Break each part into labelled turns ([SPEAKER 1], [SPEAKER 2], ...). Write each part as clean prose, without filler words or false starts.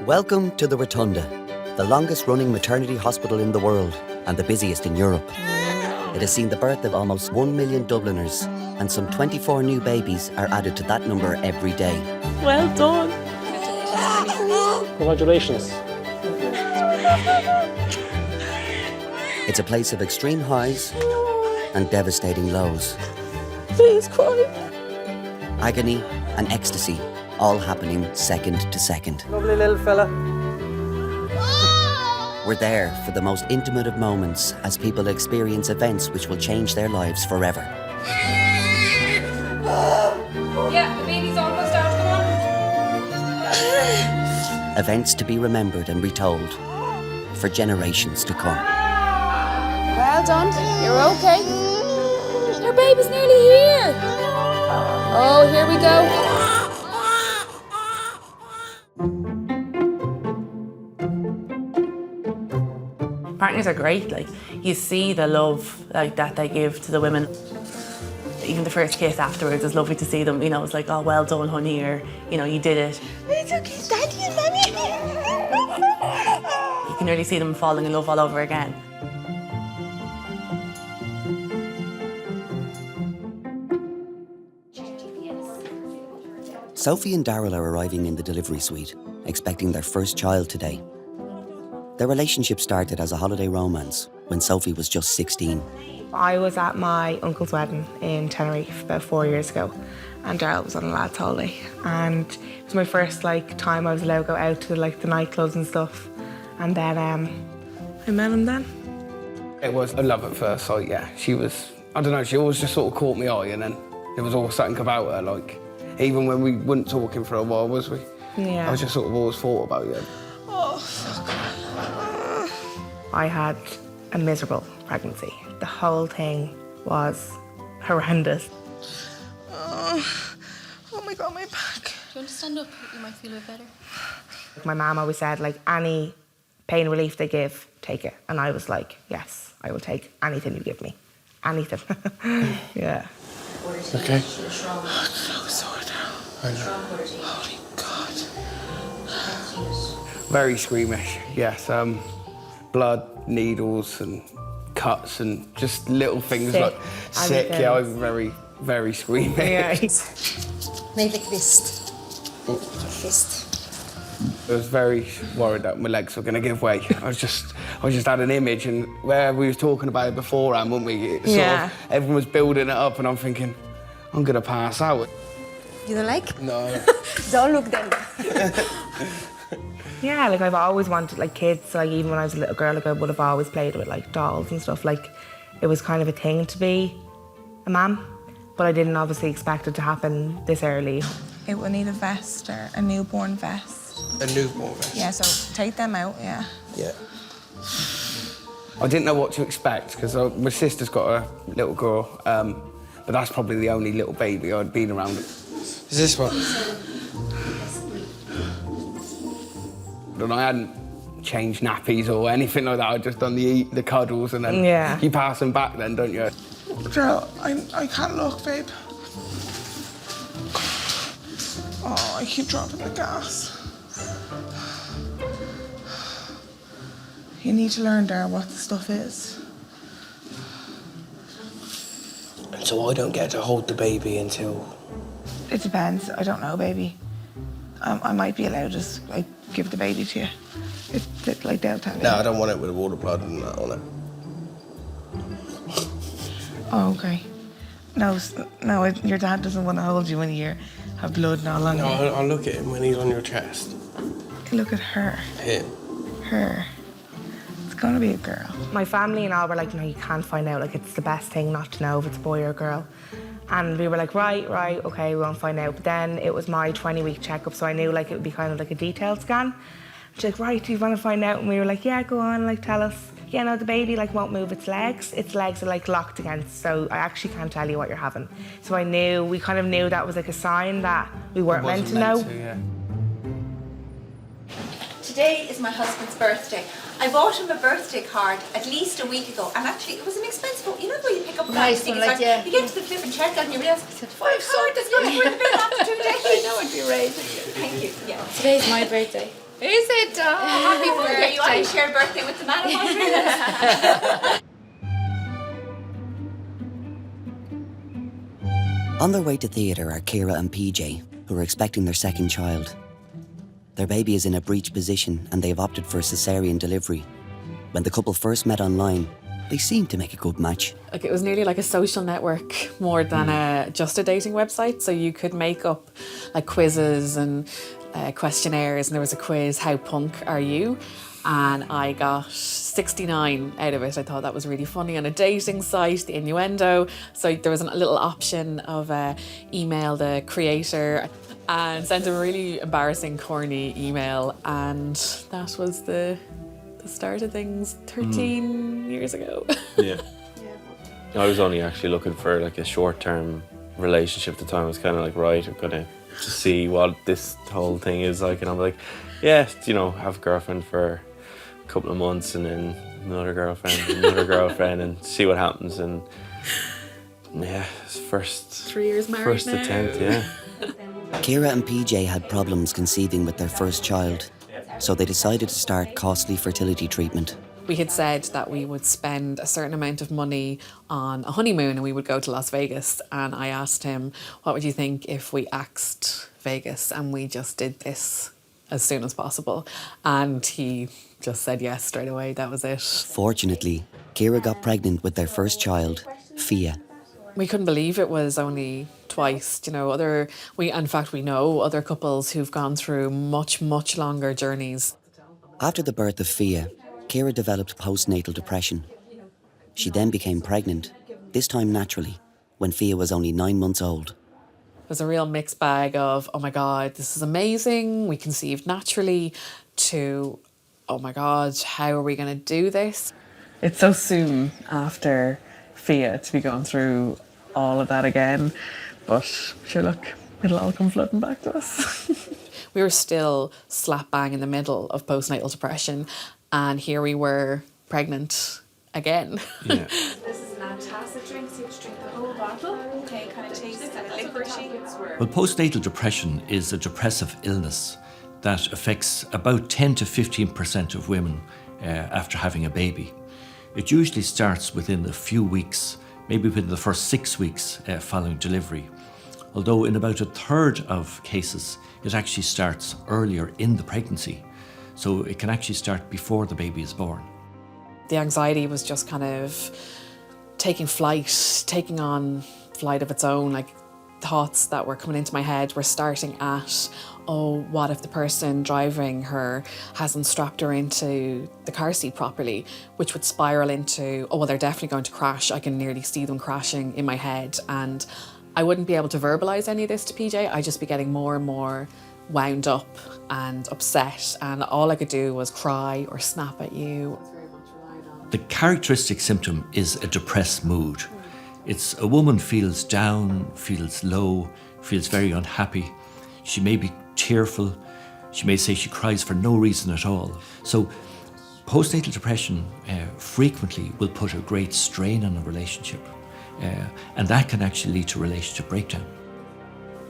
[SPEAKER 1] Welcome to the Rotunda, the longest-running maternity hospital in the world and the busiest in Europe. It has seen the birth of almost 1 million Dubliners, and some 24 new babies are added to that number every day.
[SPEAKER 2] Well done.
[SPEAKER 3] Congratulations.
[SPEAKER 1] It's a place of extreme highs and devastating lows.
[SPEAKER 2] Please cry.
[SPEAKER 1] Agony and ecstasy, all happening second to second.
[SPEAKER 3] Lovely little fella.
[SPEAKER 1] We're there for the most intimate of moments as people experience events which will change their lives forever.
[SPEAKER 4] Yeah, the baby's almost out, come on.
[SPEAKER 1] Events to be remembered and retold for generations to come.
[SPEAKER 4] Well done, you're okay. Your baby's nearly here. Oh, here we go.
[SPEAKER 2] Partners are great, like, you see the love like that they give to the women. Even the first kiss afterwards is lovely to see them, you know, it's like, oh, well done, honey, or, you know, you did it.
[SPEAKER 4] It's okay, Daddy and Mommy.
[SPEAKER 2] You can really see them falling in love all over again.
[SPEAKER 1] Sophie and Daryl are arriving in the delivery suite, expecting their first child today. Their relationship started as a holiday romance when Sophie was just 16.
[SPEAKER 5] I was at my uncle's wedding in Tenerife about 4 years ago, and Daryl was on a lad's holiday. And it was my first time I was allowed to go out to the nightclubs and stuff. And then I met him then.
[SPEAKER 6] It was a love at first sight, yeah. She was, I don't know, she always just sort of caught my eye, and then there was always something about her, even when we weren't talking for a while, was we?
[SPEAKER 5] Yeah.
[SPEAKER 6] I just sort of always thought about you.
[SPEAKER 5] Oh, fuck. I had a miserable pregnancy. The whole thing was horrendous.
[SPEAKER 4] Oh my God, my back. Do you want to stand up? You might feel a bit better.
[SPEAKER 5] My mum always said, any pain relief they give, take it. And I was like, yes, I will take anything you give me. Anything. Yeah.
[SPEAKER 6] Okay.
[SPEAKER 5] I'm so sore now.
[SPEAKER 6] I know.
[SPEAKER 5] Holy God.
[SPEAKER 6] Very squeamish, yes. Blood, needles and cuts and just little things
[SPEAKER 5] Sick.
[SPEAKER 6] sick. Yeah, I was very, very squeamish.
[SPEAKER 5] Yeah.
[SPEAKER 4] Maybe like fist. Fist.
[SPEAKER 6] I was very worried that my legs were going to give way. I just had an image, and where we were talking about it beforehand, weren't we? It sort of, everyone was building it up, and I'm thinking, I'm going to pass out.
[SPEAKER 4] You don't like?
[SPEAKER 6] No.
[SPEAKER 4] Don't look then.
[SPEAKER 5] Yeah, I've always wanted kids. Even when I was a little girl, I would have always played with dolls and stuff. It was kind of a thing to be a mum, but I didn't obviously expect it to happen this early.
[SPEAKER 7] It would need a vest or a newborn vest.
[SPEAKER 6] A newborn vest?
[SPEAKER 7] Yeah, so take them out, yeah.
[SPEAKER 6] Yeah. I didn't know what to expect because my sister's got a little girl, but that's probably the only little baby I'd been around. Is this one? And I hadn't changed nappies or anything like that. I'd just done the cuddles, and then you pass them back then, don't you?
[SPEAKER 7] Daryl, I can't look, babe. Oh, I keep dropping the gas. You need to learn, Daryl, what the stuff is.
[SPEAKER 8] And so I don't get to hold the baby until...
[SPEAKER 7] It depends. I don't know, baby. I might be allowed to just, give the baby to you. They'll tell you.
[SPEAKER 8] No, I don't want it with all the blood and that on it.
[SPEAKER 7] Oh, okay. No, your dad doesn't want to hold you when you have blood and all on you.
[SPEAKER 8] No, I'll look at him when he's on your chest.
[SPEAKER 7] Look at her.
[SPEAKER 8] Him.
[SPEAKER 7] Her. It's gonna be a girl.
[SPEAKER 5] My family and all were like, no, you can't find out. It's the best thing not to know if it's a boy or a girl. And we were like, right, okay, we won't find out. But then it was my 20-week checkup, so I knew it would be kind of like a detailed scan. She's like, right, do you want to find out? And we were like, yeah, go on, tell us. Yeah, no, the baby won't move its legs. Its legs are locked against, so I actually can't tell you what you're having. So we kind of knew that was a sign that we weren't meant to know.
[SPEAKER 9] Today is my husband's birthday. I bought him a birthday card at least a week ago, and actually it was an expensive one. You know where you pick up a
[SPEAKER 4] Nice one, yeah.
[SPEAKER 9] You get to the flip and check and you realise, I said, $5 that's going to bring the bill after 2 days.
[SPEAKER 4] I know it'd be amazing.
[SPEAKER 9] Thank you, yeah.
[SPEAKER 4] Today's my birthday. Is it? Oh, happy
[SPEAKER 9] You want
[SPEAKER 4] birthday.
[SPEAKER 9] to share birthday with the man of
[SPEAKER 1] On their way to theatre are Ciara and PJ, who are expecting their second child. Their baby is in a breech position and they have opted for a cesarean delivery. When the couple first met online, they seemed to make a good match.
[SPEAKER 3] Like, it was nearly like a social network more than just a dating website. So you could make up like quizzes and questionnaires, and there was a quiz, how punk are you? And I got 69 out of it. I thought that was really funny. On a dating site, the innuendo. So there was a little option of email the creator and sent a really embarrassing, corny email. And that was the start of things 13 years ago.
[SPEAKER 10] Yeah. I was only actually looking for like a short-term relationship at the time. I was kind of like, right, I'm gonna see what this whole thing is like, and I'm like, yeah, you know, have a girlfriend for a couple of months and then another girlfriend and see what happens. And yeah, it's first
[SPEAKER 3] 3 years married
[SPEAKER 10] first
[SPEAKER 3] now.
[SPEAKER 10] attempt, yeah.
[SPEAKER 1] Ciara and PJ had problems conceiving with their first child, so they decided to start costly fertility treatment.
[SPEAKER 3] We had said that we would spend a certain amount of money on a honeymoon and we would go to Las Vegas. And I asked him, what would you think if we axed Vegas and we just did this as soon as possible? And he just said yes straight away. That was it.
[SPEAKER 1] Fortunately, Ciara got pregnant with their first child, Fia.
[SPEAKER 3] We couldn't believe it was only twice. You know, in fact, we know other couples who've gone through much, much longer journeys.
[SPEAKER 1] After the birth of Fia, Ciara developed postnatal depression. She then became pregnant, this time naturally, when Fia was only 9 months old.
[SPEAKER 3] It was a real mixed bag of, oh my God, this is amazing, we conceived naturally, to, oh my God, how are we going to do this? It's so soon after Fia to be going through all of that again, but sure, look, it'll all come flooding back to us. We were still slap bang in the middle of postnatal depression, and here we were pregnant again.
[SPEAKER 10] Yeah.
[SPEAKER 4] This is an antacid drink, so you have to drink the whole bottle. Okay, kind of taste kind of licoricey.
[SPEAKER 11] Well, postnatal depression is a depressive illness that affects about 10 to 15% of women after having a baby. It usually starts within a few weeks, maybe within the first 6 weeks following delivery. Although in about a third of cases, it actually starts earlier in the pregnancy. So it can actually start before the baby is born.
[SPEAKER 3] The anxiety was just kind of taking on flight of its own. Like, thoughts that were coming into my head were starting at, oh, what if the person driving her hasn't strapped her into the car seat properly, which would spiral into, oh, well, they're definitely going to crash. I can nearly see them crashing in my head. And I wouldn't be able to verbalise any of this to PJ. I'd just be getting more and more wound up and upset, and all I could do was cry or snap at you.
[SPEAKER 11] The characteristic symptom is a depressed mood. It's a woman feels down, feels low, feels very unhappy. She may be tearful. She may say she cries for no reason at all. So postnatal depression frequently will put a great strain on a relationship, and that can actually lead to relationship breakdown.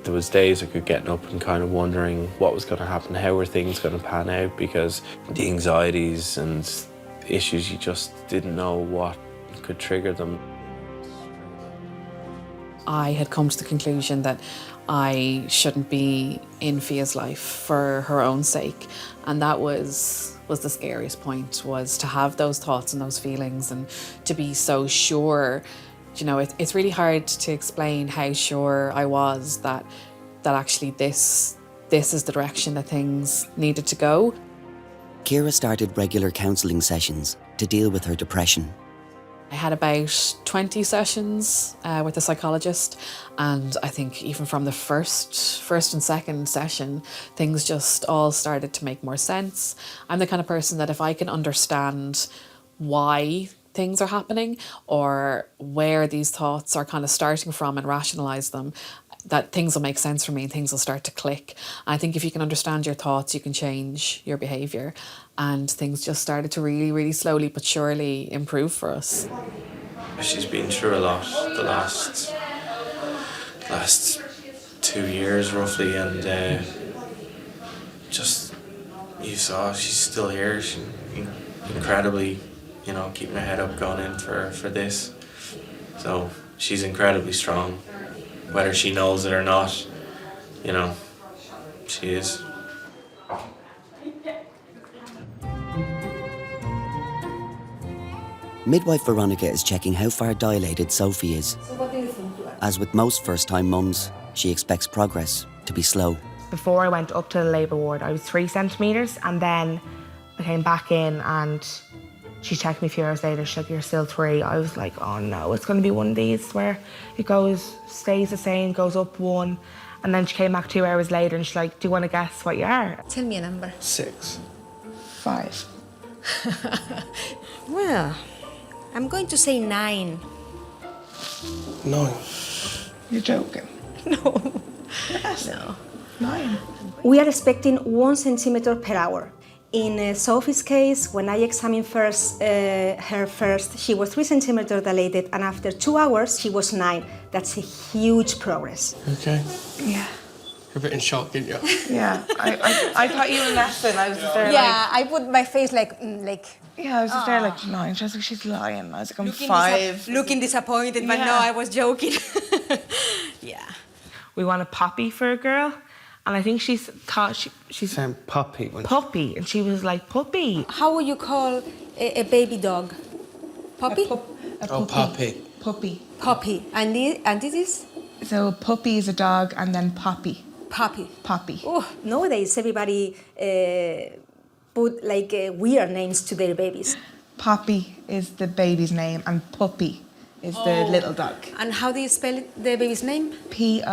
[SPEAKER 10] There was days I could get up and kind of wondering what was going to happen, how were things going to pan out, because the anxieties and issues, you just didn't know what could trigger them.
[SPEAKER 3] I had come to the conclusion that I shouldn't be in Fia's life for her own sake, and that was the scariest point, was to have those thoughts and those feelings and to be so sure. You know, it's really hard to explain how sure I was that actually this is the direction that things needed to go.
[SPEAKER 1] Ciara started regular counselling sessions to deal with her depression.
[SPEAKER 3] I had about 20 sessions with a psychologist, and I think even from the first and second session, things just all started to make more sense. I'm the kind of person that if I can understand why things are happening or where these thoughts are kind of starting from and rationalise them, that things will make sense for me and things will start to click. I think if you can understand your thoughts, you can change your behaviour, and things just started to really, really slowly but surely improve for us.
[SPEAKER 10] She's been through a lot the last 2 years roughly, and just you saw, she's still here. She's incredibly, keeping her head up, going in for this. So she's incredibly strong, whether she knows it or not. She is.
[SPEAKER 1] Midwife Veronica is checking how far dilated Sophie is. As with most first-time mums, she expects progress to be slow.
[SPEAKER 5] Before I went up to the labour ward, I was 3 centimetres, and then I came back in and she checked me a few hours later. She's like, "You're still 3." I was like, "Oh no, it's going to be one of these where it stays the same, goes up 1." And then she came back 2 hours later and she's like, "Do you want to guess what you are?"
[SPEAKER 9] Tell me a number.
[SPEAKER 6] 6.
[SPEAKER 7] 5.
[SPEAKER 9] Well, I'm going to say 9.
[SPEAKER 8] 9.
[SPEAKER 7] You're joking.
[SPEAKER 9] No.
[SPEAKER 7] Yes.
[SPEAKER 9] No.
[SPEAKER 7] 9.
[SPEAKER 12] We are expecting 1 centimeter per hour. In Sophie's case, when I examined her first, she was 3 centimeters dilated, and after 2 hours, she was 9. That's a huge progress.
[SPEAKER 8] Okay.
[SPEAKER 7] Yeah.
[SPEAKER 8] You're a bit in shock, didn't you?
[SPEAKER 7] Yeah. I thought you were laughing. I was just there
[SPEAKER 9] Yeah, I put my face like.
[SPEAKER 7] Yeah, I was just there like 9. She was like, "She's lying." I was like, "I'm 5.
[SPEAKER 9] Looking disappointed, but no, I was joking. Yeah.
[SPEAKER 5] We want a poppy for a girl, and I think she's
[SPEAKER 6] saying puppy.
[SPEAKER 5] Puppy, and she was like, "Puppy."
[SPEAKER 9] How would you call a baby dog? Puppy?
[SPEAKER 8] Puppy.
[SPEAKER 7] Puppy.
[SPEAKER 9] Puppy. And this is?
[SPEAKER 7] So puppy is a dog, and then poppy.
[SPEAKER 9] Puppy.
[SPEAKER 7] Poppy.
[SPEAKER 12] Oh, nowadays, everybody put like weird names to their babies.
[SPEAKER 7] Poppy is the baby's name, and puppy is the little dog.
[SPEAKER 9] And how do you spell the baby's name?
[SPEAKER 7] Poppy,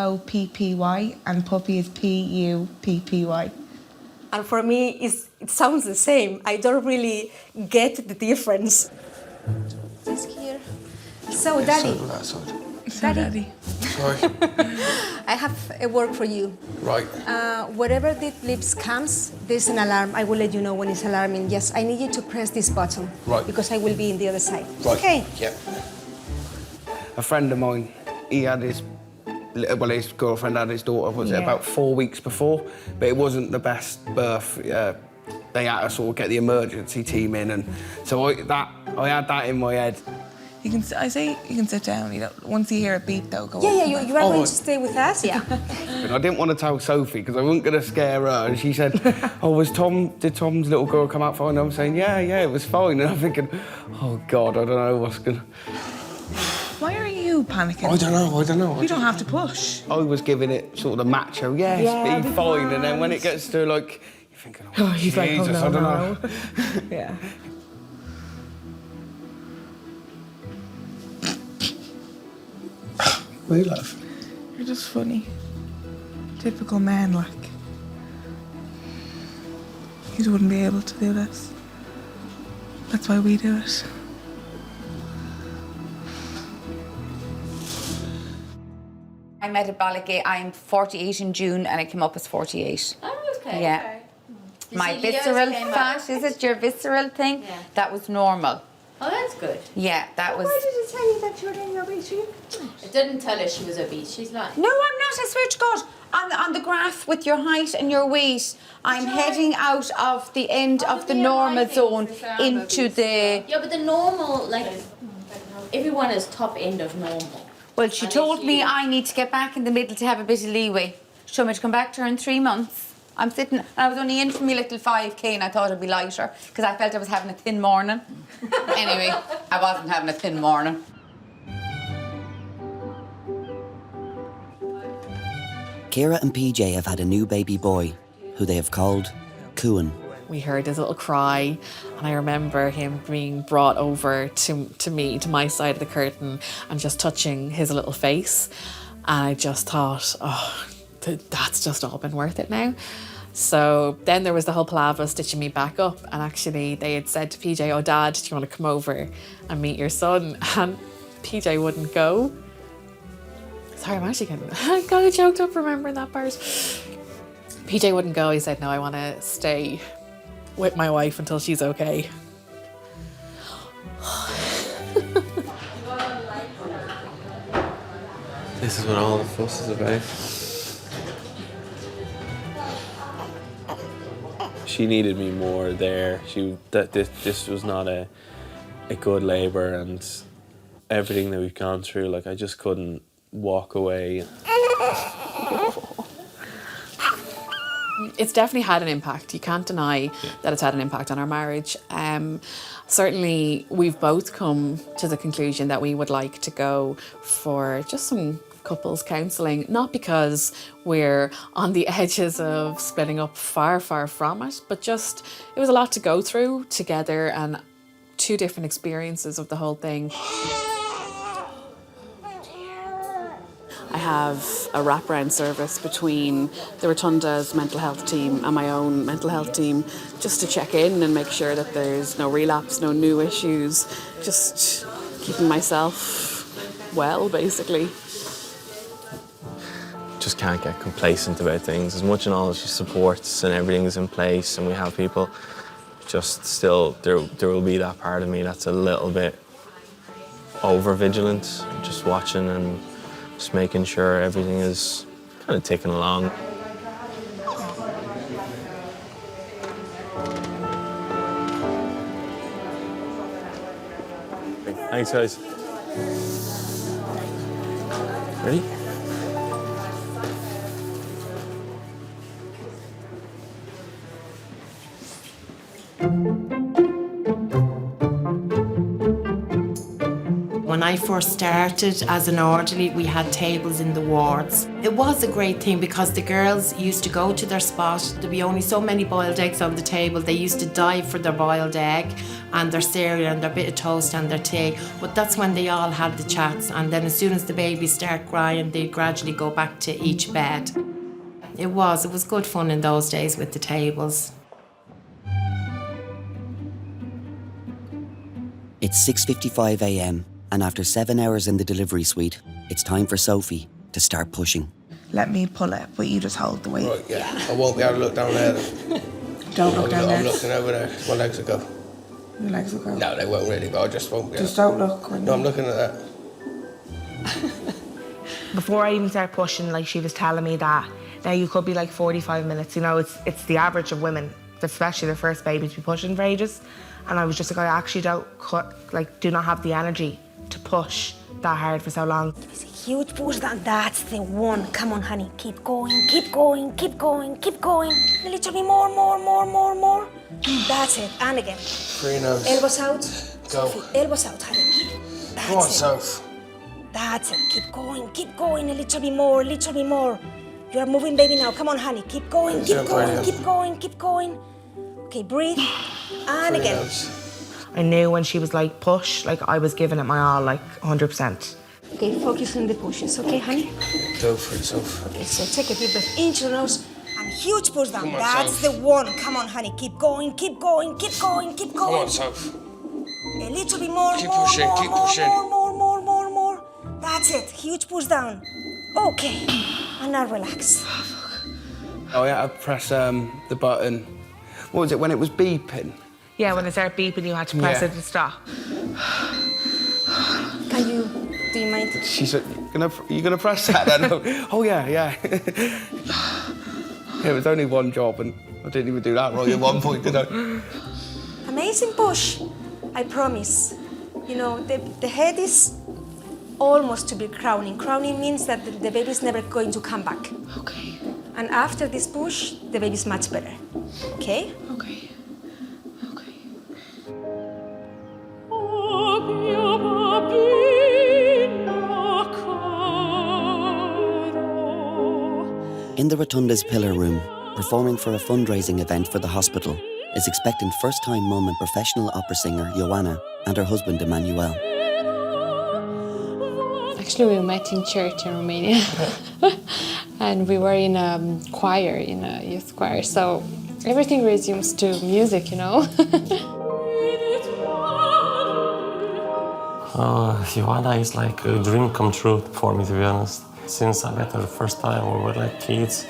[SPEAKER 7] and puppy is Puppy.
[SPEAKER 12] And for me, it sounds the same. I don't really get the difference.
[SPEAKER 9] This here. So, Daddy.
[SPEAKER 7] Daddy.
[SPEAKER 8] Sorry.
[SPEAKER 9] I have a work for you.
[SPEAKER 8] Right.
[SPEAKER 9] Wherever the lips comes, there's an alarm. I will let you know when it's alarming. Yes, I need you to press this button.
[SPEAKER 8] Right.
[SPEAKER 9] Because I will be in the other side.
[SPEAKER 8] Right.
[SPEAKER 9] Okay.
[SPEAKER 8] Yep.
[SPEAKER 6] A friend of mine, his girlfriend had his daughter, was it about 4 weeks before? But it wasn't the best birth. They had to sort of get the emergency team in, and so I had that in my head.
[SPEAKER 7] You can sit down. Once you hear a beep, though, go.
[SPEAKER 9] Yeah, you are going to stay with us. Yeah.
[SPEAKER 6] And I didn't want to tell Sophie because I wasn't going to scare her. And she said, "Oh, did Tom's little girl come out fine?" And I'm saying, yeah, it was fine. And I'm thinking, oh God, I don't know what's going.
[SPEAKER 7] Why are you panicking?
[SPEAKER 8] I don't know.
[SPEAKER 7] You don't have to push.
[SPEAKER 6] I was giving it sort of the macho, yes, be fine. And then when it gets to like, you're thinking, oh,
[SPEAKER 5] he's
[SPEAKER 6] Jesus,
[SPEAKER 5] like, "Oh, no,
[SPEAKER 6] I don't know."
[SPEAKER 5] Yeah.
[SPEAKER 8] Why are you laughing?
[SPEAKER 7] You're just funny. Typical man, like. You wouldn't be able to do this. That's why we do it.
[SPEAKER 13] I'm metabolic. I'm 48 in June, and I came up as 48.
[SPEAKER 9] Oh, okay.
[SPEAKER 13] Yeah.
[SPEAKER 9] Okay.
[SPEAKER 13] My visceral fat, is it your visceral thing? Yeah. That was normal.
[SPEAKER 9] Oh, that's good.
[SPEAKER 13] Yeah, that was.
[SPEAKER 9] Why did it tell you that you were in your obese? It didn't tell her she was obese. She's lying.
[SPEAKER 13] No, I'm not. I swear to God. On the graph with your height and your weight, I'm heading out of the end of the normal zone into the.
[SPEAKER 14] Yeah, but the normal, like, everyone is top end of normal.
[SPEAKER 13] Well, she told me I need to get back in the middle to have a bit of leeway. She told me to come back to her in 3 months. I'm sitting, and I was only in for my little 5K, and I thought it'd be lighter because I felt I was having a thin morning. Anyway, I wasn't having a thin morning.
[SPEAKER 1] Ciara and PJ have had a new baby boy, who they have called Cuan.
[SPEAKER 3] We heard his little cry, and I remember him being brought over to me, to my side of the curtain, and just touching his little face. And I just thought, oh, that's just all been worth it now. So then there was the whole palaver stitching me back up, and actually they had said to PJ, "Oh, Dad, do you want to come over and meet your son?" And PJ wouldn't go. Sorry, I'm actually kind of choked up remembering that part. PJ wouldn't go. He said, "No, I want to stay with my wife until she's okay."
[SPEAKER 10] This is what all the fuss is about. She needed me more there. This was not a good labour, and everything that we've gone through, like I just couldn't walk away.
[SPEAKER 3] It's definitely had an impact. You can't deny that it's had an impact on our marriage. Certainly, we've both come to the conclusion that we would like to go for just some couples counselling, not because we're on the edges of splitting up, far from it, but just it was a lot to go through together and two different experiences of the whole thing. I have a wraparound service between the Rotunda's mental health team and my own mental health team, just to check in and make sure that there's no relapse, no new issues, just keeping myself well, basically.
[SPEAKER 10] Just can't get complacent about things. As much and all as she supports and everything is in place and we have people, just still there will be that part of me that's a little bit over vigilant, just watching and just making sure everything is kind of ticking along. Thanks, guys. Ready?
[SPEAKER 15] When I first started as an orderly, we had tables in the wards. It was a great thing because the girls used to go to their spot. There'd be only so many boiled eggs on the table. They used to dive for their boiled egg and their cereal and their bit of toast and their tea. But that's when they all had the chats. And then as soon as the babies start crying, they gradually go back to each bed. It was good fun in those days with the tables.
[SPEAKER 1] It's 6:55 a.m. and after 7 hours in the delivery suite, it's time for Sophie to start pushing.
[SPEAKER 7] Let me pull it, but you just hold the weight.
[SPEAKER 8] Right, yeah. I won't be able to look down there.
[SPEAKER 7] Don't look down there.
[SPEAKER 8] I'm looking over there. My legs will go.
[SPEAKER 7] Your legs will go?
[SPEAKER 8] No, they won't really, but I just won't be able.
[SPEAKER 7] Just don't look.
[SPEAKER 8] No, I'm looking at that.
[SPEAKER 5] Before I even started pushing, like she was telling me that now you could be like 45 minutes. You know, it's the average of women, especially their first baby, to be pushing for ages. And I was just like, I actually do not have the energy to push that hard for so long.
[SPEAKER 12] It's a huge push, that's the one. Come on, honey, keep going, keep going, keep going, keep going. A little bit more. That's it, and again.
[SPEAKER 8] 3 nose.
[SPEAKER 12] Elbows out.
[SPEAKER 8] Go.
[SPEAKER 12] Sophie, elbows out, honey. That's
[SPEAKER 8] Come on,
[SPEAKER 12] it.
[SPEAKER 8] Soph.
[SPEAKER 12] That's it, keep going, a little bit more. You are moving, baby, now. Come on, honey, keep going. Okay, breathe, and
[SPEAKER 8] 3
[SPEAKER 12] again.
[SPEAKER 8] nose.
[SPEAKER 5] I knew when she was like push, like I was giving it my all, like 100%.
[SPEAKER 12] Okay, focus on the pushes, okay, honey?
[SPEAKER 8] Go for it, Soph.
[SPEAKER 12] Okay, so take a deep breath into the nose and huge push down.
[SPEAKER 8] Come on,
[SPEAKER 12] That's
[SPEAKER 8] Soph.
[SPEAKER 12] the one. Come on, honey, keep going.
[SPEAKER 8] Come on, Soph.
[SPEAKER 12] A little bit more.
[SPEAKER 8] Keep pushing, keep pushing.
[SPEAKER 12] More. That's it. Huge push down. Okay, and now relax.
[SPEAKER 6] Oh yeah, I press the button. What was it, when it was beeping?
[SPEAKER 5] Yeah, when it started beeping, you had to press
[SPEAKER 6] Yeah.
[SPEAKER 5] it to stop.
[SPEAKER 12] Do you mind?
[SPEAKER 6] She said, you gonna press that then? Oh yeah. Yeah, it was only one job and I didn't even do that wrong at one point, did I?
[SPEAKER 12] Amazing push, I promise. You know, the head is almost to be crowning. Crowning means that the baby is never going to come back.
[SPEAKER 7] Okay.
[SPEAKER 12] And after this push, the baby is much better. Okay?
[SPEAKER 7] Okay.
[SPEAKER 1] In the Rotunda's pillar room, performing for a fundraising event for the hospital, is expectant first-time mum and professional opera singer Joanna and her husband Emmanuel.
[SPEAKER 16] Actually, we met in church in Romania, and we were in a choir, in a youth choir, so everything resumes to music, you know.
[SPEAKER 17] Joanna is like a dream come true for me, to be honest. Since I met her the first time, we were like kids,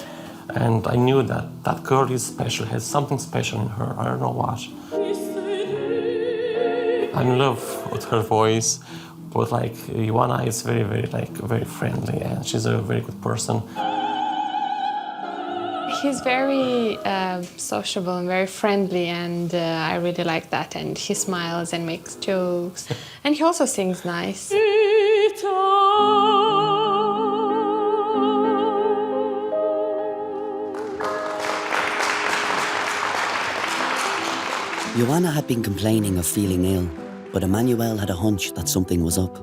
[SPEAKER 17] and I knew that that girl is special, has something special in her, I don't know what. I'm in love with her voice, but like Joanna is very friendly, and she's a very good person.
[SPEAKER 16] he's very sociable and very friendly, and I really like that. And he smiles and makes jokes, and he also sings nice.
[SPEAKER 1] Joanna had been complaining of feeling ill, but Emmanuel had a hunch that something was up.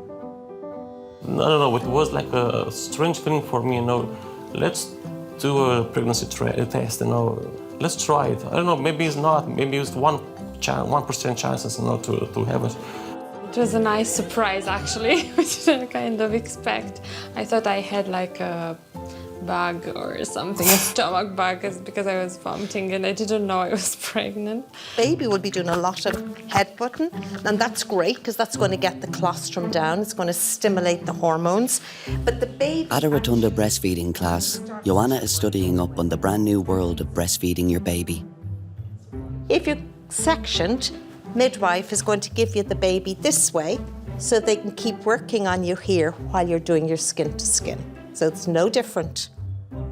[SPEAKER 17] No, it was like a strange feeling for me, let's do a pregnancy test, let's try it. I don't know, maybe it's not, maybe it's 1% chances, to have it.
[SPEAKER 16] It was a nice surprise, actually, which I didn't kind of expect. I thought I had like a bug or something, a stomach bug, because I was vomiting and I didn't know I was pregnant.
[SPEAKER 18] Baby will be doing a lot of headbutting, and that's great because that's going to get the colostrum down. It's going to stimulate the hormones. But the baby...
[SPEAKER 1] At a Rotunda breastfeeding class, Joanna is studying up on the brand new world of breastfeeding your baby.
[SPEAKER 18] If you're sectioned, midwife is going to give you the baby this way so they can keep working on you here while you're doing your skin to skin. So it's no different.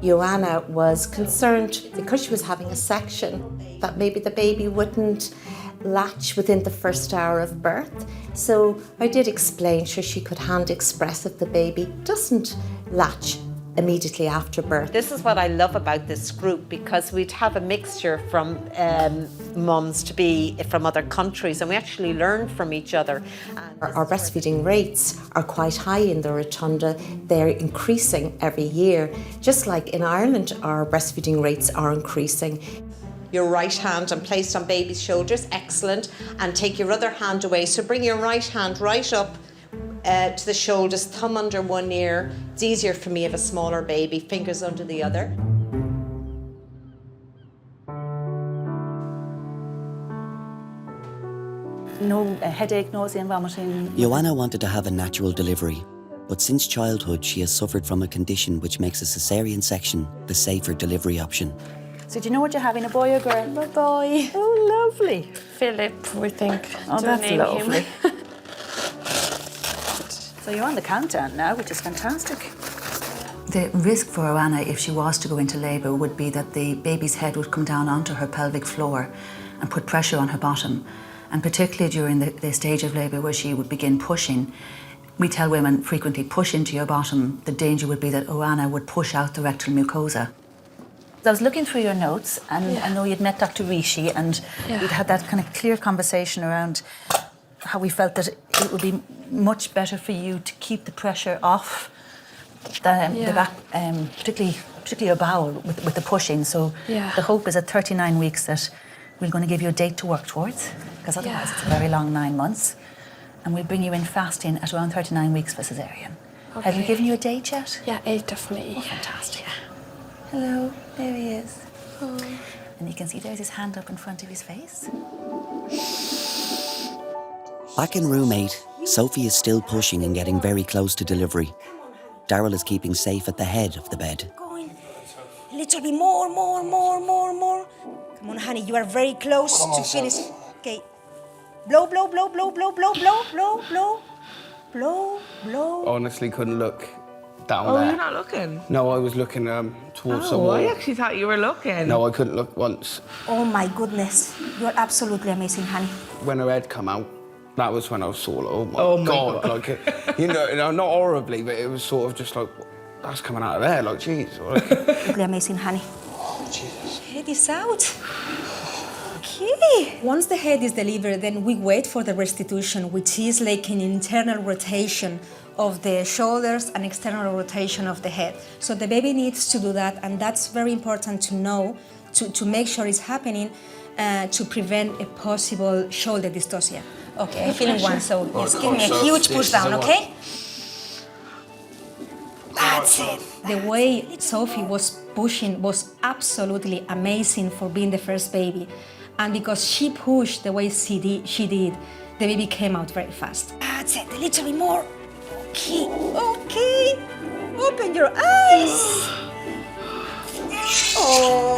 [SPEAKER 18] Joanna was concerned because she was having a section that maybe the baby wouldn't latch within the first hour of birth. So I did explain she could hand express if the baby doesn't latch immediately after birth. This is what I love about this group, because we'd have a mixture from mums to be from other countries, and we actually learn from each other. Our breastfeeding rates are quite high in the Rotunda. They're increasing every year. Just like in Ireland, our breastfeeding rates are increasing. Your right hand and placed on baby's shoulders, excellent, and take your other hand away. So bring your right hand right up to the shoulders, thumb under one ear. It's easier for me if a smaller baby, fingers under the other.
[SPEAKER 19] No headache, nausea and vomiting.
[SPEAKER 1] Joanna wanted to have a natural delivery, but since childhood she has suffered from a condition which makes a cesarean section the safer delivery option.
[SPEAKER 19] So do you know what you're having, a boy or girl?
[SPEAKER 16] A boy.
[SPEAKER 19] Oh, lovely.
[SPEAKER 16] Philip, we think.
[SPEAKER 19] Oh,
[SPEAKER 16] to
[SPEAKER 19] that's
[SPEAKER 16] name
[SPEAKER 19] lovely.
[SPEAKER 16] him.
[SPEAKER 19] So you're on the countdown now, which is fantastic. The risk for Joanna, if she was to go into labour, would be that the baby's head would come down onto her pelvic floor and put pressure on her bottom. And particularly during the stage of labour where she would begin pushing, we tell women frequently, push into your bottom. The danger would be that Joanna would push out the rectal mucosa. I was looking through your notes, and I know you'd met Dr. Rishi, and we'd had that kind of clear conversation around how we felt that it would be much better for you to keep the pressure off the back, particularly your bowel with the pushing. So the hope is at 39 weeks that we're going to give you a date to work towards, because otherwise it's a very long 9 months. And we'll bring you in fasting at around 39 weeks for cesarean.
[SPEAKER 16] Okay.
[SPEAKER 19] Have you given you a date yet?
[SPEAKER 16] Yeah, 8th of May.
[SPEAKER 19] Oh, fantastic. Hello, there he is. Oh. And you can see there's his hand up in front of his face.
[SPEAKER 1] Back in room 8, Sophie is still pushing and getting very close to delivery. Daryl is keeping safe at the head of the bed.
[SPEAKER 12] A little bit more. Come on, honey, you are very close to finish. Okay. Blow.
[SPEAKER 6] Honestly, couldn't look down
[SPEAKER 5] Oh,
[SPEAKER 6] there.
[SPEAKER 5] you're not looking?
[SPEAKER 6] No, I was looking towards the
[SPEAKER 5] Oh,
[SPEAKER 6] wall.
[SPEAKER 5] I actually thought you were looking.
[SPEAKER 6] No, I couldn't look once.
[SPEAKER 12] Oh my goodness, you're absolutely amazing, honey.
[SPEAKER 6] When her head come out, that was when I saw, like, oh my God. Like, not horribly, but it was sort of just like, that's coming out of there, like, jeez.
[SPEAKER 12] Absolutely amazing, honey.
[SPEAKER 6] Oh, Jesus.
[SPEAKER 12] Head is out. Okay. Once the head is delivered, then we wait for the restitution, which is like an internal rotation of the shoulders and external rotation of the head. So the baby needs to do that, and that's very important to know, to make sure it's happening, to prevent a possible shoulder dystocia. Okay, I'm feeling one, so just give me a huge push down, okay? That's it. The way Sophie was pushing was absolutely amazing for being the first baby. And because she pushed the way she did, the baby came out very fast. That's it, a little bit more. Okay. Open your eyes. Oh,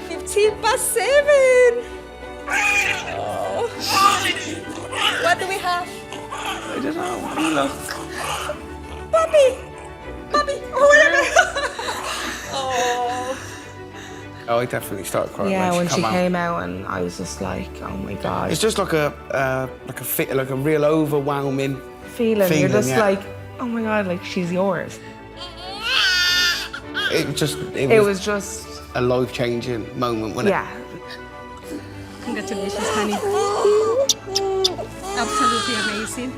[SPEAKER 12] 7:15. Oh. What do we have?
[SPEAKER 6] I don't know. Look.
[SPEAKER 12] Puppy. Oh,
[SPEAKER 6] Oh, I definitely started crying
[SPEAKER 5] Yeah, when she
[SPEAKER 6] out.
[SPEAKER 5] came out, and I was just like, oh my God.
[SPEAKER 6] It's just like a real overwhelming
[SPEAKER 5] feeling. You're just
[SPEAKER 6] yeah.
[SPEAKER 5] like, oh my God, like she's yours.
[SPEAKER 6] It was just a life-changing moment, wasn't
[SPEAKER 5] Yeah.
[SPEAKER 12] Congratulations, honey. Absolutely amazing.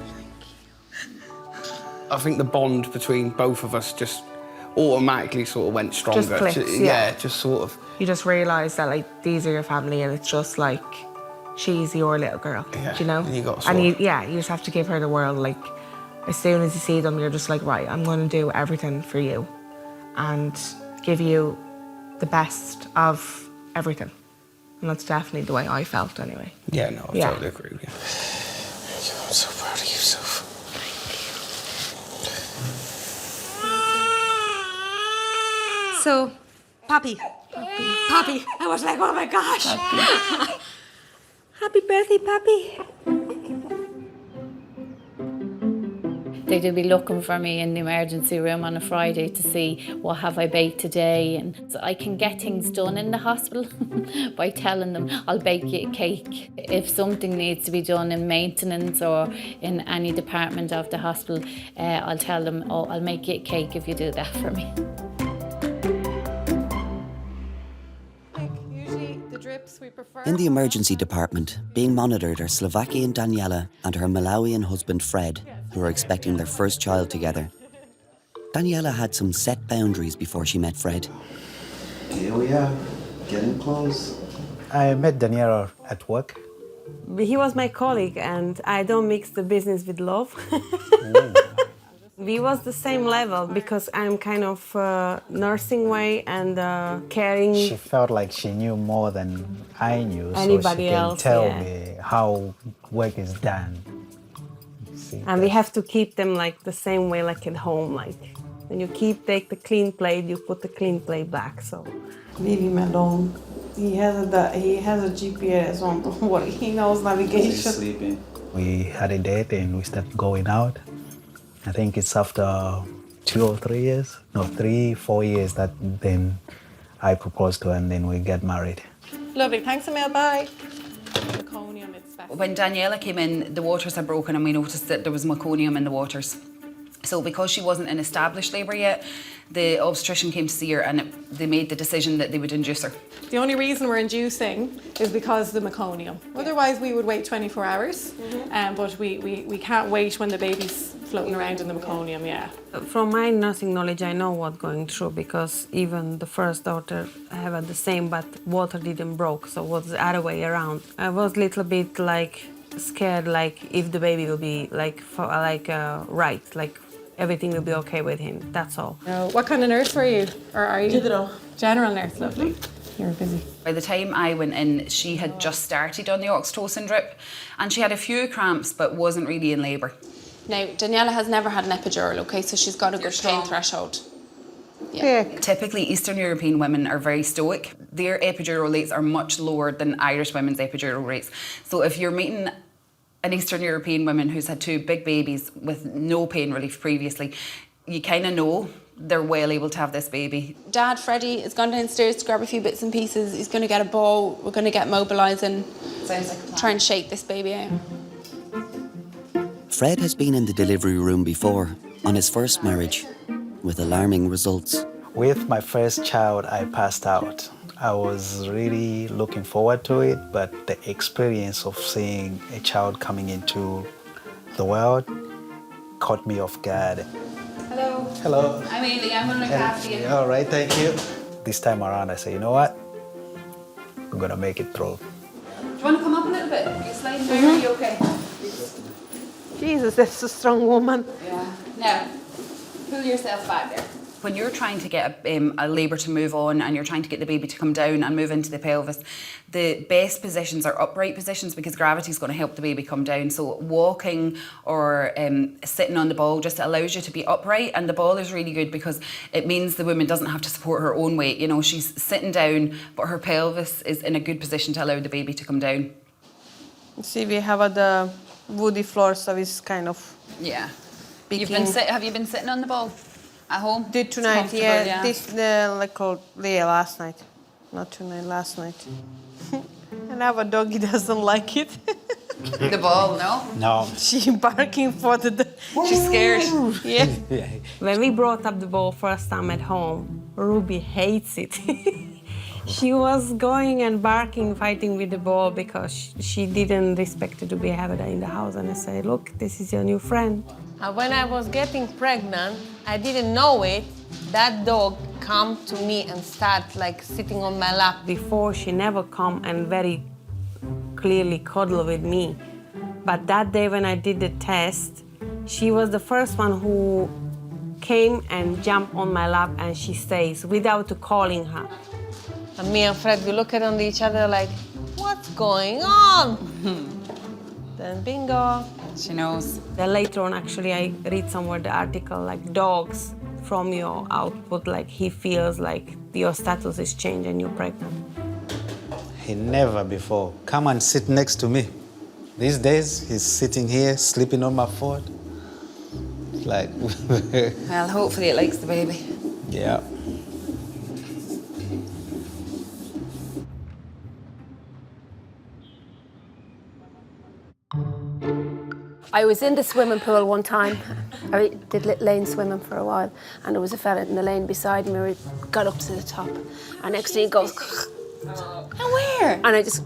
[SPEAKER 6] I think the bond between both of us just automatically sort of went stronger.
[SPEAKER 5] Just clicks,
[SPEAKER 6] yeah, just sort of.
[SPEAKER 5] You just realise that like these are your family, and it's just like she's your little girl.
[SPEAKER 6] Yeah,
[SPEAKER 5] do you know?
[SPEAKER 6] and you got
[SPEAKER 5] you just have to give her the world. Like as soon as you see them, you're just like, right, I'm going to do everything for you, and give you the best of everything. And that's definitely the way I felt, anyway.
[SPEAKER 6] Yeah, no, I totally agree with you.
[SPEAKER 8] I'm so proud of you, Soph.
[SPEAKER 12] So, Papi. Papi. I was like, oh my gosh. Happy birthday, Papi.
[SPEAKER 20] They'd be looking for me in the emergency room on a Friday to see what have I baked today, and so I can get things done in the hospital by telling them I'll bake you a cake. If something needs to be done in maintenance or in any department of the hospital, I'll tell them, oh, I'll make you a cake if you do that for me.
[SPEAKER 1] In the emergency department, being monitored are Slovakian Daniela and her Malawian husband Fred, who are expecting their first child together. Daniela had some set boundaries before she met Fred.
[SPEAKER 21] Here we are, getting close.
[SPEAKER 22] I met Daniela at work.
[SPEAKER 23] He was my colleague, and I don't mix the business with love. We was the same level because I'm kind of nursing way and caring.
[SPEAKER 22] She felt like she knew more than I knew,
[SPEAKER 23] Anybody
[SPEAKER 22] so she
[SPEAKER 23] else,
[SPEAKER 22] can tell
[SPEAKER 23] yeah.
[SPEAKER 22] me how work is done.
[SPEAKER 23] And we have to keep them like the same way, like at home. Like when you take the clean plate, you put the clean plate back. So
[SPEAKER 24] leave him alone. He has a GPS on. Don't worry, he knows navigation.
[SPEAKER 21] She's sleeping.
[SPEAKER 22] We had a date and we started going out. I think it's after 2 or 3 years, no, 3, 4 years that then I proposed to her and then we get married.
[SPEAKER 24] Lovely, thanks Emil, bye.
[SPEAKER 25] When Daniela came in, the waters had broken and we noticed that there was meconium in the waters. So because she wasn't in established labour yet, the obstetrician came to see her and they made the decision that they would induce her.
[SPEAKER 24] The only reason we're inducing is because of the meconium. Otherwise we would wait 24 hours, but we can't wait when the baby's floating around in the meconium, yeah.
[SPEAKER 23] from my nursing knowledge, I know what's going through because even the first daughter had the same, but water didn't broke, so it was the other way around. I was a little bit like scared, like if the baby will be like right, like everything will be okay with him. That's all.
[SPEAKER 24] What kind of nurse were you? Or are you? General nurse, lovely. You were busy.
[SPEAKER 25] By the time I went in, she had just started on the oxytocin drip and she had a few cramps but wasn't really in labour.
[SPEAKER 24] Now, Daniela has never had an epidural, okay, so she's got a good pain threshold.
[SPEAKER 25] Yeah. Typically, Eastern European women are very stoic. Their epidural rates are much lower than Irish women's epidural rates. So if you're meeting an Eastern European woman who's had 2 big babies with no pain relief previously, you kind of know they're well able to have this baby.
[SPEAKER 24] Dad, Freddie, has gone downstairs to grab a few bits and pieces. He's going to get a bowl. We're going to get mobilising.
[SPEAKER 25] Sounds like a plan.
[SPEAKER 24] Try and shake this baby out.
[SPEAKER 1] Fred has been in the delivery room before, on his first marriage, with alarming results.
[SPEAKER 22] With my first child, I passed out. I was really looking forward to it, but the experience of seeing a child coming into the world caught me off guard.
[SPEAKER 24] Hello.
[SPEAKER 22] Hello.
[SPEAKER 24] I'm Ailey. I'm going to look after you.
[SPEAKER 22] All right, thank you. This time around, I say, you know what? I'm gonna make it through.
[SPEAKER 24] Do you want to come up a little bit? Are you sliding down? Are you okay? Jesus, that's a strong woman.
[SPEAKER 25] Yeah. Now, pull yourself back there. When you're trying to get a labour to move on and you're trying to get the baby to come down and move into the pelvis, the best positions are upright positions because gravity is going to help the baby come down. So walking or sitting on the ball just allows you to be upright, and the ball is really good because it means the woman doesn't have to support her own weight. You know, she's sitting down, but her pelvis is in a good position to allow the baby to come down.
[SPEAKER 24] See, we have the woody floor, so it's kind of...
[SPEAKER 25] Yeah.
[SPEAKER 24] Have
[SPEAKER 25] you been sitting on the ball? At home?
[SPEAKER 23] Did tonight,
[SPEAKER 25] Comfortable,
[SPEAKER 23] yeah. This last night. Not tonight, last night. And our doggy doesn't like it.
[SPEAKER 25] The ball, no?
[SPEAKER 22] No.
[SPEAKER 23] She barking for the...
[SPEAKER 25] She's scared.
[SPEAKER 23] Yeah. When we brought up the ball first time at home, Ruby hates it. She was going and barking, fighting with the ball because she didn't expect it to be having it in the house. And I said, look, this is your new friend. When I was getting pregnant, I didn't know it. That dog come to me and start like sitting on my lap. Before, she never come and very clearly cuddle with me. But that day when I did the test, she was the first one who came and jumped on my lap and she stays without calling her. And me and Fred, we look at each other like, what's going on? Then bingo.
[SPEAKER 25] She knows.
[SPEAKER 23] Then later on, actually, I read somewhere the article, like dogs from your output, like he feels like your status is changed and you're pregnant.
[SPEAKER 22] He never before come and sit next to me. These days, he's sitting here, sleeping on my foot. Like...
[SPEAKER 25] Well, hopefully it likes the baby.
[SPEAKER 22] Yeah.
[SPEAKER 2] I was in the swimming pool one time. I did lane swimming for a while, and there was a fella in the lane beside me. We got up to the top, and next thing he goes,
[SPEAKER 25] and where?
[SPEAKER 2] And I just,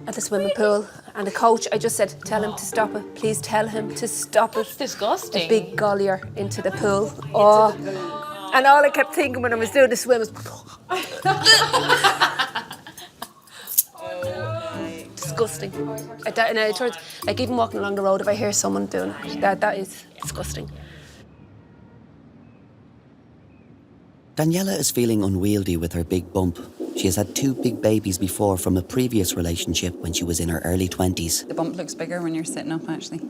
[SPEAKER 2] at the swimming pool, and the coach, I just said, tell him to stop it. Please tell him to stop it.
[SPEAKER 25] That's disgusting.
[SPEAKER 2] A big gullier into the pool. Oh. And all I kept thinking when I was doing the swim was, disgusting. Like even walking along the road, if I hear someone doing it, that is disgusting.
[SPEAKER 1] Daniela is feeling unwieldy with her big bump. She has had 2 big babies before from a previous relationship when she was in her early 20s.
[SPEAKER 25] The bump looks bigger when you're sitting up, actually.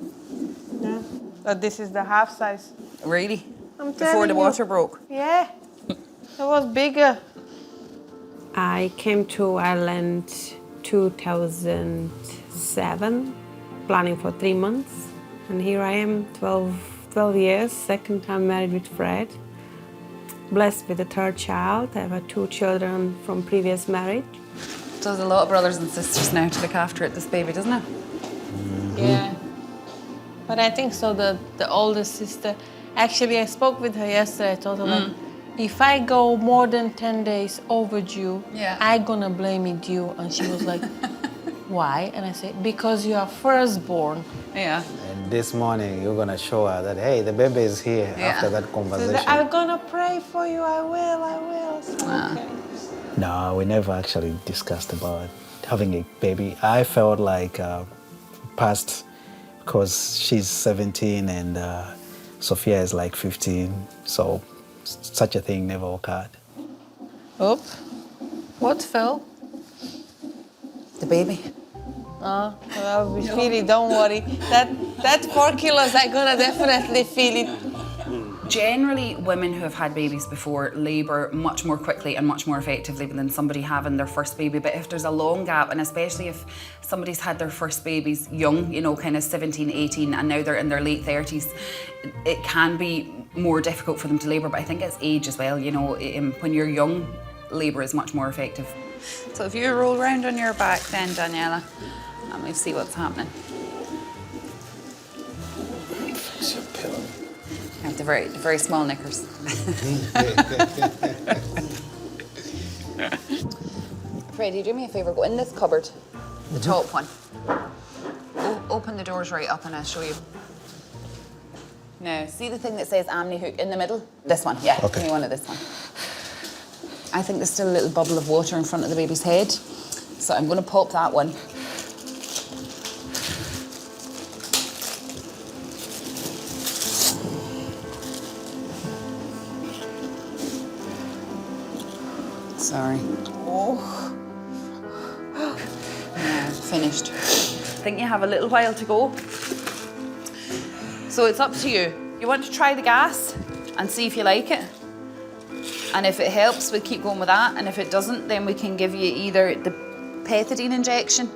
[SPEAKER 23] Yeah. But this is the half size.
[SPEAKER 25] Really?
[SPEAKER 23] I'm
[SPEAKER 25] Before the water broke?
[SPEAKER 23] Yeah. It was bigger. I came to Ireland 2007, planning for 3 months. And here I am, 12 years, second time married with Fred. Blessed with a 3rd child. I have had 2 children from previous marriage.
[SPEAKER 25] So there's a lot of brothers and sisters now to look after it, this baby, doesn't it?
[SPEAKER 23] Yeah. But I think so, the oldest sister, actually I spoke with her yesterday, I told her like, if I go more than 10 days overdue, I'm gonna blame it you. And she was like, why? And I said, because you are firstborn.
[SPEAKER 25] Yeah.
[SPEAKER 22] And this morning, you're gonna show her that, hey, the baby is here after that conversation.
[SPEAKER 23] So I'm gonna pray for you, I will. So, okay.
[SPEAKER 22] No, we never actually discussed about having a baby. I felt like past, because she's 17 and Sophia is like 15, so such a thing never occurred.
[SPEAKER 23] Oh, what fell?
[SPEAKER 25] The baby.
[SPEAKER 23] Oh, well, we feel it, don't worry. That 4 kilos, I'm gonna definitely feel it.
[SPEAKER 25] Generally, women who have had babies before labour much more quickly and much more effectively than somebody having their first baby. But if there's a long gap, and especially if somebody's had their first babies young, you know, kind of 17, 18, and now they're in their late 30s, it can be more difficult for them to labour. But I think it's age as well, you know. When you're young, labour is much more effective. So if you roll around on your back then, Daniela, and we'll see what's happening.
[SPEAKER 21] Fix your pillow.
[SPEAKER 25] You have the very small knickers. Freddie, do me a favour, go in this cupboard, the top one. Open the doors right up and I'll show you. Now, see the thing that says Amni hook in the middle? This one, yeah, give me one of this one. I think there's still a little bubble of water in front of the baby's head, so I'm going to pop that one. Sorry. Oh. Yeah, finished. I think you have a little while to go. So it's up to you. You want to try the gas and see if you like it? And if it helps, we'll keep going with that. And if it doesn't, then we can give you either the pethidine injection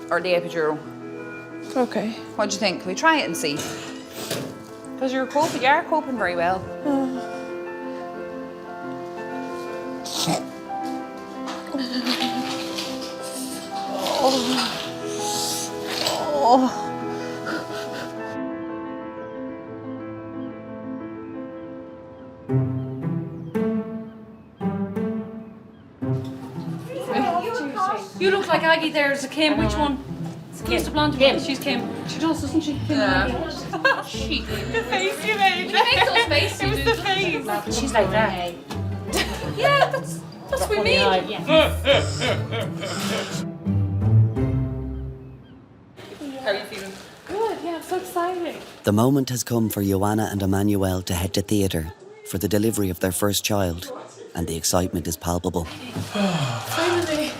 [SPEAKER 25] or the epidural.
[SPEAKER 23] Okay.
[SPEAKER 25] What do you think? Can we try it and see? Because you are coping very well.
[SPEAKER 4] You look like Aggie there as a Kim. Which one? Who's the blonde one? She's Kim. She does, doesn't she? Kim she.
[SPEAKER 24] The face you made.
[SPEAKER 4] You make those faces.
[SPEAKER 24] It was the face.
[SPEAKER 4] She's like that. Yeah, that's what we mean.
[SPEAKER 25] How are you feeling?
[SPEAKER 24] Good, yeah, I'm so excited.
[SPEAKER 1] The moment has come for Joanna and Emmanuel to head to theatre for the delivery of their first child, and the excitement is palpable.
[SPEAKER 24] Finally.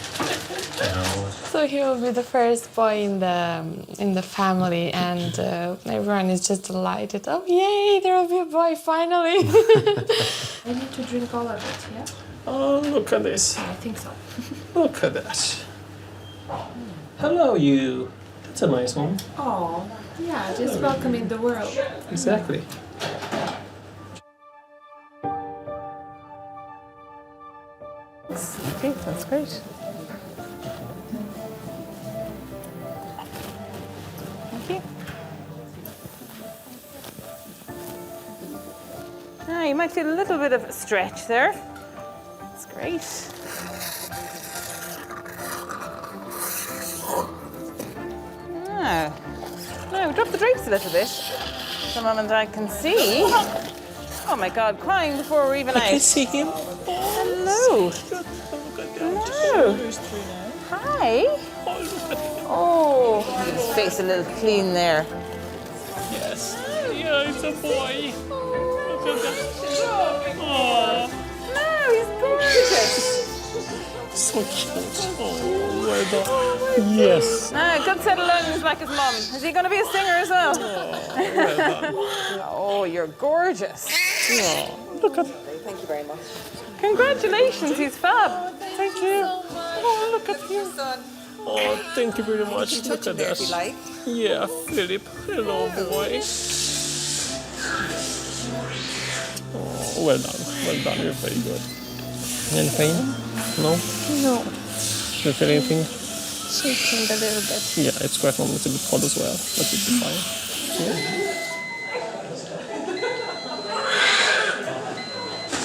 [SPEAKER 16] So he will be the first boy in the family, and everyone is just delighted. Oh yay! There will be a boy finally.
[SPEAKER 23] I need to drink all of it, yeah?
[SPEAKER 9] Oh, look at this.
[SPEAKER 23] I think so.
[SPEAKER 9] Look at that. Hello, you. That's a nice one.
[SPEAKER 23] Oh, yeah, just welcome in the world.
[SPEAKER 9] Exactly.
[SPEAKER 23] Okay, that's great. Thank you. Ah, you might feel a little bit of a stretch there. That's great. Ah. No, drop the drapes a little bit so Mum and Dad can see. Oh my God, crying before we're even out.
[SPEAKER 9] I can see him.
[SPEAKER 23] Hello. Hello. Hi. Oh, his face a little clean there.
[SPEAKER 9] Yes. Yeah, it's a boy. Look at that. Oh.
[SPEAKER 23] No, he's gorgeous.
[SPEAKER 9] So cute. Oh, well done. Yes.
[SPEAKER 23] Ah, good set of lungs like his mum. Is he going to be a singer as well?
[SPEAKER 9] Oh, well done.
[SPEAKER 23] Oh, you're gorgeous.
[SPEAKER 9] Oh, look at.
[SPEAKER 23] Thank you very much. Congratulations, he's fab.
[SPEAKER 9] Thank you. Oh, look at him. Oh, thank you very much. Look at that. Yeah, Philip. Hello, boy. Oh, well done. Well done. You're very good. Any pain? No?
[SPEAKER 23] No.
[SPEAKER 9] You feel anything?
[SPEAKER 23] Shaking a little bit.
[SPEAKER 9] Yeah, it's quite normal. It's a bit cold as well, but it'll be fine. Yeah.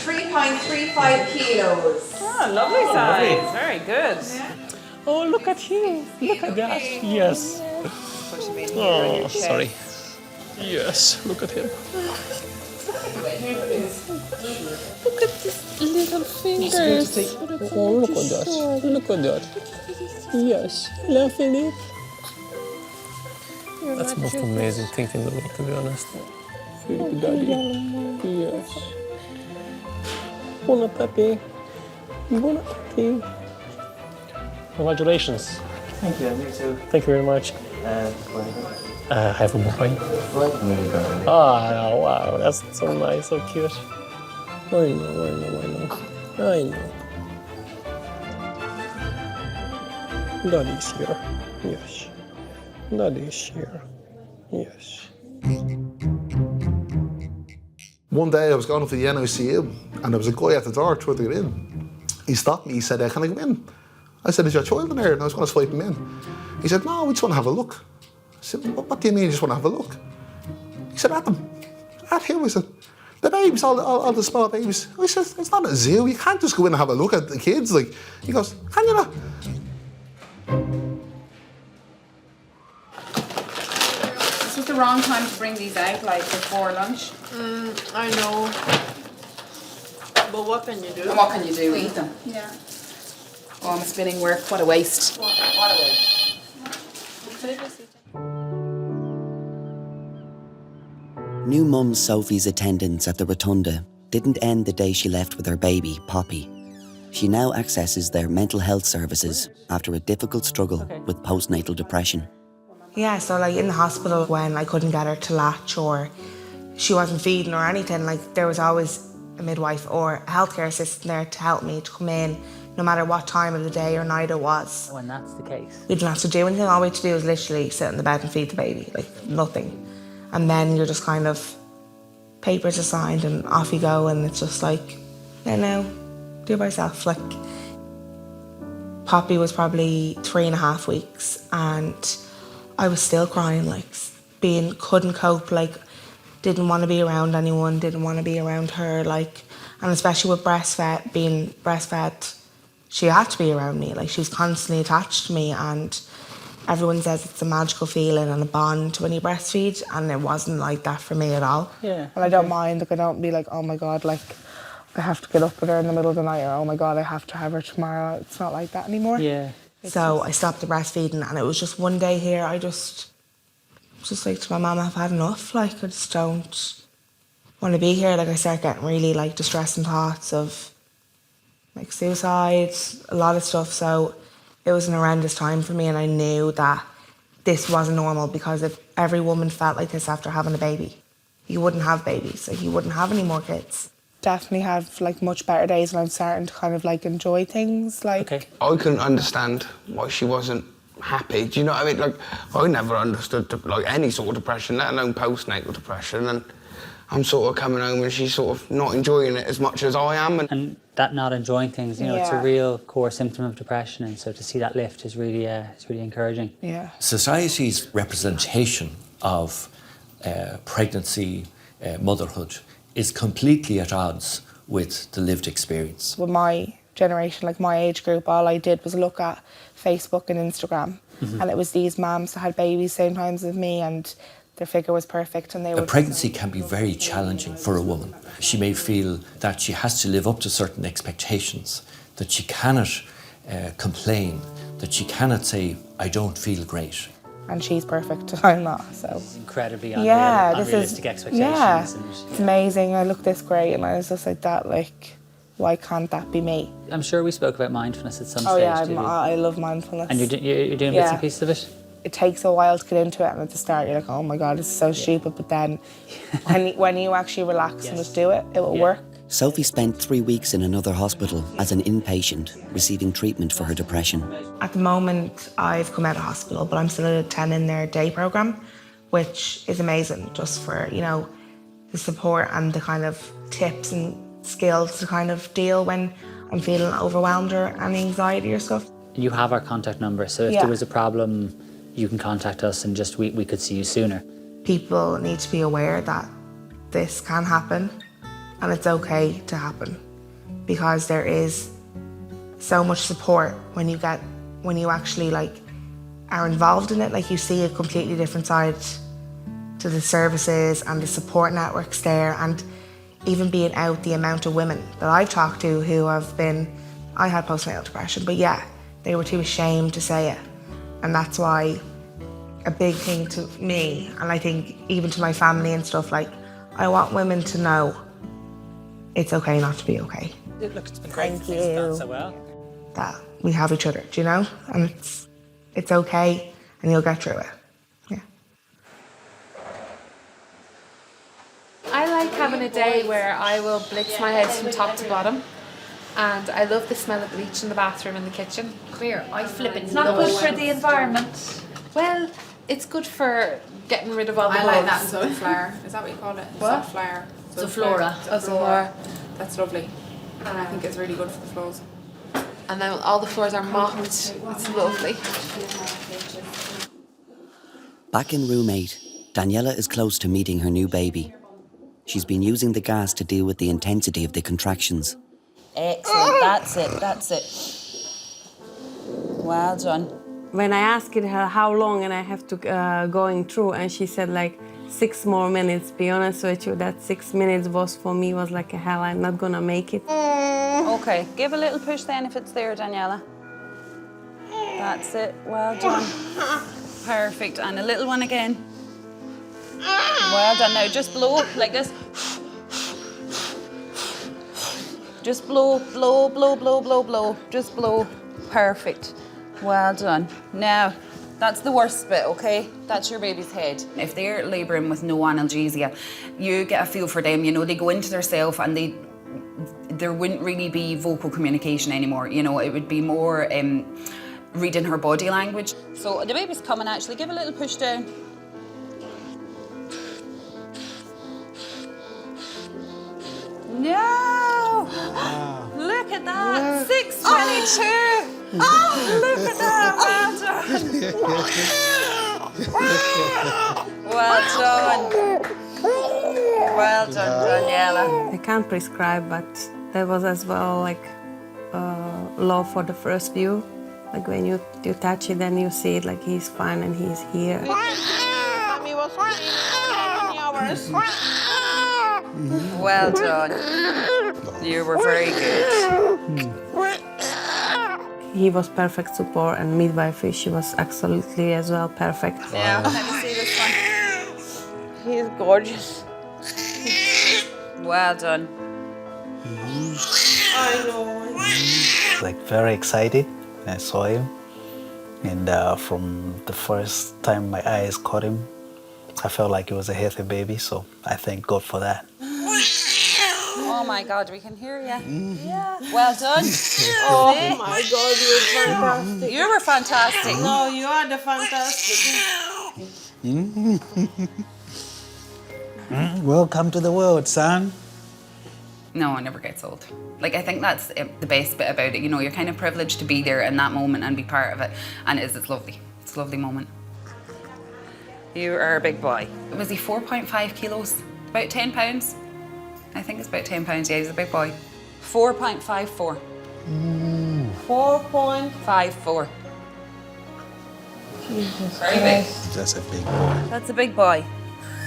[SPEAKER 18] 3.35 kilos.
[SPEAKER 23] Ah, lovely size. Very good.
[SPEAKER 9] Oh, look at him. Look at that. Yes. Oh, sorry. Yes, look at him.
[SPEAKER 16] Look at these little fingers.
[SPEAKER 9] Oh, look at that. Look at that. Yes. Hello, Philip. That's most amazing thing in the world, to be honest. Philip, Daddy. Yes. Bon appetit. Bon appetit. Congratulations.
[SPEAKER 21] Thank you, you too.
[SPEAKER 9] Thank you very much. I have a boy. Oh, wow, that's so nice, so cute. I know. Daddy's here. Yes. Daddy's here. Yes.
[SPEAKER 11] One day I was going up to the NICU and there was a guy at the door trying to get in. He stopped me, he said, can I come in? I said, is your child in there? And I was going to swipe him in. He said, no, we just want to have a look. I said, what do you mean you just want to have a look? He said, at them. At him. I said, the babies, all the small babies. I said, it's not a zoo. You can't just go in and have a look at the kids. Like, he goes, can you not?
[SPEAKER 25] This was the wrong time to bring these out, like before lunch.
[SPEAKER 23] I know. But what can you do?
[SPEAKER 25] And what can you do? Eat them.
[SPEAKER 23] Yeah.
[SPEAKER 25] Oh, I'm spinning work. What a waste.
[SPEAKER 23] What a waste.
[SPEAKER 1] New mum Sophie's attendance at the Rotunda didn't end the day she left with her baby, Poppy. She now accesses their mental health services after a difficult struggle with postnatal depression.
[SPEAKER 5] Yeah, so like in the hospital when I couldn't get her to latch or she wasn't feeding or anything, like there was always a midwife or a healthcare assistant there to help me to come in no matter what time of the day or night it was.
[SPEAKER 13] When that's the case.
[SPEAKER 5] We didn't have to do anything, all we had to do was literally sit in the bed and feed the baby, like nothing. And then you're just kind of papers are signed and off you go, and it's just like, no, do it by yourself. Like, Poppy was probably 3.5 weeks and I was still crying, like, couldn't cope, like, didn't want to be around anyone, didn't want to be around her, like, and especially with being breastfed, she had to be around me, like, she was constantly attached to me, and everyone says it's a magical feeling and a bond when you breastfeed, and it wasn't like that for me at all.
[SPEAKER 23] Yeah.
[SPEAKER 5] And I don't mind, like, I don't be like, oh my God, like, I have to get up with her in the middle of the night, or oh my God, I have to have her tomorrow. It's not like that anymore.
[SPEAKER 23] Yeah.
[SPEAKER 5] So I stopped the breastfeeding, and it was just one day here, I just like to my mum, I've had enough, like, I just don't want to be here. Like, I start getting really, like, distressing thoughts of, like, suicide, a lot of stuff. So it was an horrendous time for me, and I knew that this wasn't normal, because if every woman felt like this after having a baby, you wouldn't have babies, like, you wouldn't have any more kids. Definitely have, like, much better days, and I'm starting to kind of, like, enjoy things, like...
[SPEAKER 6] I couldn't understand why she wasn't happy. Do you know what I mean? Like, I never understood, like, any sort of depression, let alone postnatal depression, and I'm sort of coming home and she's sort of not enjoying it as much as I am.
[SPEAKER 3] And that not enjoying things, you know, it's a real core symptom of depression, and so to see that lift is really, it's really encouraging.
[SPEAKER 5] Yeah.
[SPEAKER 10] Society's representation of pregnancy, motherhood, is completely at odds with the lived experience.
[SPEAKER 5] With my generation, like my age group, all I did was look at Facebook and Instagram, and it was these mums that had babies same times as me, and their figure was perfect, and they were...
[SPEAKER 10] A pregnancy can be very challenging for a woman. She may feel that she has to live up to certain expectations, that she cannot complain, that she cannot say, I don't feel great.
[SPEAKER 5] And she's perfect, and I'm not, so...
[SPEAKER 3] It's incredibly
[SPEAKER 5] unrealistic
[SPEAKER 3] expectations.
[SPEAKER 5] Yeah,
[SPEAKER 3] and,
[SPEAKER 5] it's amazing, I look this great, and I was just like that, like, why can't that be me?
[SPEAKER 3] I'm sure we spoke about mindfulness at some
[SPEAKER 5] Oh
[SPEAKER 3] stage.
[SPEAKER 5] yeah, I love mindfulness.
[SPEAKER 3] And you're doing bits and pieces of it?
[SPEAKER 5] It takes a while to get into it, and at the start you're like, oh my God, this is so stupid, but then when you actually relax and just do it, it will work.
[SPEAKER 1] Sophie spent 3 weeks in another hospital as an inpatient, receiving treatment for her depression.
[SPEAKER 5] At the moment, I've come out of hospital, but I'm still attending their day programme, which is amazing, just for, you know, the support and the kind of tips and skills to kind of deal when I'm feeling overwhelmed or any anxiety or stuff.
[SPEAKER 3] You have our contact number, so if there was a problem, you can contact us, and just we could see you sooner.
[SPEAKER 5] People need to be aware that this can happen, and it's okay to happen, because there is so much support when you actually, like, are involved in it. Like, you see a completely different side to the services and the support networks there, and even being out, the amount of women that I've talked to who have been, I had postnatal depression, but yeah, they were too ashamed to say it. And that's why a big thing to me, and I think even to my family and stuff, like, I want women to know it's okay not to be okay.
[SPEAKER 3] Look, it's been great.
[SPEAKER 5] Thank you.
[SPEAKER 3] So well.
[SPEAKER 5] That we have each other, do you know? And it's okay, and you'll get through it. Yeah.
[SPEAKER 2] I like having a day where I will blitz my house from top to bottom. And I love the smell of bleach in the bathroom and the kitchen.
[SPEAKER 20] Come here, I flip it.
[SPEAKER 2] It's not good for the environment. Well, it's good for getting rid of all the
[SPEAKER 24] I like
[SPEAKER 2] bugs.
[SPEAKER 24] that sunflower. Is that what you call it?
[SPEAKER 2] What?
[SPEAKER 24] Sunflower.
[SPEAKER 20] Zoflora.
[SPEAKER 2] Zoflora.
[SPEAKER 24] That's lovely. And I think it's really good for the floors.
[SPEAKER 2] And then all the floors are mopped. It's lovely.
[SPEAKER 1] Back in room 8, Daniela is close to meeting her new baby. She's been using the gas to deal with the intensity of the contractions.
[SPEAKER 25] Excellent, that's it. Well done.
[SPEAKER 23] When I asked her how long and I have to going through, and she said like 6 more minutes. Be honest with you, that 6 minutes was for me was like a hell. I'm not gonna make it.
[SPEAKER 25] Okay, give a little push then if it's there, Daniela. That's it, well done. Perfect, and a little one again. Well done, now just blow like this. Just blow, blow, blow, blow, blow, blow. Just blow. Perfect. Well done. Now, that's the worst bit, okay? That's your baby's head. If they're labouring with no analgesia, you get a feel for them, you know, they go into their self and there wouldn't really be vocal communication anymore, you know, it would be more reading her body language. So the baby's coming actually, give a little push down.
[SPEAKER 18] 2. Oh, look at that. Well done. Well done, Daniela.
[SPEAKER 23] I can't prescribe, but there was as well like love for the first view. Like when you touch it and you see it, like he's fine and he's here.
[SPEAKER 18] Mommy was hours. Well done. You were very good.
[SPEAKER 23] He was perfect support, and midwife, she was absolutely as well perfect.
[SPEAKER 18] Yeah, let me see this one. He's gorgeous. Well done. I know.
[SPEAKER 22] Like very excited when I saw him, and from the first time my eyes caught him, I felt like it was a healthy baby. So I thank God for that.
[SPEAKER 18] Oh my God, we can hear you. Yeah. Well done.
[SPEAKER 23] Oh my God, you were fantastic.
[SPEAKER 18] You were fantastic.
[SPEAKER 23] No, you are the fantastic.
[SPEAKER 22] Welcome to the world, son.
[SPEAKER 25] No, it never gets old. Like, I think that's the best bit about it. You know, you're kind of privileged to be there in that moment and be part of it. And it's lovely. It's a lovely moment.
[SPEAKER 18] You are a big boy.
[SPEAKER 25] Was he 4.5 kilos? About 10 pounds? I think it's about 10 pounds. Yeah, he's a big boy.
[SPEAKER 18] 4.54. 4.54.
[SPEAKER 23] Jesus
[SPEAKER 25] Very big.
[SPEAKER 22] That's a big boy.
[SPEAKER 18] That's a big boy.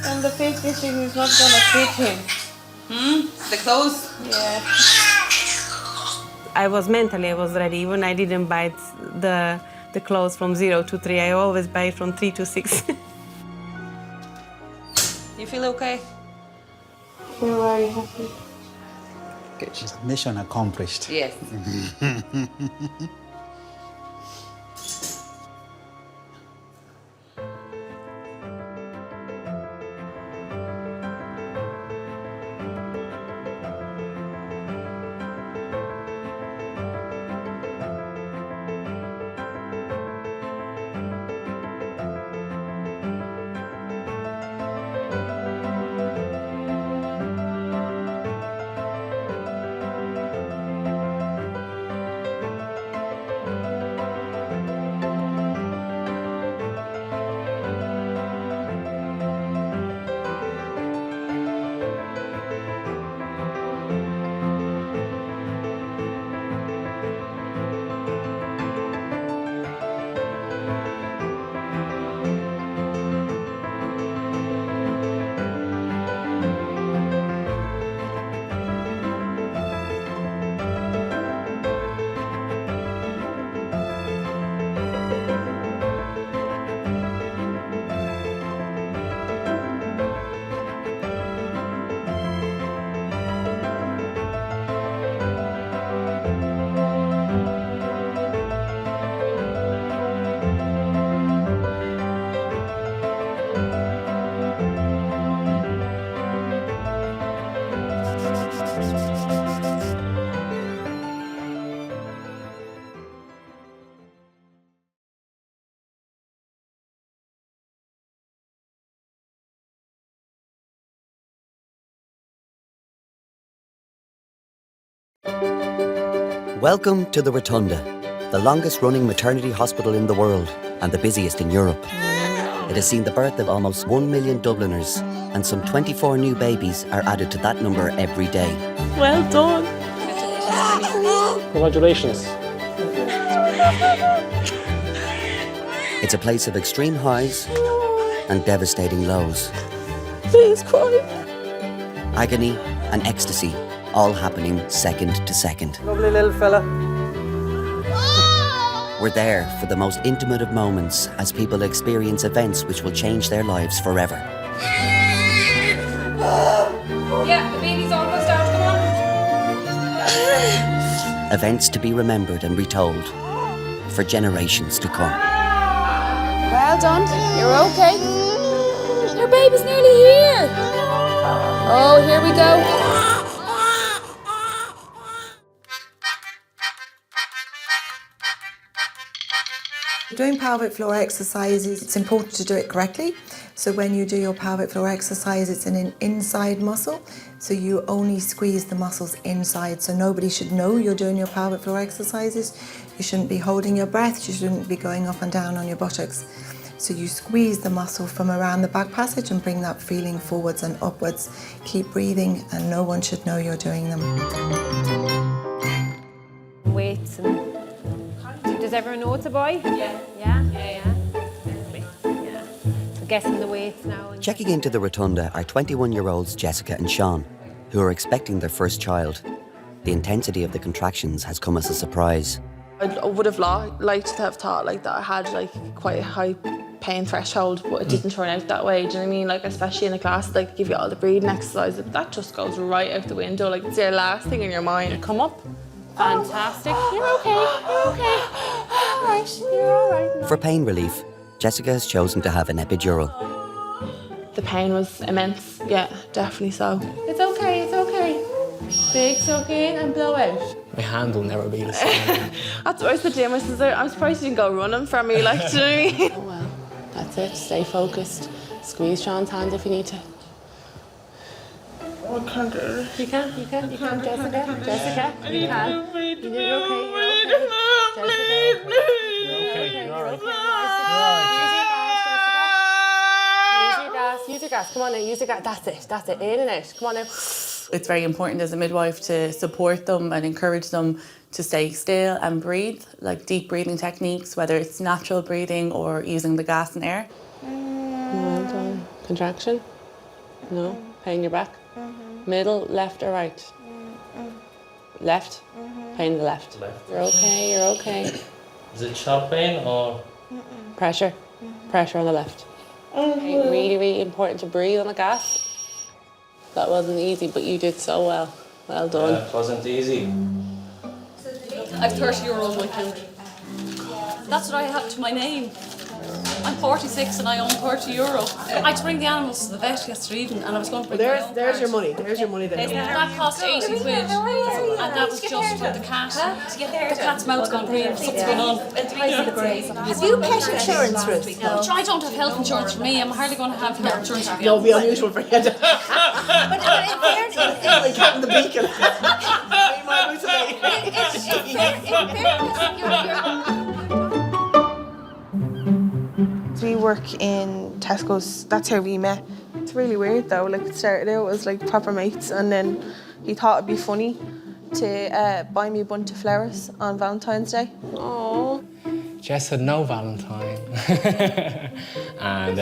[SPEAKER 23] And the fit fishing is not gonna fit him.
[SPEAKER 18] The clothes?
[SPEAKER 23] Yeah. I was ready. Even I didn't buy the clothes from 0 to 3. I always buy it from 3 to 6.
[SPEAKER 18] You feel okay?
[SPEAKER 23] I feel very happy.
[SPEAKER 18] Good.
[SPEAKER 22] Mission accomplished.
[SPEAKER 18] Yes.
[SPEAKER 1] Welcome to the Rotunda, the longest running maternity hospital in the world and the busiest in Europe. It has seen the birth of almost 1 million Dubliners, and some 24 new babies are added to that number every day.
[SPEAKER 23] Well done.
[SPEAKER 9] Congratulations.
[SPEAKER 1] It's a place of extreme highs and devastating lows.
[SPEAKER 23] Please cry.
[SPEAKER 1] Agony and ecstasy, all happening second to second.
[SPEAKER 9] Lovely little fella.
[SPEAKER 1] We're there for the most intimate of moments as people experience events which will change their lives forever.
[SPEAKER 4] Yeah, the baby's almost out, come on.
[SPEAKER 1] Events to be remembered and retold for generations to come.
[SPEAKER 2] Well done. You're okay. Your baby's nearly here. Oh, here we go.
[SPEAKER 7] Doing pelvic floor exercises, it's important to do it correctly. So when you do your pelvic floor exercise, it's an inside muscle. So you only squeeze the muscles inside. So nobody should know you're doing your pelvic floor exercises. You shouldn't be holding your breath. You shouldn't be going up and down on your buttocks. So you squeeze the muscle from around the back passage and bring that feeling forwards and upwards. Keep breathing and no one should know you're doing them.
[SPEAKER 2] Weights and... Does everyone know it's a boy? Yeah. Yeah? Yeah. Yeah. So guessing the weights now.
[SPEAKER 1] Checking into the Rotunda are 21-year-olds Jessica and Sean, who are expecting their first child. The intensity of the contractions has come as a surprise.
[SPEAKER 13] I would have liked to have thought like that I had like quite a high pain threshold, but it didn't turn out that way. Do you know what I mean? Like especially in a class, like give you all the breathing exercises, but that just goes right out the window. Like it's the last thing in your mind. Come up.
[SPEAKER 2] Fantastic. You're okay. You're okay. All right. You're all right.
[SPEAKER 1] For pain relief, Jessica has chosen to have an epidural.
[SPEAKER 13] The pain was immense. Yeah, definitely so.
[SPEAKER 24] It's okay. It's okay. Big suck in and blow out.
[SPEAKER 9] My hand will never be the same.
[SPEAKER 13] That's what I said to him. I said, I'm surprised you didn't go running from me, like, do you know what I mean?
[SPEAKER 23] Oh well, that's it. Stay focused. Squeeze Sean's hand if you need to.
[SPEAKER 13] Oh, I can't do it.
[SPEAKER 2] You can, Jessica. Jessica, you can. You're okay. Jessica. You're okay. Use your gas. Come on now, use your gas. That's it. In and out. Come on now.
[SPEAKER 25] It's very important as a midwife to support them and encourage them to stay still and breathe, like deep breathing techniques, whether it's natural breathing or using the gas and air.
[SPEAKER 23] Well done. Contraction? No. Pain in your back? Middle, left or right? Left? Pain in the left. You're okay.
[SPEAKER 9] Is it sharp pain or?
[SPEAKER 23] Pressure. Pressure on the left. Okay, really, really important to breathe on the gas. That wasn't easy, but you did so well. Well done.
[SPEAKER 9] Yeah, it wasn't easy.
[SPEAKER 4] I've 30 euros my account. That's what I have to my name. I'm 46 and I own 30 euro. I had to bring the animals to the vet yesterday evening and I was going to bring my own
[SPEAKER 14] There's
[SPEAKER 4] card.
[SPEAKER 14] your money. There's your money there.
[SPEAKER 4] That cost 80 quid. And that was just for the cat. The cat's mouth's gone green. Something's going on.
[SPEAKER 14] Have you pet insurance, Ruth?
[SPEAKER 4] No. I don't have health insurance for me. I'm hardly going to have health insurance for you.
[SPEAKER 14] No, it'll be unusual for you. But in fairness, like having the beacon.
[SPEAKER 13] We work in Tesco's. That's how we met. It's really weird though. Like it started out as like proper mates, and then he thought it'd be funny to buy me a bunch of flowers on Valentine's Day.
[SPEAKER 23] Oh.
[SPEAKER 9] Jess had no Valentine. And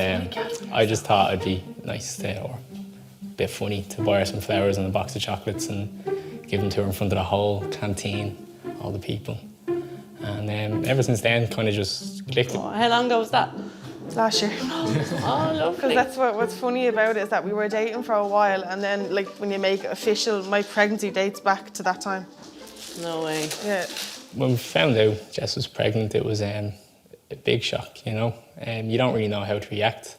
[SPEAKER 9] I just thought it'd be nice to, or a bit funny to buy her some flowers and a box of chocolates and give them to her in front of the whole canteen, all the people. And ever since then, kind of just clicked.
[SPEAKER 13] Oh, how long ago was that? Last year.
[SPEAKER 23] Oh, lovely.
[SPEAKER 13] Because that's what's funny about it is that we were dating for a while, and then like when you make it official, my pregnancy dates back to that time.
[SPEAKER 23] No way.
[SPEAKER 13] Yeah.
[SPEAKER 9] When we found out Jess was pregnant, it was a big shock, you know. You don't really know how to react.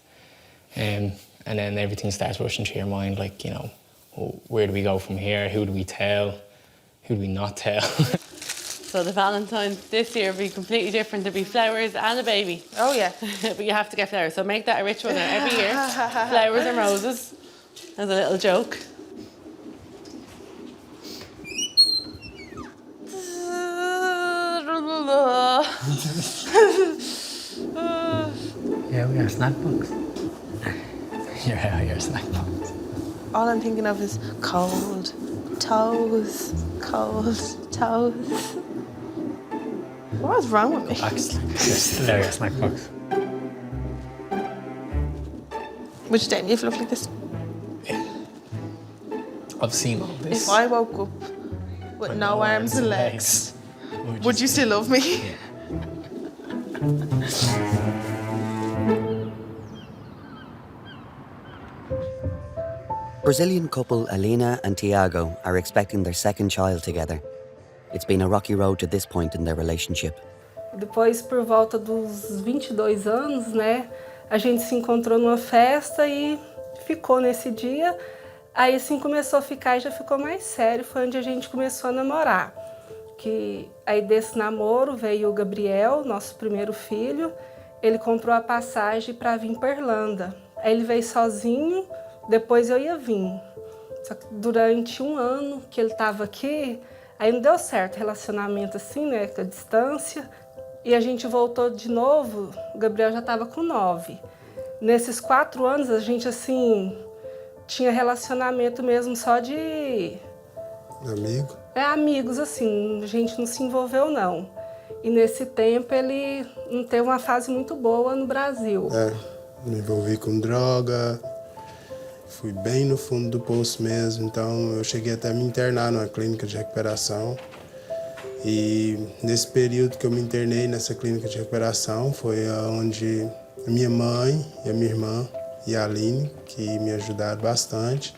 [SPEAKER 9] And then everything starts rushing through your mind, like, you know, well, where do we go from here? Who do we tell? Who do we not tell?
[SPEAKER 23] So the Valentine's this year will be completely different. There'll be flowers and a baby.
[SPEAKER 13] Oh yeah.
[SPEAKER 23] But you have to get flowers. So make that a ritual now every year. Flowers and roses as a little joke.
[SPEAKER 9] Yeah, we are snack box. Yeah, your snack box.
[SPEAKER 13] All I'm thinking of is cold toes, cold toes. What's wrong with me?
[SPEAKER 9] There, your snack box.
[SPEAKER 13] Would you date me if you looked like this?
[SPEAKER 9] I've seen all this.
[SPEAKER 13] If I woke up with no arms and legs, would you still love me?
[SPEAKER 1] Brazilian couple Alina and Tiago are expecting their second child together. It's been a rocky road to this point in their relationship.
[SPEAKER 15] Depois, por volta dos 22 anos, né, a gente se encontrou numa festa e ficou nesse dia. Aí, assim, começou a ficar e já ficou mais sério. Foi onde a gente começou a namorar. Que aí desse namoro veio o Gabriel, nosso primeiro filho. Ele comprou a passagem para vir para Irlanda. Aí ele veio sozinho, depois eu ia vir. Só que durante um ano que ele estava aqui, aí não deu certo o relacionamento assim, né, com a distância. E a gente voltou de novo, o Gabriel já estava com 9. Nesses 4 anos a gente assim tinha relacionamento mesmo só de...
[SPEAKER 8] Amigo?
[SPEAKER 15] Amigos, assim, a gente não se envolveu, não. E nesse tempo ele não teve uma fase muito boa no Brasil.
[SPEAKER 8] Me envolvi com droga, fui bem no fundo do poço mesmo, então eu cheguei até a me internar numa clínica de recuperação. E nesse período que eu me internei nessa clínica de recuperação foi onde a minha mãe e a minha irmã e a Aline, que me ajudaram bastante.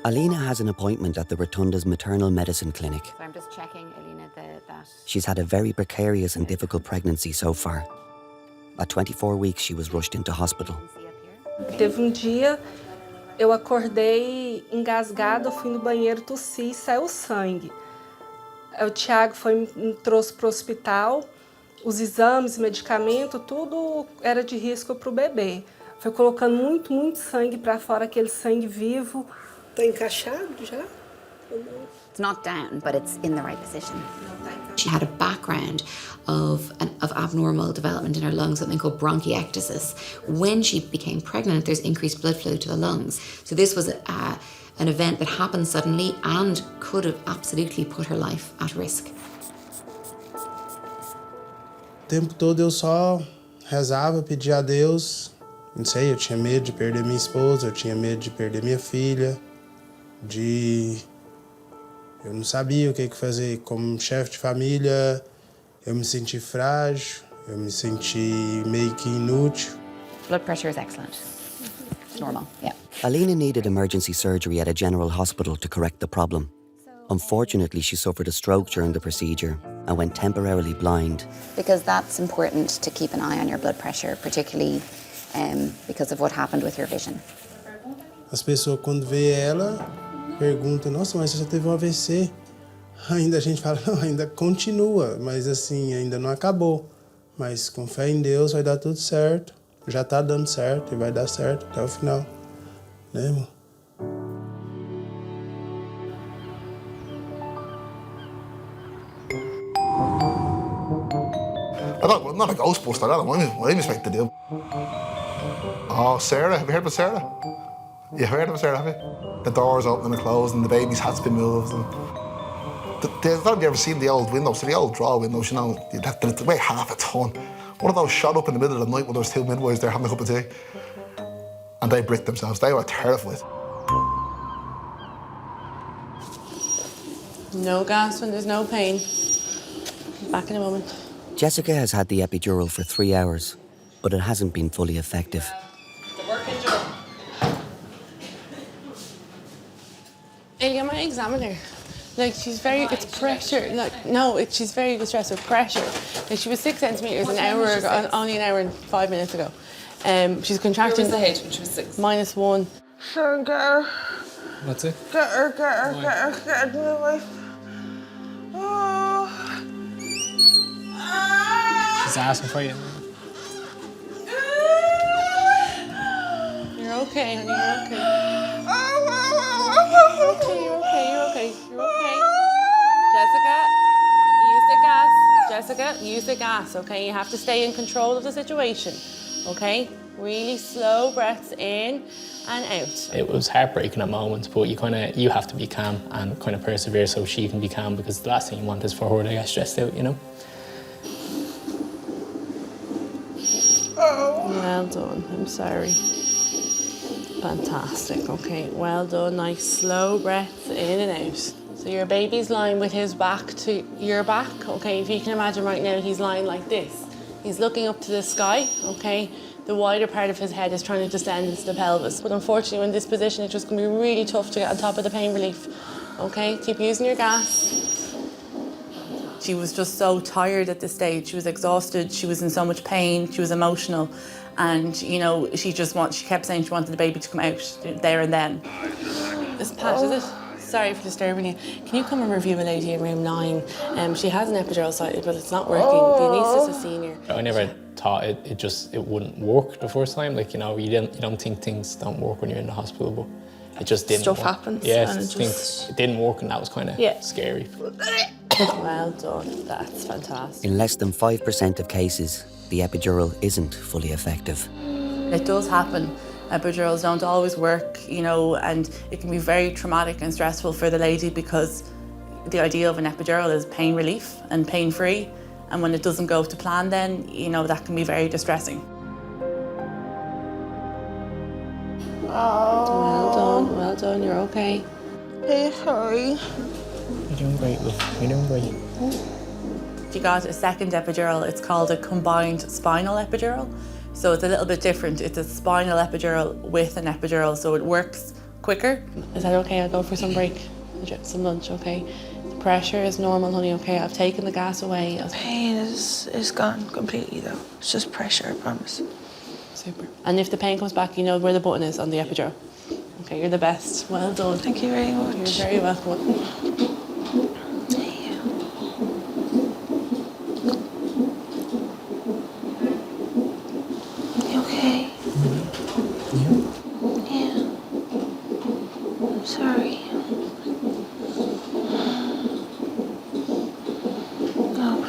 [SPEAKER 1] Alina has an appointment at the Rotunda's maternal medicine clinic.
[SPEAKER 12] So I'm just checking, Alina, that...
[SPEAKER 1] She's had a very precarious and difficult pregnancy so far. At 24 weeks, she was rushed into hospital.
[SPEAKER 15] Teve dia, eu acordei engasgada, fui no banheiro, tossi e saiu sangue. O Thiago me trouxe para o hospital, os exames, medicamento, tudo era de risco para o bebê. Foi colocando muito sangue para fora, aquele sangue vivo. Tá encaixado já?
[SPEAKER 12] It's not down, but it's in the right position. She had a background of abnormal development in her lungs, something called bronchiectasis. When she became pregnant, there's increased blood flow to the lungs. So this was an event that happened suddenly and could have absolutely put her life at risk.
[SPEAKER 8] O tempo todo eu só rezava, pedia a Deus. Não sei, eu tinha medo de perder minha esposa, eu tinha medo de perder minha filha. Eu não sabia o que fazer. Como chefe de família, eu me senti frágil, eu me senti meio que inútil.
[SPEAKER 12] Blood pressure is excellent. It's normal, yeah.
[SPEAKER 1] Alina needed emergency surgery at a general hospital to correct the problem. Unfortunately, she suffered a stroke during the procedure and went temporarily blind.
[SPEAKER 12] Because that's important to keep an eye on your blood pressure, particularly because of what happened with your vision.
[SPEAKER 8] As pessoas, quando vê ela, perguntam, nossa, mas você já teve um AVC? Ainda a gente fala, não, ainda continua, mas assim, ainda não acabou. Mas com fé em Deus vai dar tudo certo. Já tá dando certo e vai dar certo até o final. Né, irmão?
[SPEAKER 11] I'm not a Ghostbuster, I expect to do. Oh, Sarah, have you heard of Sarah? You heard of Sarah, have you? The doors open and closed and the baby's hat's been moved. And have you ever seen the old windows, the old draw windows, you know, they weigh half a ton. One of those shot up in the middle of the night when there was 2 midwives there having a cup of tea. And they bricked themselves, they were terrified.
[SPEAKER 13] No gas when there's no pain. Back in a moment.
[SPEAKER 1] Jessica has had the epidural for 3 hours, but it hasn't been fully effective.
[SPEAKER 13] The working job. I might examine her. Like, she's very, it's pressure. Like, no, she's very distressed with pressure. Like, she was 6 centimetres an hour ago, only an hour and 5 minutes ago. She's contracting.
[SPEAKER 4] Where was the H when she was 6?
[SPEAKER 13] -1.
[SPEAKER 5] Sure, get her.
[SPEAKER 9] What's it?
[SPEAKER 5] Get her to my wife. Oh.
[SPEAKER 9] She's asking for you.
[SPEAKER 13] You're okay, honey, you're okay. You're okay. Jessica, use the gas, okay? You have to stay in control of the situation, okay? Really slow breaths in and out.
[SPEAKER 9] It was heartbreaking at moments, but you have to be calm and kind of persevere so she can be calm, because the last thing you want is for her to get stressed out, you know?
[SPEAKER 13] Well done, I'm sorry. Fantastic, okay, well done. Nice slow breaths in and out. So your baby's lying with his back to your back, okay? If you can imagine right now, he's lying like this. He's looking up to the sky, okay? The wider part of his head is trying to descend into the pelvis. But unfortunately, in this position, it's just gonna be really tough to get on top of the pain relief, okay? Keep using your gas. She was just so tired at this stage. She was exhausted, she was in so much pain, she was emotional. And, you know, she kept saying she wanted the baby to come out there and then. This Pat, is it? Sorry for disturbing you. Can you come and review a lady in room 9? She has an epidural site, but it's not working. The anaesthetist is senior.
[SPEAKER 9] I never thought it wouldn't work the first time. Like, you know, you don't think things don't work when you're in the hospital, but it just didn't
[SPEAKER 13] Stuff
[SPEAKER 9] work.
[SPEAKER 13] happens.
[SPEAKER 9] Yeah,
[SPEAKER 13] and
[SPEAKER 9] it didn't work, and that was kind of scary.
[SPEAKER 13] Well done. That's fantastic.
[SPEAKER 1] In less than 5% of cases, the epidural isn't fully effective.
[SPEAKER 6] It does happen. Epidurals don't always work, you know, and it can be very traumatic and stressful for the lady because the idea of an epidural is pain relief and pain-free. And when it doesn't go to plan, then, you know, that can be very distressing.
[SPEAKER 13] Oh. Well done, you're okay.
[SPEAKER 18] Hey, sorry.
[SPEAKER 9] You're doing great, love. You're doing great.
[SPEAKER 6] She got a second epidural. It's called a combined spinal epidural. So it's a little bit different. It's a spinal epidural with an epidural, so it works quicker.
[SPEAKER 13] Is that okay? I'll go for some break, some lunch, okay? The pressure is normal, honey, okay? I've taken the gas away.
[SPEAKER 16] Pain is gone completely, though. It's just pressure, I promise.
[SPEAKER 13] Super. And if the pain comes back, you know where the button is on the epidural. Okay, you're the best. Well done.
[SPEAKER 16] Thank you very much.
[SPEAKER 13] You're very welcome.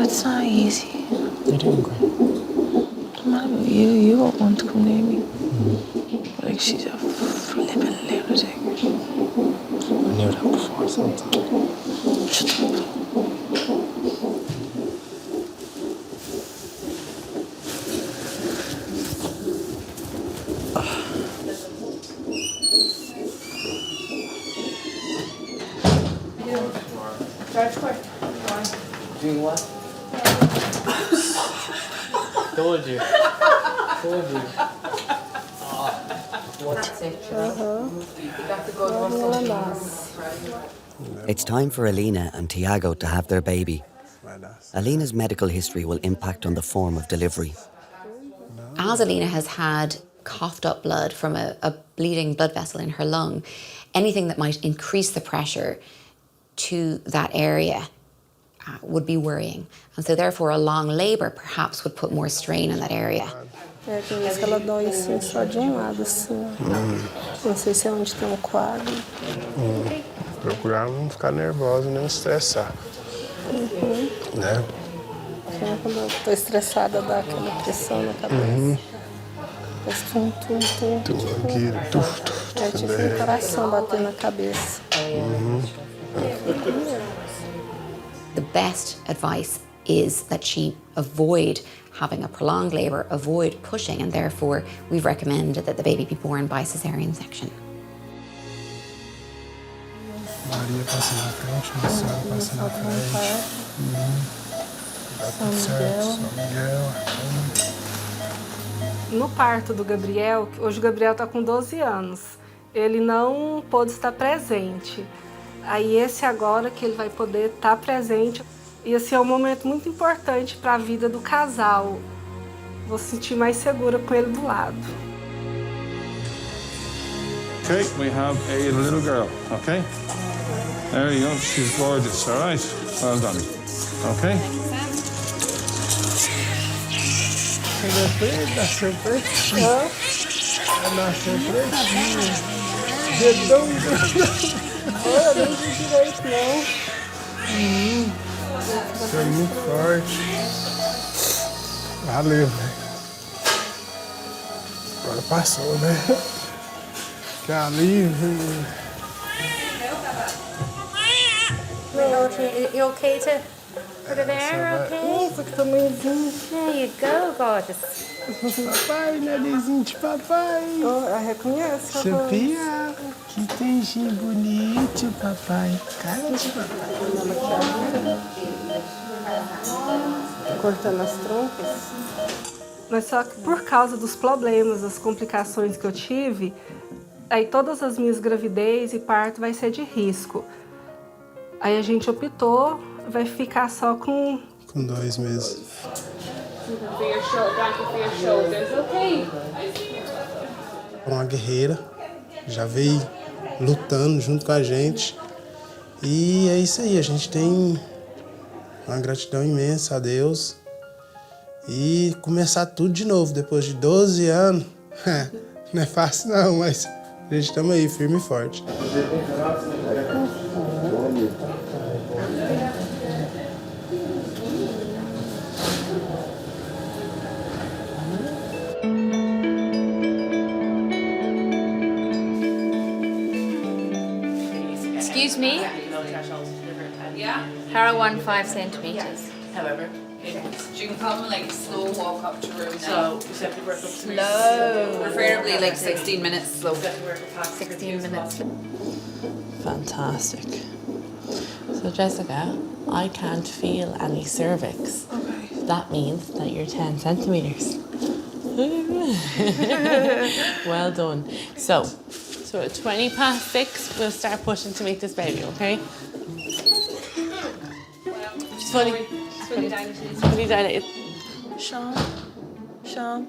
[SPEAKER 16] It's not easy.
[SPEAKER 9] You're doing great.
[SPEAKER 16] Man, you won't want to come near me. Like she's a flippin' lunatic.
[SPEAKER 9] I knew that before sometime.
[SPEAKER 16] Shut up.
[SPEAKER 3] Doing what? Told you.
[SPEAKER 2] That's it. You got to go to
[SPEAKER 1] It's time for Alina and Tiago to have their baby. Alina's medical history will impact on the form of delivery.
[SPEAKER 12] As Alina has had coughed up blood from a bleeding blood vessel in her lung, anything that might increase the pressure to that area would be worrying. And so therefore a long labour perhaps would put more strain on that area.
[SPEAKER 15] É, tem vezes que ela dói assim, só de lado, assim. Não sei se é onde tem coágulo.
[SPEAKER 8] Procurar não ficar nervosa nem estressar. Né?
[SPEAKER 15] Quando eu tô estressada, dá aquela pressão na cabeça. Faz tum.
[SPEAKER 8] Aqui,
[SPEAKER 15] É tipo um coração batendo na cabeça.
[SPEAKER 12] The best advice is that she avoid having a prolonged labour, avoid pushing, and therefore we've recommended that the baby be born by cesarean section.
[SPEAKER 8] Maria passa na frente, a senhora passa na frente. Dá tudo certo, São Miguel.
[SPEAKER 15] No parto do Gabriel, hoje o Gabriel está com 12 anos, ele não pôde estar presente. Aí esse agora que ele vai poder estar presente. E assim, é um momento muito importante para a vida do casal. Vou se sentir mais segura com ele do lado.
[SPEAKER 17] Okay, we have a little girl, okay? There you go, she's gorgeous, all right? Well done, okay?
[SPEAKER 8] Nasceu pretinho. Nasceu pretinho. Dedão.
[SPEAKER 15] Olha, nem de direito, não.
[SPEAKER 8] Você é muito forte. Valeu, velho. Agora passou, né? Que alívio.
[SPEAKER 2] You okay to put it there, okay?
[SPEAKER 15] Nossa, que tamanhozinho.
[SPEAKER 2] There you go, gorgeous.
[SPEAKER 8] Papai, narizinho de papai.
[SPEAKER 15] Oh, reconhece a voz.
[SPEAKER 8] Sophia, que dentinho bonito, papai. Cara de papai.
[SPEAKER 15] Cortando as trompas. Mas só que por causa dos problemas, das complicações que eu tive, aí todas as minhas gravidez e parto vai ser de risco. Aí a gente optou, vai ficar só com
[SPEAKER 8] 2 meses. Uma guerreira, já veio lutando junto com a gente E é isso aí, a gente tem uma gratidão imensa a Deus. E começar tudo de novo, depois de 12 anos, não é fácil não, mas a gente estamos aí, firme e forte.
[SPEAKER 10] Excuse me? Heroin 5 centimeters.
[SPEAKER 25] However, you can come like slow walk up to room
[SPEAKER 6] So, you have to work up to
[SPEAKER 10] Slow.
[SPEAKER 25] Preferably like 16 minutes slow.
[SPEAKER 10] 16 minutes.
[SPEAKER 6] Fantastic. So Jessica, I can't feel any cervix. Okay. That means that you're 10 centimeters. Well done. So at 6:20, we'll start pushing to meet this baby, okay? It's funny.
[SPEAKER 10] It's fully dilated.
[SPEAKER 6] It's fully dilated.
[SPEAKER 14] Sean. Sean.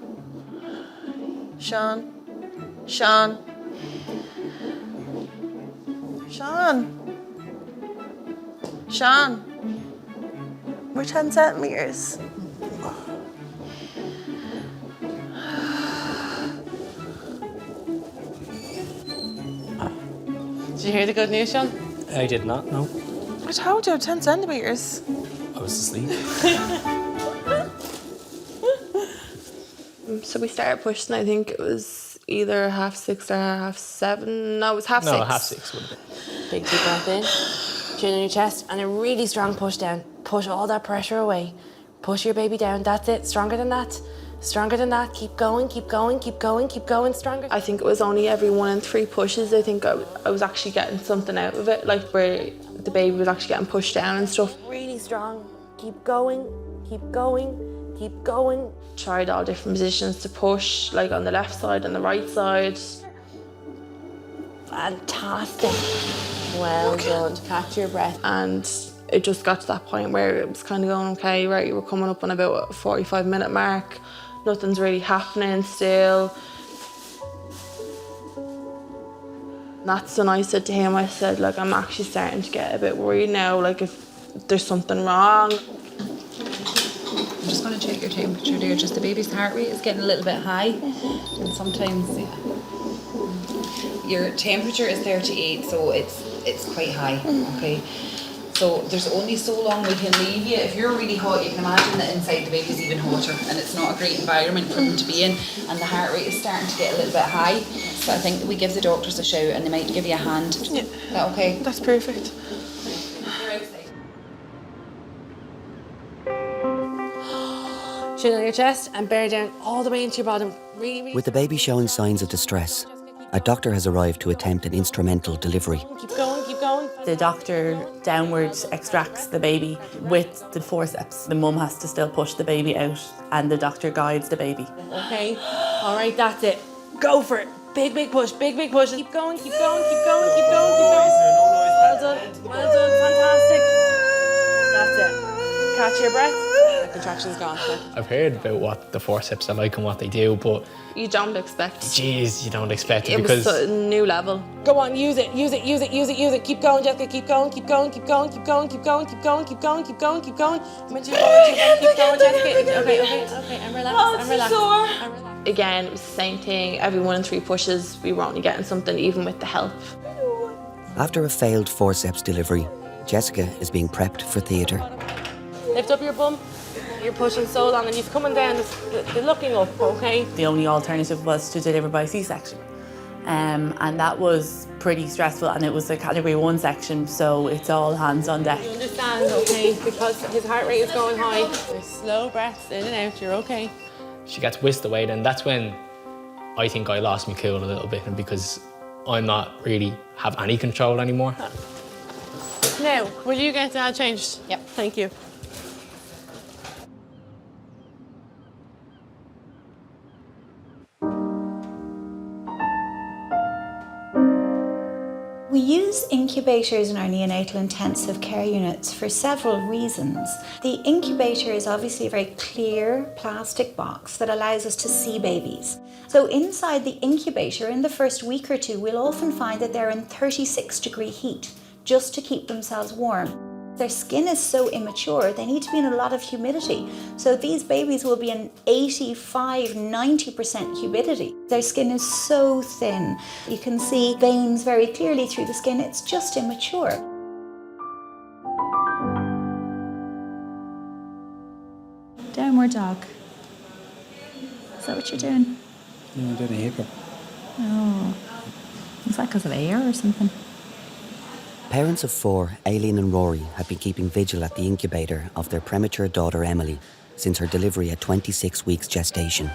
[SPEAKER 14] Sean. We're 10 centimeters.
[SPEAKER 6] Did you hear the good news, Sean?
[SPEAKER 19] I did not, no.
[SPEAKER 14] I told you, 10 centimeters.
[SPEAKER 19] I was asleep.
[SPEAKER 13] So we started pushing, I think it was either 6:30 or 7:30. No, it was 6:30.
[SPEAKER 19] No, 6:30 would have been.
[SPEAKER 6] Big deep breath in, chin on your chest, and a really strong push down. Push all that pressure away. Push your baby down, that's it. Stronger than that. Stronger than that. Keep going, keep going, keep going, keep going. Stronger.
[SPEAKER 13] I think it was only every 1 in 3 pushes. I think I was actually getting something out of it, like where the baby was actually getting pushed down and stuff.
[SPEAKER 6] Really strong. Keep going, keep going, keep going.
[SPEAKER 13] Tried all different positions to push, like on the left side and the right side.
[SPEAKER 6] Fantastic. Well done. Catch your breath.
[SPEAKER 13] And it just got to that point where it was kind of going, okay, right, you were coming up on about a 45-minute mark. Nothing's really happening still. That's when I said to him, I said, like, I'm actually starting to get a bit worried now, like if there's something wrong.
[SPEAKER 25] I'm just going to check your temperature there. Just the baby's heart rate is getting a little bit high, and sometimes your temperature is 38, so it's quite high. Okay, so there's only so long we can leave you. If you're really hot, you can imagine that inside the baby's even hotter, and it's not a great environment for them to be in. And the heart rate is starting to get a little bit high, so I think that we give the doctors a shout, and they might give you a hand.
[SPEAKER 13] Yeah.
[SPEAKER 25] Is that okay?
[SPEAKER 13] That's perfect.
[SPEAKER 6] Chin on your chest and bear down all the way into your bottom. Really.
[SPEAKER 1] With the baby showing signs of distress, a doctor has arrived to attempt an instrumental delivery.
[SPEAKER 6] Keep going, keep going. The doctor downwards extracts the baby with the forceps. The mum has to still push the baby out, and the doctor guides the baby. Okay, all right, that's it. Go for it. Big, big push, big, big push. Keep going, keep going, keep going, keep going, keep going. Well done, fantastic. That's it. Catch your breath. The contraction's gone.
[SPEAKER 9] I've heard about what the forceps are like and what they do, but
[SPEAKER 13] You don't expect.
[SPEAKER 9] geez, you don't expect it
[SPEAKER 13] It
[SPEAKER 9] because
[SPEAKER 13] was a new level.
[SPEAKER 6] Go on, use it, use it, use it, use it, use it. Keep going, Jessica, keep going, keep going, keep going, keep going, keep going, keep going, keep going, keep going, keep going. Keep going, Jessica. Okay, I'm relaxed, I'm relaxed.
[SPEAKER 13] Again, it was the same thing. Every 1 in 3 pushes, we were only getting something, even with the help.
[SPEAKER 1] After a failed forceps delivery, Jessica is being prepped for theatre.
[SPEAKER 6] Lift up your bum. You're pushing so long and you're coming down, they're looking up, okay? The only alternative was to deliver by C-section. And that was pretty stressful, and it was a category 1 section, so it's all hands on deck. You understand, okay? Because his heart rate is going high. There's slow breaths in and out, you're okay.
[SPEAKER 9] she gets whisked away, then that's when I think I lost my cool a little bit, and because I'm not really have any control anymore.
[SPEAKER 6] Now, will you get that changed?
[SPEAKER 25] Yep.
[SPEAKER 6] Thank you.
[SPEAKER 20] We use incubators in our neonatal intensive care units for several reasons. The incubator is obviously a very clear plastic box that allows us to see babies. So inside the incubator, in the first week or two, we'll often find that they're in 36-degree heat. just to keep themselves warm. Their skin is so immature, they need to be in a lot of humidity. So these babies will be in 85–90% humidity. Their skin is so thin. You can see veins very clearly through the skin. It's just immature.
[SPEAKER 7] Downward dog. Is that what you're doing?
[SPEAKER 19] Yeah, I'm doing a hiccup.
[SPEAKER 7] Oh. Is that because of air or something?
[SPEAKER 1] Parents of 4, Aileen and Rory, have been keeping vigil at the incubator of their premature daughter Emily since her delivery at 26 weeks gestation.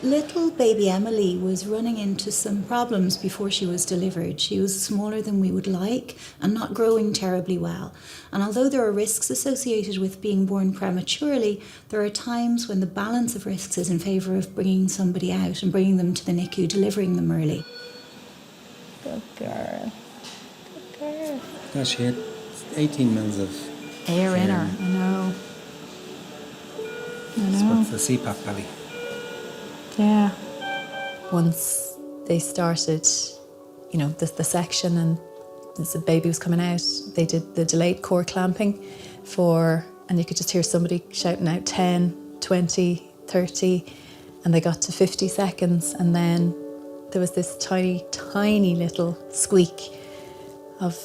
[SPEAKER 20] Little baby Emily was running into some problems before she was delivered. She was smaller than we would like and not growing terribly well. And although there are risks associated with being born prematurely, there are times when the balance of risks is in favour of bringing somebody out and bringing them to the NICU, delivering them early.
[SPEAKER 7] Good girl. Good girl.
[SPEAKER 19] Yeah, she had 18 mils of
[SPEAKER 7] Air in her, I know.
[SPEAKER 19] That's what's the CPAP belly.
[SPEAKER 7] Yeah. Once they started, you know, the section and the baby was coming out, they did the delayed cord clamping and you could just hear somebody shouting out 10, 20, 30, and they got to 50 seconds, and then there was this tiny, tiny little squeak of,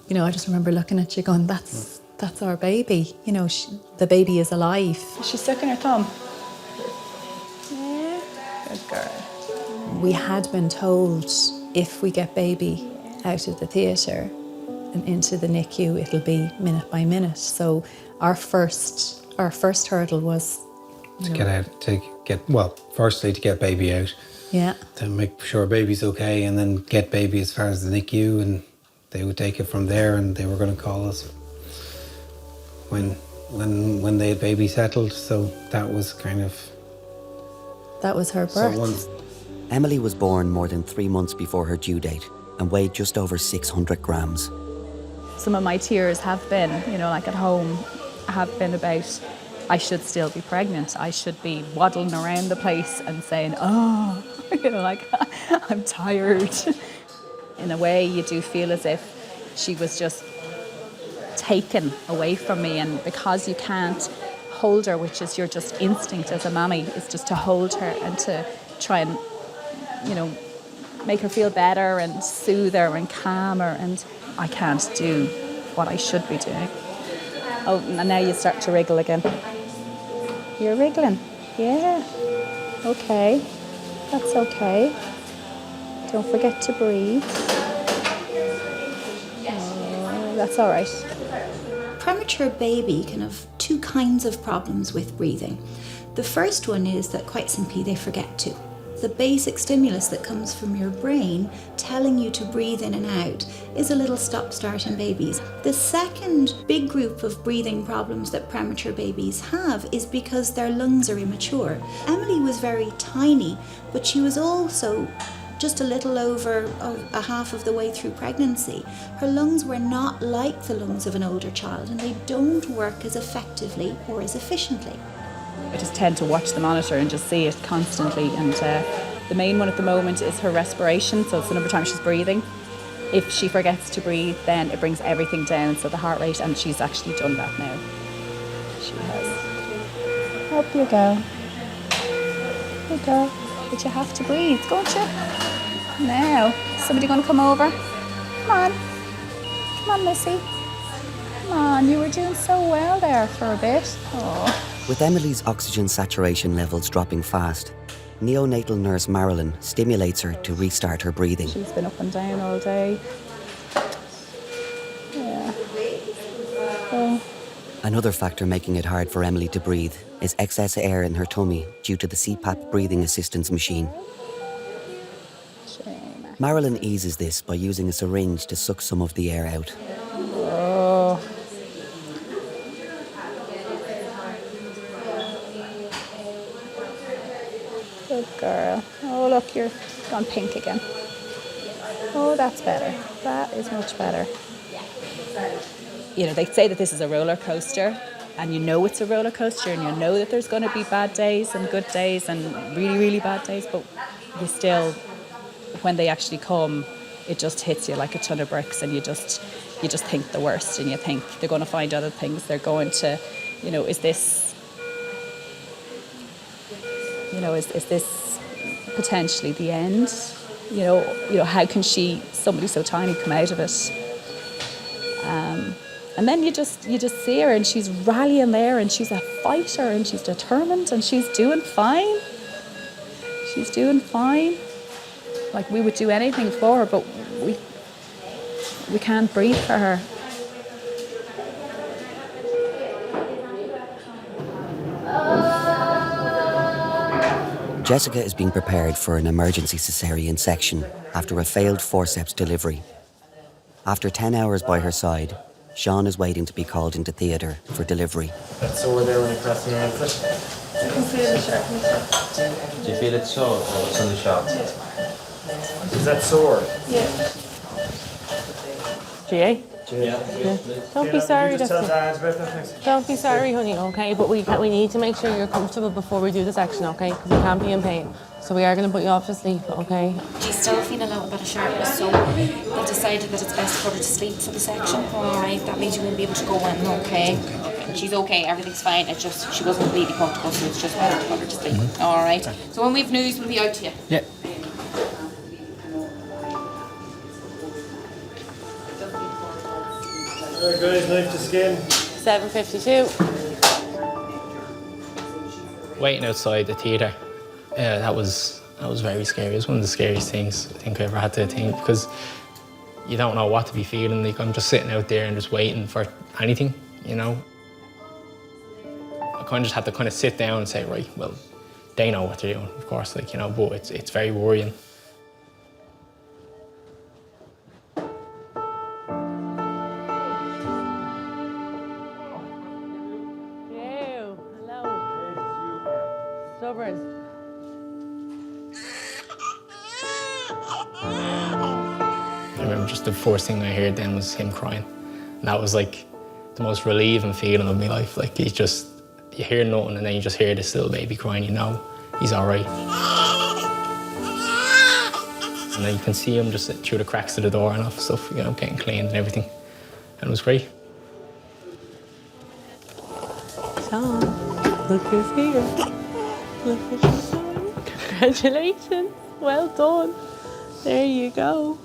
[SPEAKER 7] you know, I just remember looking at you going, that's our baby. You know, the baby is alive.
[SPEAKER 16] She's sucking her thumb. Yeah. Good girl.
[SPEAKER 7] We had been told if we get baby out of the theatre and into the NICU, it'll be minute by minute. So our first hurdle was
[SPEAKER 21] to get out, firstly to get baby out.
[SPEAKER 7] Yeah.
[SPEAKER 21] To make sure baby's okay, and then get baby as far as the NICU, and they would take it from there, and they were going to call us when they had baby settled. So that was
[SPEAKER 7] that was her birth.
[SPEAKER 1] Emily was born more than 3 months before her due date and weighed just over 600 grams.
[SPEAKER 16] Some of my tears have been, you know, like at home, have been about, I should still be pregnant. I should be waddling around the place and saying, oh, you know, like, I'm tired. In a way, you do feel as if she was just taken away from me, and because you can't hold her, which is your just instinct as a mammy, is just to hold her and to try and, you know, make her feel better and soothe her and calm her, and I can't do what I should be doing. Oh, and now you start to wriggle again. You're wriggling. Yeah. Okay. That's okay. Don't forget to breathe. Oh, that's all right.
[SPEAKER 20] Premature baby can have two kinds of problems with breathing. The first one is that quite simply they forget to. The basic stimulus that comes from your brain telling you to breathe in and out is a little stop-start in babies. The second big group of breathing problems that premature babies have is because their lungs are immature. Emily was very tiny, but she was also just a little over a half of the way through pregnancy. Her lungs were not like the lungs of an older child, and they don't work as effectively or as efficiently.
[SPEAKER 16] I just tend to watch the monitor and just see it constantly, and the main one at the moment is her respiration, so it's the number of times she's breathing. If she forgets to breathe, then it brings everything down, so the heart rate, and she's actually done that now. She has. Up you go. Good girl. But you have to breathe, don't you? Now, somebody going to come over? Come on. Come on, Missy. Come on, you were doing so well there for a bit. Oh.
[SPEAKER 1] With Emily's oxygen saturation levels dropping fast, neonatal nurse Marilyn stimulates her to restart her breathing.
[SPEAKER 16] She's been up and down all day. Yeah. Oh.
[SPEAKER 1] Another factor making it hard for Emily to breathe is excess air in her tummy due to the CPAP breathing assistance machine. Marilyn eases this by using a syringe to suck some of the air out.
[SPEAKER 16] Oh. Good girl. Oh, look, you're gone pink again. Oh, that's better. That is much better. You know, they say that this is a roller coaster, and you know it's a roller coaster, and you know that there's going to be bad days and good days and really, really bad days, but you still, when they actually come, it just hits you like a ton of bricks, and you just think the worst, and you think they're going to find other things. They're going to, is this potentially the end? How can somebody so tiny, come out of it? And then you just see her, and she's rallying there, and she's a fighter, and she's determined, and she's doing fine. She's doing fine. Like, we would do anything for her, but we can't breathe for her.
[SPEAKER 1] Jessica is being prepared for an emergency cesarean section after a failed forceps delivery. After 10 hours by her side, Sean is waiting to be called into theatre for delivery.
[SPEAKER 4] That's sore there when you're pressing around it.
[SPEAKER 13] I can feel the sharpness.
[SPEAKER 4] Do you feel it sore or it's on the shot? Is that sore?
[SPEAKER 13] Yeah.
[SPEAKER 11] GA?
[SPEAKER 4] Yeah.
[SPEAKER 11] Don't be sorry.
[SPEAKER 4] Just tell Dad about that next.
[SPEAKER 11] Don't be sorry, honey, okay? But we need to make sure you're comfortable before we do the section, okay? Because you can't be in pain. So we are going to put you off to sleep, okay?
[SPEAKER 12] She's still feeling a little bit of sharpness, so they decided that it's best to put her to sleep for the section. Alright, that means you won't be able to go in, okay? And she's okay, everything's fine. It's just she wasn't completely comfortable, so it's just better to put her to sleep. Alright. So when we've news, we'll be out to you.
[SPEAKER 4] Yeah. Alright guys, knife to skin.
[SPEAKER 11] 7:52.
[SPEAKER 9] Waiting outside the theatre, that was very scary. It was one of the scariest things I think I ever had to think, because you don't know what to be feeling. Like, I'm just sitting out there and just waiting for anything, I kind of just had to kind of sit down and say, right, well, they know what they're doing, of course, but it's very worrying. I remember just the first thing I heard then was him crying. And that was like the most relieving feeling of my life. Like, you hear nothing and then you just hear this little baby crying, he's all right. And then you can see him just through the cracks of the door and off stuff, getting cleaned and everything. And it was great.
[SPEAKER 11] Sean, look who's here. Look at you. Congratulations. Well done. There you go.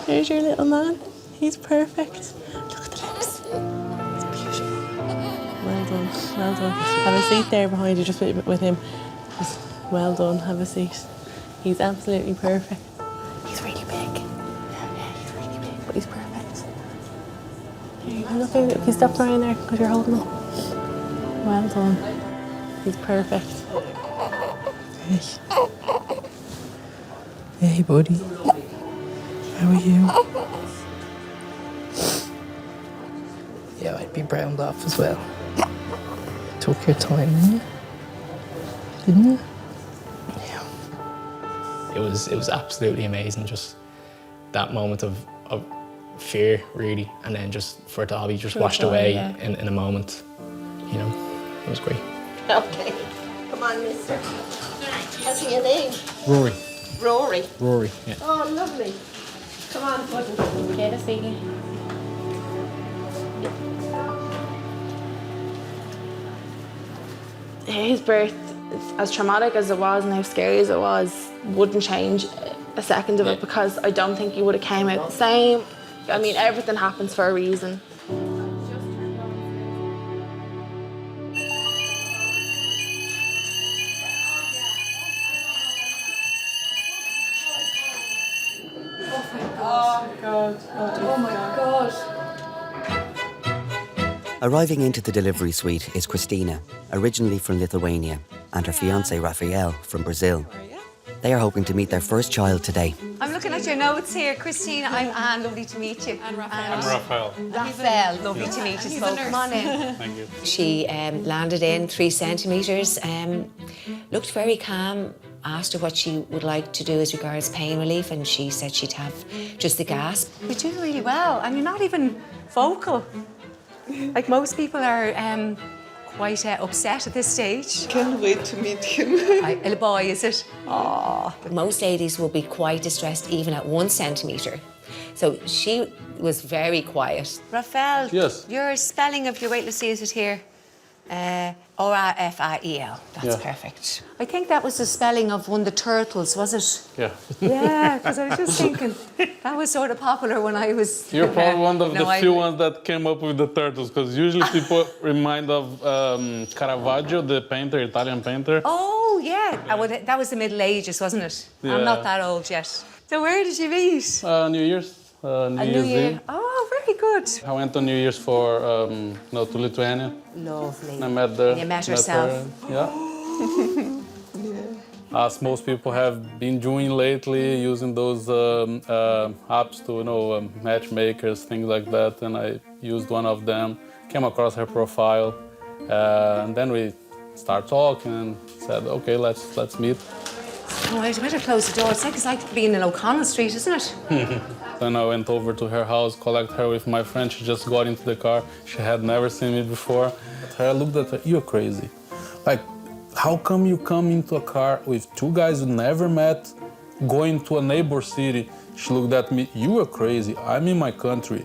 [SPEAKER 11] There's your little man. He's perfect. Look at the lips. It's beautiful. Well done. Well done. Have a seat there behind you, just with him. Just well done. Have a seat. He's absolutely perfect. He's really big. Yeah, he's really big, but he's perfect. There you go. Look, if you stop crying there, because you're holding him. Well done. He's perfect. Hey, buddy. How are you?
[SPEAKER 22] Yeah, I'd be browned off as well. Took your time, didn't you? Didn't you?
[SPEAKER 9] Yeah. It was absolutely amazing, just that moment of fear, really, and then just for it to all be just washed away in a moment. It was great.
[SPEAKER 14] Okay. Come on, mister. What's your name?
[SPEAKER 9] Rory.
[SPEAKER 14] Rory.
[SPEAKER 9] Rory, yeah.
[SPEAKER 14] Oh, lovely. Come on, Puddin'.
[SPEAKER 11] Get a seat.
[SPEAKER 13] His birth, as traumatic as it was and how scary as it was, wouldn't change a second of it, because I don't think he would have came out the same. I mean, everything happens for a reason.
[SPEAKER 2] Oh my God.
[SPEAKER 1] Arriving into the delivery suite is Christina, originally from Lithuania, and her fiancé Raphael from Brazil. They are hoping to meet their first child today.
[SPEAKER 23] I'm looking at your notes here. Christine, I'm Anne, lovely to meet you. And Raphael.
[SPEAKER 17] I'm Raphael.
[SPEAKER 23] Raphael, lovely to meet you. So come on in.
[SPEAKER 17] Thank you.
[SPEAKER 12] She landed in 3 centimetres, looked very calm, asked her what she would like to do as regards pain relief, and she said she'd have just the gasp.
[SPEAKER 23] You're doing really well, and you're not even vocal. Like most people are quite upset at this stage.
[SPEAKER 24] Can't wait to meet him.
[SPEAKER 23] A little boy, is it?
[SPEAKER 12] Most ladies will be quite distressed even at 1 centimetre.
[SPEAKER 3] So she was very quiet.
[SPEAKER 23] Raphael,
[SPEAKER 17] Yes.
[SPEAKER 23] your spelling of your weight, let's see, is it here? Raphael. That's
[SPEAKER 17] Yeah.
[SPEAKER 23] perfect. I think that was the spelling of one of the turtles, was it?
[SPEAKER 17] Yeah.
[SPEAKER 23] Yeah, because I was just thinking that was sort of popular when I was.
[SPEAKER 17] You're probably one of
[SPEAKER 23] No,
[SPEAKER 17] the few ones that came up with the turtles, because usually people remind of Caravaggio, the painter, Italian painter.
[SPEAKER 23] Oh yeah, that was the Middle Ages, wasn't it?
[SPEAKER 17] Yeah.
[SPEAKER 23] I'm not that old yet. So where did you meet?
[SPEAKER 17] New Year's. New
[SPEAKER 23] A
[SPEAKER 17] Year's
[SPEAKER 23] New Year.
[SPEAKER 17] Eve.
[SPEAKER 23] Oh, very good.
[SPEAKER 17] I went on New Year's for to Lithuania.
[SPEAKER 23] Lovely.
[SPEAKER 17] I met there.
[SPEAKER 23] You met herself.
[SPEAKER 17] Her, yeah. As most people have been doing lately, using those apps to, matchmakers, things like that. And I used one of them, came across her profile, and then we started talking and said, okay, let's meet.
[SPEAKER 23] Oh, I better close the door. It's like being in O'Connell Street, isn't it?
[SPEAKER 17] Then I went over to her house, collect her with my friend. She just got into the car. She had never seen me before. I looked at her, you're crazy. Like, how come you come into a car with two guys you never met, going to a neighbor city? She looked at me, you are crazy. I'm in my country.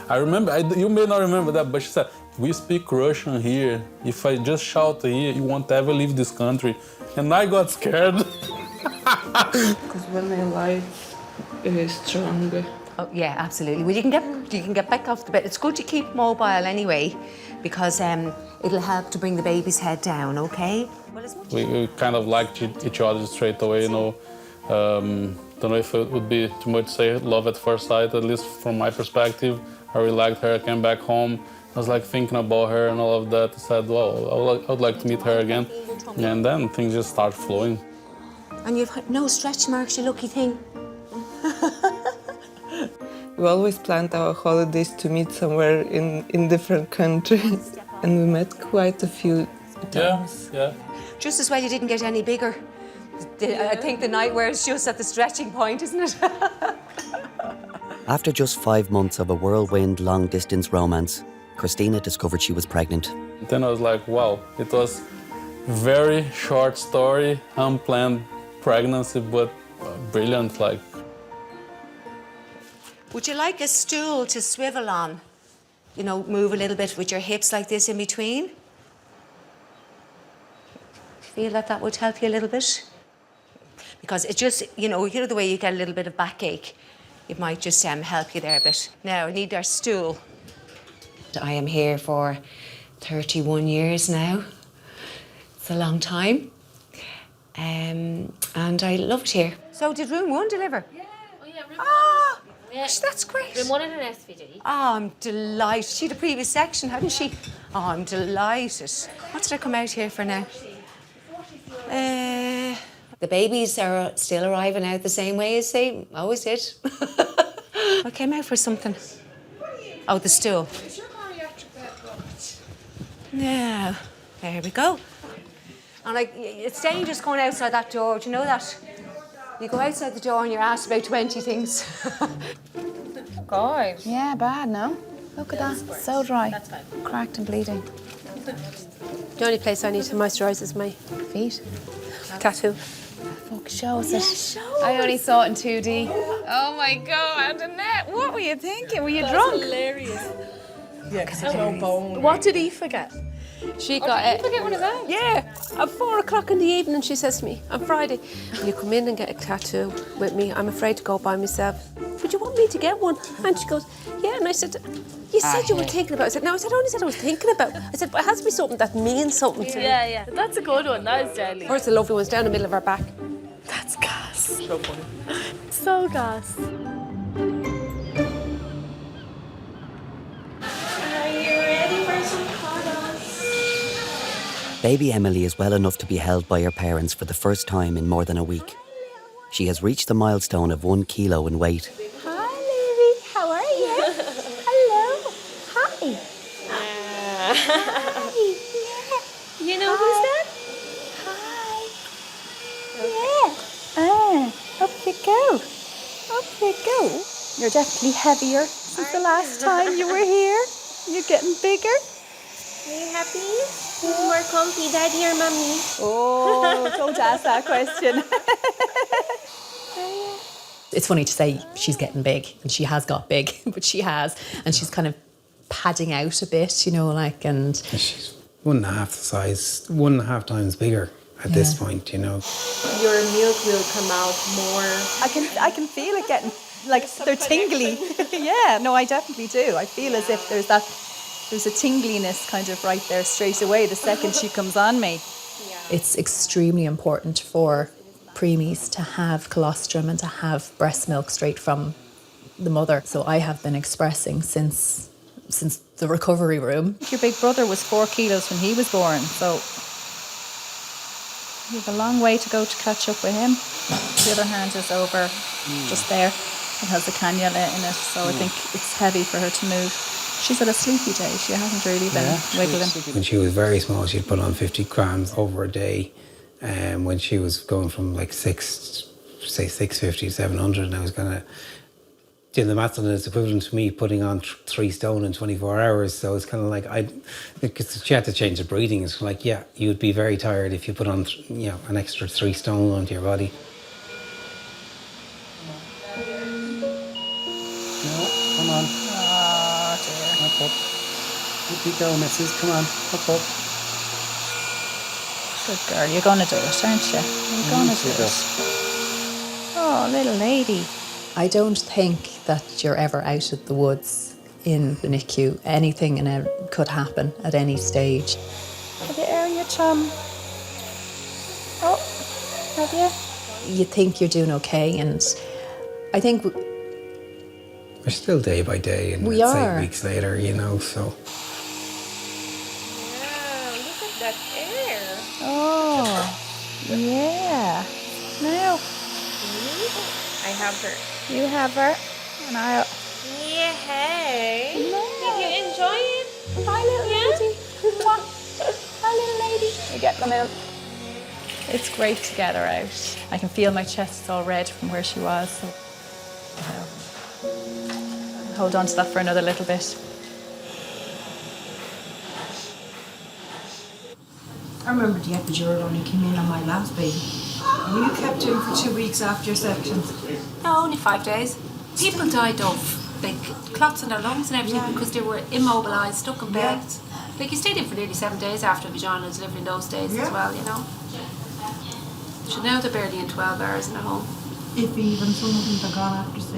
[SPEAKER 17] I remember, you may not remember that, but she said, we speak Russian here. If I just shout here, you won't ever leave this country. And I got scared.
[SPEAKER 13] Because when I lie, it is stronger.
[SPEAKER 23] Oh, yeah, absolutely. Well, you can get back off the bed. It's good to keep mobile anyway, because it'll help to bring the baby's head down. Okay. Well, as much
[SPEAKER 17] We kind of liked each other straight away, Don't know if it would be too much to say love at first sight, at least from my perspective. I really liked her. I came back home. I was like thinking about her and all of that. I said, well, I would like to meet her again. And then things just start flowing.
[SPEAKER 23] And you've had no stretch marks, you lucky thing.
[SPEAKER 5] We always planned our holidays to meet somewhere in different countries. And we met quite a few times.
[SPEAKER 17] Yeah.
[SPEAKER 23] Just as well you didn't get any bigger. I think the nightwear is just at the stretching point, isn't it?
[SPEAKER 1] After just 5 months of a whirlwind long-distance romance, Christina discovered she was pregnant.
[SPEAKER 17] Then I was like, wow, it was a very short story, unplanned pregnancy, but brilliant, like.
[SPEAKER 23] Would you like a stool to swivel on? You know, move a little bit with your hips like this in between? Feel that would help you a little bit? Because it just, you know the way you get a little bit of backache, it might just help you there a bit. Now, I need our stool.
[SPEAKER 12] I am here for 31 years now. It's a long time. And I loved here.
[SPEAKER 23] So did room 1 deliver?
[SPEAKER 10] Yeah. Oh, yeah, room
[SPEAKER 23] Ah,
[SPEAKER 10] yeah.
[SPEAKER 23] that's great.
[SPEAKER 10] Room 1 had an SVD.
[SPEAKER 23] Oh, I'm delighted. She had a previous section, hadn't she? Oh, I'm delighted. What did I come out here for now?
[SPEAKER 12] The babies are still arriving out the same way as they always did.
[SPEAKER 23] I came out for something. Oh, the stool. Yeah, there we go. And it's dangerous going outside that door, do you know that? You go outside the door and you're asked about 20 things.
[SPEAKER 10] God.
[SPEAKER 15] Yeah, bad, no? Look at that, so dry.
[SPEAKER 10] That's fine.
[SPEAKER 15] Cracked and bleeding.
[SPEAKER 2] The only place I need to moisturise is my
[SPEAKER 15] feet.
[SPEAKER 2] Tattoo.
[SPEAKER 15] Fuck, show us it. I only saw it in 2D.
[SPEAKER 10] Oh my God, Annette, what were you thinking? Were you
[SPEAKER 15] That's
[SPEAKER 10] drunk?
[SPEAKER 15] hilarious.
[SPEAKER 10] Yeah, because there's no bone.
[SPEAKER 2] What did he forget? She got
[SPEAKER 10] did he forget one of those?
[SPEAKER 2] Yeah, at 4 o'clock in the evening, she says to me, on Friday, will you come in and get a tattoo with me? I'm afraid to go by myself. Would you want me to get one? And she goes, yeah. And I said, you said you were thinking about it. I said, no, I only said I was thinking about it. I said, but it has to be something that means something to me.
[SPEAKER 10] Yeah, yeah. That's a good one. That is deadly.
[SPEAKER 2] Where's the lovely ones down the middle of her back?
[SPEAKER 10] That's gas.
[SPEAKER 17] So funny.
[SPEAKER 10] So gas.
[SPEAKER 15] Are you ready for some cuddles?
[SPEAKER 1] Baby Emily is well enough to be held by her parents for the first time in more than a week. She has reached the milestone of 1 kilo in weight.
[SPEAKER 15] Hi, Lily. How are you? Hello. Hi. Hi. Yeah.
[SPEAKER 10] You know who's that?
[SPEAKER 15] Up you go. Up you go. You're definitely heavier since the last time you were here. You're getting bigger.
[SPEAKER 10] Are you happy? Who's more comfy, Daddy or Mummy?
[SPEAKER 15] Oh, don't ask that question.
[SPEAKER 7] It's funny to say she's getting big, and she has got big, but she has, and she's kind of padding out a bit, you know, like, and...
[SPEAKER 21] She's 1.5 the size, 1.5 times bigger at this point, you know.
[SPEAKER 15] Your milk will come out more. I can feel it getting, like, they're tingly. Yeah, no, I definitely do. I feel as if there's a tingliness kind of right there straight away the second she comes on me.
[SPEAKER 7] It's extremely important for preemies to have colostrum and to have breast milk straight from the mother. So I have been expressing since the recovery room.
[SPEAKER 16] Your big brother was 4 kilos when he was born, so you have a long way to go to catch up with him. The other hand is over just there. It has the cannula in it, so I think it's heavy for her to move. She's had a sleepy day. She hasn't really been wiggling.
[SPEAKER 21] When she was very small, she'd put on 50 grams over a day. When she was going from like 650, 700, and I was kind of doing the maths on it, it's equivalent to me putting on 3 stone in 24 hours. So it's kind of like, because she had to change the breathing. It's like, yeah, you'd be very tired if you put on, an extra 3 stone onto your body.
[SPEAKER 19] No, come on.
[SPEAKER 16] Oh dear.
[SPEAKER 19] Up, up. Up you go, missus. Come on, up, up.
[SPEAKER 16] Good girl, you're going to do it, aren't you? You're going to do it. Oh, little lady.
[SPEAKER 7] I don't think that you're ever out of the woods in the NICU. Anything could happen at any stage.
[SPEAKER 15] Have you earned your chum? Oh, have you?
[SPEAKER 7] You think you're doing okay, and I think
[SPEAKER 21] We're still day by day, and
[SPEAKER 7] we
[SPEAKER 21] it's
[SPEAKER 7] are
[SPEAKER 21] 8 weeks later, so.
[SPEAKER 10] Look at that air.
[SPEAKER 15] Oh, yeah. Now,
[SPEAKER 10] I have her.
[SPEAKER 15] you have her, and I'll...
[SPEAKER 10] Yeah, hey.
[SPEAKER 15] No.
[SPEAKER 10] Did you enjoy it?
[SPEAKER 15] Hi, little lady. Hi, little lady. You get them out.
[SPEAKER 16] It's great to get her out. I can feel my chest is all red from where she was. So, hold on to that for another little bit.
[SPEAKER 14] I remember the epidural only came in on my last baby. And you kept him for 2 weeks after your section.
[SPEAKER 2] No, only 5 days. People died of like clots in their lungs and everything because they were immobilised, stuck in bed. Like you stayed in for nearly 7 days after vaginal delivery in those days as well, So now they're barely in 12 hours in a home.
[SPEAKER 14] If even some of them are gone after 6.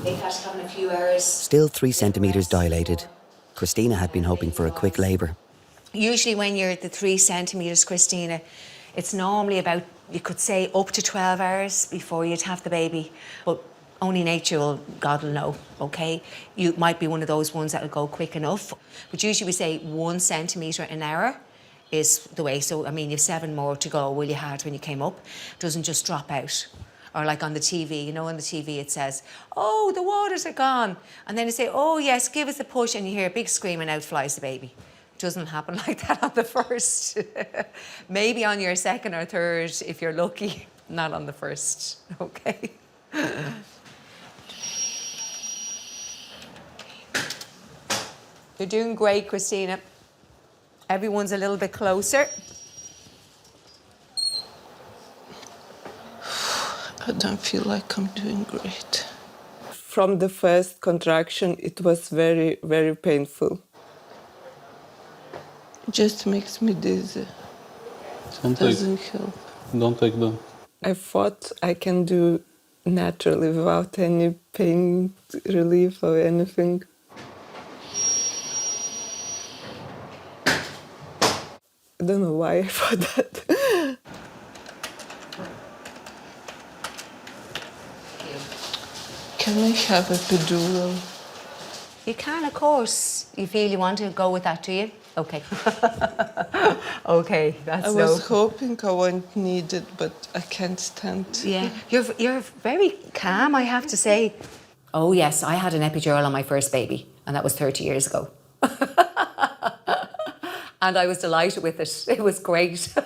[SPEAKER 23] They've had to come in a few hours.
[SPEAKER 1] Still 3 centimetres dilated. Christina had been hoping for a quick labour.
[SPEAKER 23] Usually when you're at the 3 centimetres, Christina, it's normally about, you could say, up to 12 hours before you'd have the baby. But only nature will, God will know, okay? You might be one of those ones that will go quick enough. But usually we say 1 centimetre an hour is the way. So, I mean, you've 7 more to go, you had when you came up. It doesn't just drop out. Or like on the TV, on the TV it says, oh, the waters are gone. And then they say, oh, yes, give us a push. And you hear a big scream and out flies the baby. Doesn't happen like that on the first. Maybe on your 2nd or 3rd, if you're lucky, not on the 1st, okay? You're doing great, Christina. Everyone's a little bit closer.
[SPEAKER 5] I don't feel like I'm doing great. From the first contraction, it was very, very painful. It just makes me dizzy. Doesn't help.
[SPEAKER 17] Don't take them.
[SPEAKER 5] I thought I can do naturally without any pain relief or anything. I don't know why I thought that. Can I have a epidural?
[SPEAKER 23] You can, of course. You feel you want to go with that, do you? Okay. Okay, that's
[SPEAKER 5] I was hoping I won't need it, but I can't stand.
[SPEAKER 23] Yeah, you're very calm, I have to say. Oh yes, I had an epidural on my first baby, and that was 30 years ago. And I was delighted with it. It was great. Try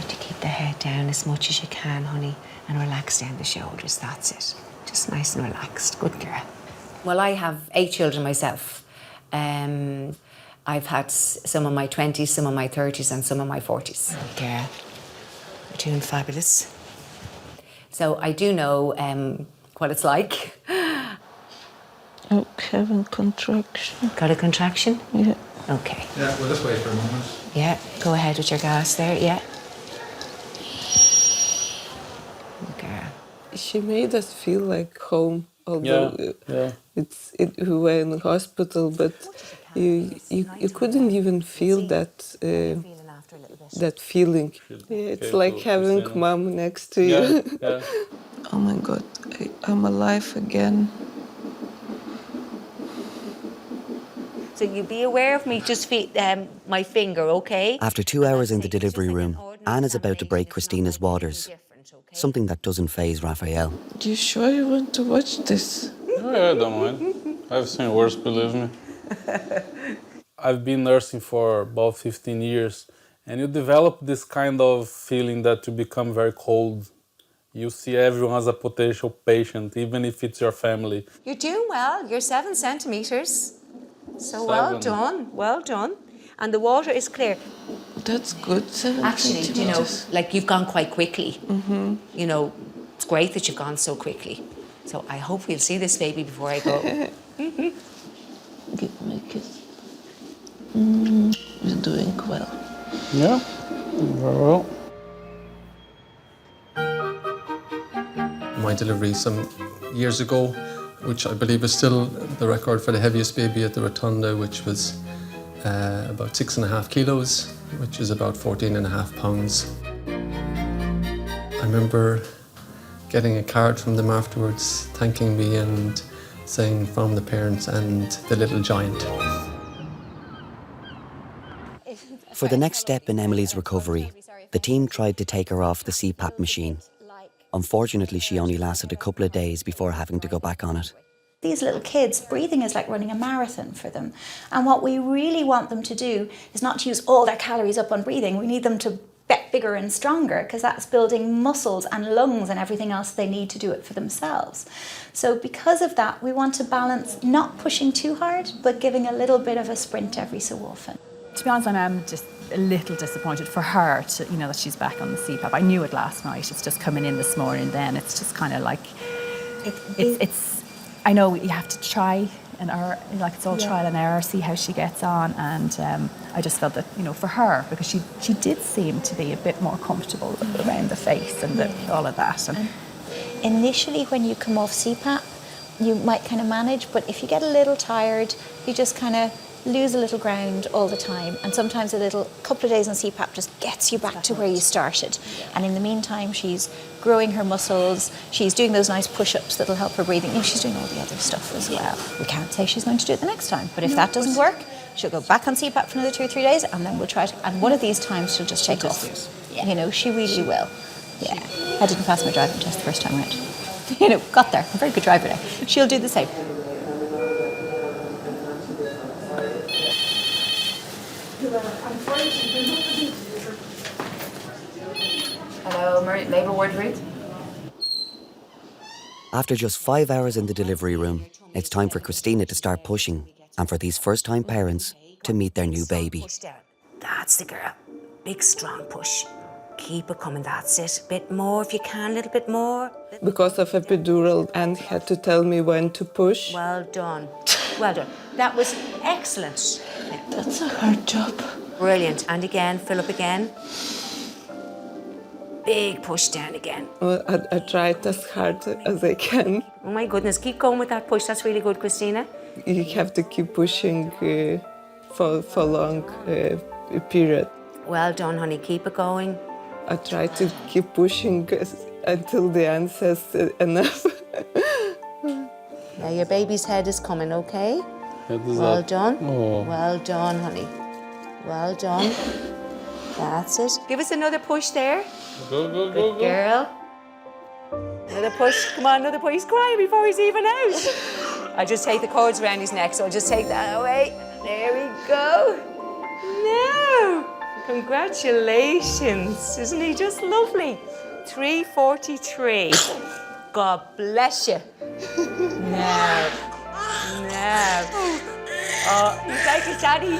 [SPEAKER 23] to keep the head down as much as you can, honey, and relax down the shoulders. That's it. Just nice and relaxed. Good girl. Well, I have 8 children myself. I've had some in my 20s, some in my 30s, and some in my 40s. Girl, you're doing fabulous.
[SPEAKER 3] So I do know what it's like.
[SPEAKER 5] Oh, having contraction.
[SPEAKER 3] Got a contraction?
[SPEAKER 5] Yeah.
[SPEAKER 3] Okay.
[SPEAKER 4] Yeah, we'll just wait for a moment.
[SPEAKER 3] Yeah, go ahead with your gas there, yeah. Okay.
[SPEAKER 5] She made us feel like home, although we were in the hospital, but you couldn't even feel that that feeling. Yeah, it's like having mom next to you.
[SPEAKER 17] Yeah.
[SPEAKER 5] Oh my God, I'm alive again.
[SPEAKER 23] So you be aware of me, just my finger, okay?
[SPEAKER 1] After 2 hours in the delivery room, Anne is about to break Christina's waters. Something that doesn't faze Raphael.
[SPEAKER 5] You sure you want to watch this?
[SPEAKER 17] Yeah, I don't mind. I've seen worse, believe me. I've been nursing for about 15 years, and you develop this kind of feeling that you become very cold. You see everyone as a potential patient, even if it's your family.
[SPEAKER 23] You're doing well. You're 7 centimetres. So well done, well done. And the water is clear.
[SPEAKER 5] That's good, 7
[SPEAKER 23] Actually, you know,
[SPEAKER 5] centimeters.
[SPEAKER 23] like you've gone quite quickly.
[SPEAKER 5] Mm-hmm.
[SPEAKER 23] You know, it's great that you've gone so quickly. So I hope we'll see this baby before I go.
[SPEAKER 5] Give me a kiss. You're doing well.
[SPEAKER 17] Yeah, very well.
[SPEAKER 6] My delivery some years ago, which I believe is still the record for the heaviest baby at the Rotunda, which was about 6.5 kilos, which is about 14.5 pounds. I remember getting a card from them afterwards, thanking me and saying from the parents and the little giant.
[SPEAKER 1] For the next step in Emily's recovery, the team tried to take her off the CPAP machine. Unfortunately, she only lasted a couple of days before having to go back on it.
[SPEAKER 20] These little kids, breathing is like running a marathon for them. And what we really want them to do is not to use all their calories up on breathing. We need them to get bigger and stronger, because that's building muscles and lungs and everything else they need to do it for themselves. So because of that, we want to balance not pushing too hard, but giving a little bit of a sprint every so often.
[SPEAKER 16] To be honest, I'm just a little disappointed for her to, you know, that she's back on the CPAP. I knew it last night. It's just coming in this morning. Then it's just kind of like it's. I know you have to try and error, like it's all trial and error. See how she gets on, and I just felt that, you know, for her, because she did seem to be a bit more comfortable around the face and all of that. And
[SPEAKER 20] initially, when you come off CPAP, you might kind of manage, but if you get a little tired, you just kind of lose a little ground all the time, and sometimes couple of days on CPAP just gets you back to where you started. And in the meantime, she's growing her muscles, she's doing those nice push-ups that'll help her breathing, and she's doing all the other stuff as well. We can't say she's going to do it the next time, but if that doesn't work, she'll go back on CPAP for another 2 or 3 days, and then we'll try it. And one of these times she'll just take off. You know, she really will. Yeah. I didn't pass my driving test the first time around. You know, got there. I'm a very good driver now. She'll do the same.
[SPEAKER 12] Hello, labour ward Ruth.
[SPEAKER 1] After just 5 hours in the delivery room, it's time for Christina to start pushing, and for these first-time parents to meet their new baby.
[SPEAKER 23] Push down. That's the girl. Big, strong push. Keep it coming, that's it. Bit more if you can, a little bit more.
[SPEAKER 5] Because of epidural, Anne had to tell me when to push.
[SPEAKER 23] Well done. Well done. That was excellent. Yeah.
[SPEAKER 5] That's a hard job.
[SPEAKER 23] Brilliant. And again, fill up again. Big push down again.
[SPEAKER 5] Well, I tried as hard as I can.
[SPEAKER 23] Oh my goodness, keep going with that push. That's really good, Christina.
[SPEAKER 5] You have to keep pushing for a long period.
[SPEAKER 23] Well done, honey. Keep it going.
[SPEAKER 5] I try to keep pushing until the end says enough.
[SPEAKER 23] Yeah, your baby's head is coming, okay? Well done. Oh. Well done, honey. Well done. That's it. Give us another push there.
[SPEAKER 17] Go, go,
[SPEAKER 23] Good
[SPEAKER 17] go, go.
[SPEAKER 23] girl. Another push. Come on, another push. He's crying before he's even out. I'll just take the cords around his neck, so I'll just take that away. There we go. Now, congratulations. Isn't he just lovely? 343. God bless you. Now. Oh, he's like his daddy.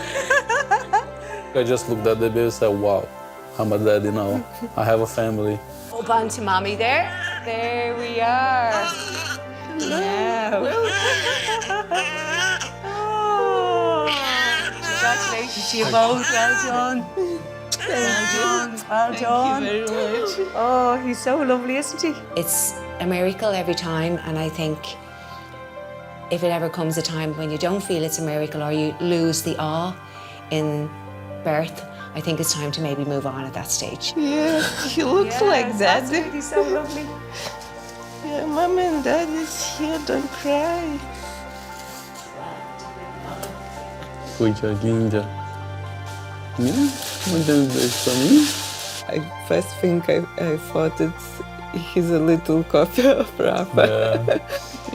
[SPEAKER 17] I just looked at the baby and said, wow, I'm a daddy now. I have a family.
[SPEAKER 23] Up onto mommy there.
[SPEAKER 3] There we are. Now. Congratulations to you both. Well done. Well done. Well done.
[SPEAKER 11] Thank you very much.
[SPEAKER 3] Oh, he's so lovely, isn't he? It's a miracle every time, and I think if it ever comes a time when you don't feel it's a miracle or you lose the awe in birth, I think it's time to maybe move on at that stage.
[SPEAKER 11] Yeah, he looks like Dad.
[SPEAKER 3] He's so lovely.
[SPEAKER 11] Yeah, Mom and Dad is here, don't cry.
[SPEAKER 17] Coisa linda. Manda beijo pra mim.
[SPEAKER 5] I first think I thought he's a little copy of Rafa.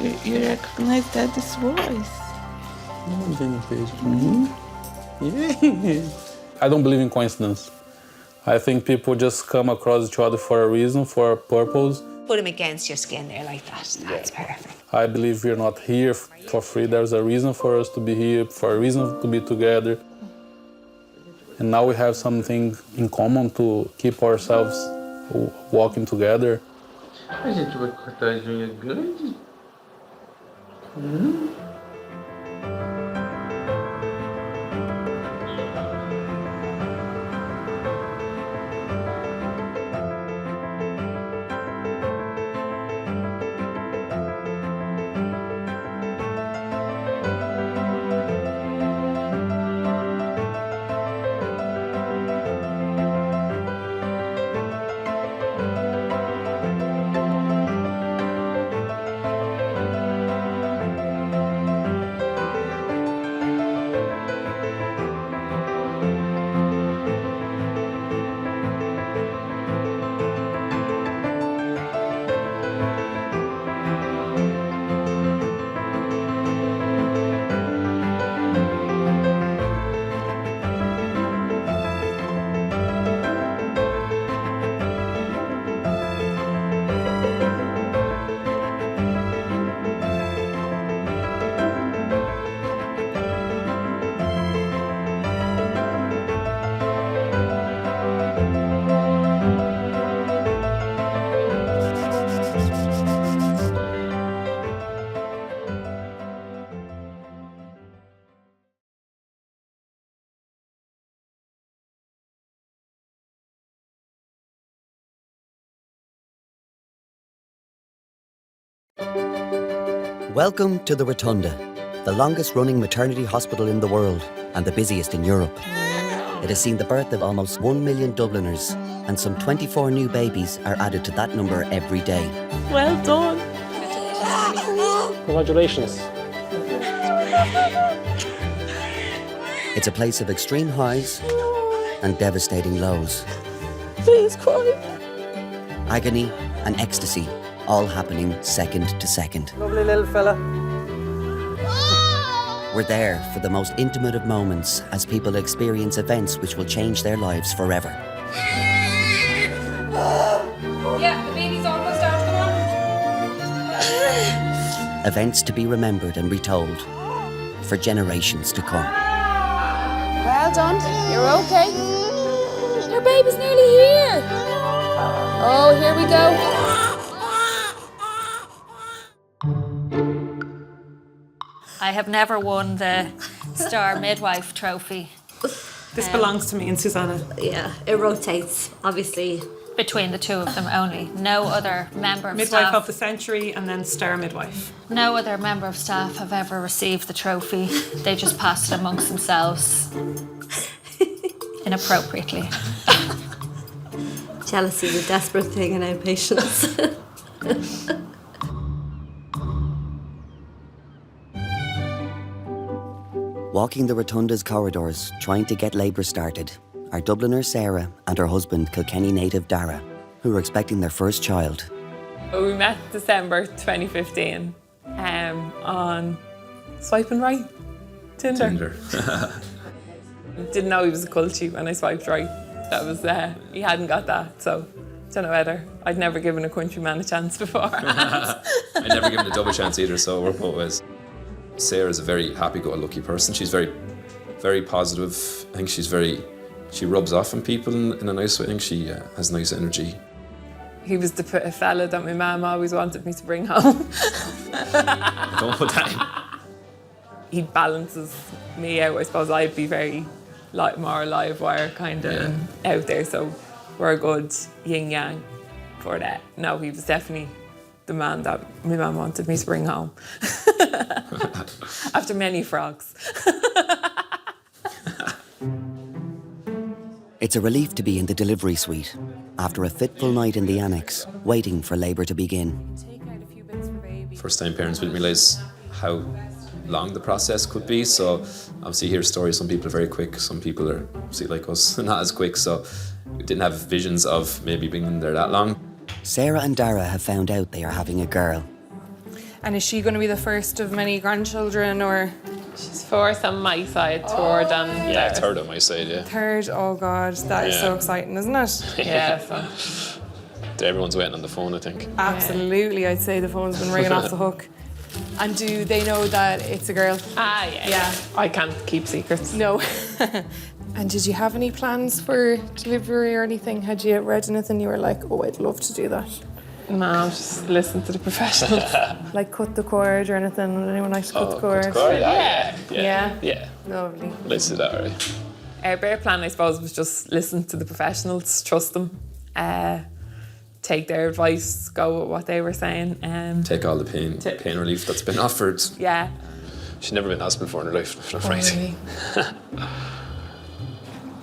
[SPEAKER 17] Yeah.
[SPEAKER 11] You recognize Daddy's voice.
[SPEAKER 17] Manda beijo pra mim. Yeah. I don't believe in coincidence. I think people just come across each other for a reason, for a purpose.
[SPEAKER 3] Put him against your skin there like that. That's perfect.
[SPEAKER 17] I believe we're not here for free. There's a reason for us to be here, for a reason to be together. And now we have something in common to keep ourselves walking together.
[SPEAKER 4] A gente vai cortar as unhas grandes?
[SPEAKER 1] Welcome to the Rotunda, the longest running maternity hospital in the world and the busiest in Europe. It has seen the birth of almost 1 million Dubliners, and some 24 new babies are added to that number every day.
[SPEAKER 11] Well done.
[SPEAKER 8] Congratulations.
[SPEAKER 1] It's a place of extreme highs and devastating lows.
[SPEAKER 11] Please cry.
[SPEAKER 1] Agony and ecstasy, all happening second to second.
[SPEAKER 8] Lovely little fella.
[SPEAKER 1] We're there for the most intimate of moments as people experience events which will change their lives forever.
[SPEAKER 18] Yeah, the baby's almost out, come on.
[SPEAKER 1] Events to be remembered and retold for generations to come.
[SPEAKER 18] Well done, you're okay. Your baby's nearly here. Oh, here we go.
[SPEAKER 22] I have never won the Star Midwife trophy.
[SPEAKER 24] This belongs to me and Susanna.
[SPEAKER 25] Yeah, it rotates, obviously.
[SPEAKER 22] Between the two of them only. No other member of
[SPEAKER 24] Midwife
[SPEAKER 22] staff.
[SPEAKER 24] of the century and then Star Midwife.
[SPEAKER 22] No other member of staff have ever received the trophy. They just passed it amongst themselves. Inappropriately.
[SPEAKER 25] Jealousy is a desperate thing in outpatients.
[SPEAKER 1] Walking the Rotunda's corridors, trying to get labour started, are Dubliner Sarah and her husband, Kilkenny native Dara, who are expecting their first child.
[SPEAKER 11] We met December 2015 on swiping right Tinder. Didn't know he was a culty when I swiped right. That was he hadn't got that, so don't know whether. I'd never given a countryman a chance before.
[SPEAKER 26] I'd never given a double chance either, so we're both ways. Sarah's a very happy-go-lucky person. She's very, very positive. I think she rubs off on people in a nice way. I think she has nice energy.
[SPEAKER 11] He was the fella that my mum always wanted me to bring home.
[SPEAKER 26] Don't put that in.
[SPEAKER 11] He balances me out. I suppose I'd be very more live wire kind of out there, so we're a good yin yang for that. No, he was definitely the man that my mum wanted me to bring home. After many frogs.
[SPEAKER 1] It's a relief to be in the delivery suite after a fitful night in the annex, waiting for labour to begin.
[SPEAKER 26] First-time parents didn't realise how long the process could be. So obviously you hear stories, some people are very quick, some people are, obviously like us, not as quick. So we didn't have visions of maybe being there that long.
[SPEAKER 1] Sarah and Dara have found out they are having a girl.
[SPEAKER 7] And is she going to be the first of many grandchildren, or?
[SPEAKER 11] She's fourth on my side, third on
[SPEAKER 26] Yeah, third on my side, yeah.
[SPEAKER 7] Third, oh God, that is so exciting, isn't it?
[SPEAKER 11] Yeah.
[SPEAKER 26] Everyone's waiting on the phone, I think.
[SPEAKER 7] Absolutely, I'd say the phone's been ringing off the hook. And do they know that it's a girl?
[SPEAKER 11] Yeah. I can't keep secrets.
[SPEAKER 7] No. And did you have any plans for delivery or anything? Had you read anything you were like, oh, I'd love to do that?
[SPEAKER 11] No, just listen to the professionals.
[SPEAKER 7] Like cut the cord or anything? Would anyone like to cut the cord?
[SPEAKER 11] Yeah.
[SPEAKER 7] Lovely.
[SPEAKER 26] Let's do that, right?
[SPEAKER 11] Our bare plan, I suppose, was just listen to the professionals, trust them, take their advice, go with what they were saying.
[SPEAKER 26] Take all the pain relief that's been offered.
[SPEAKER 11] Yeah.
[SPEAKER 26] She's never been in hospital before in her life, I'm afraid.
[SPEAKER 11] Really?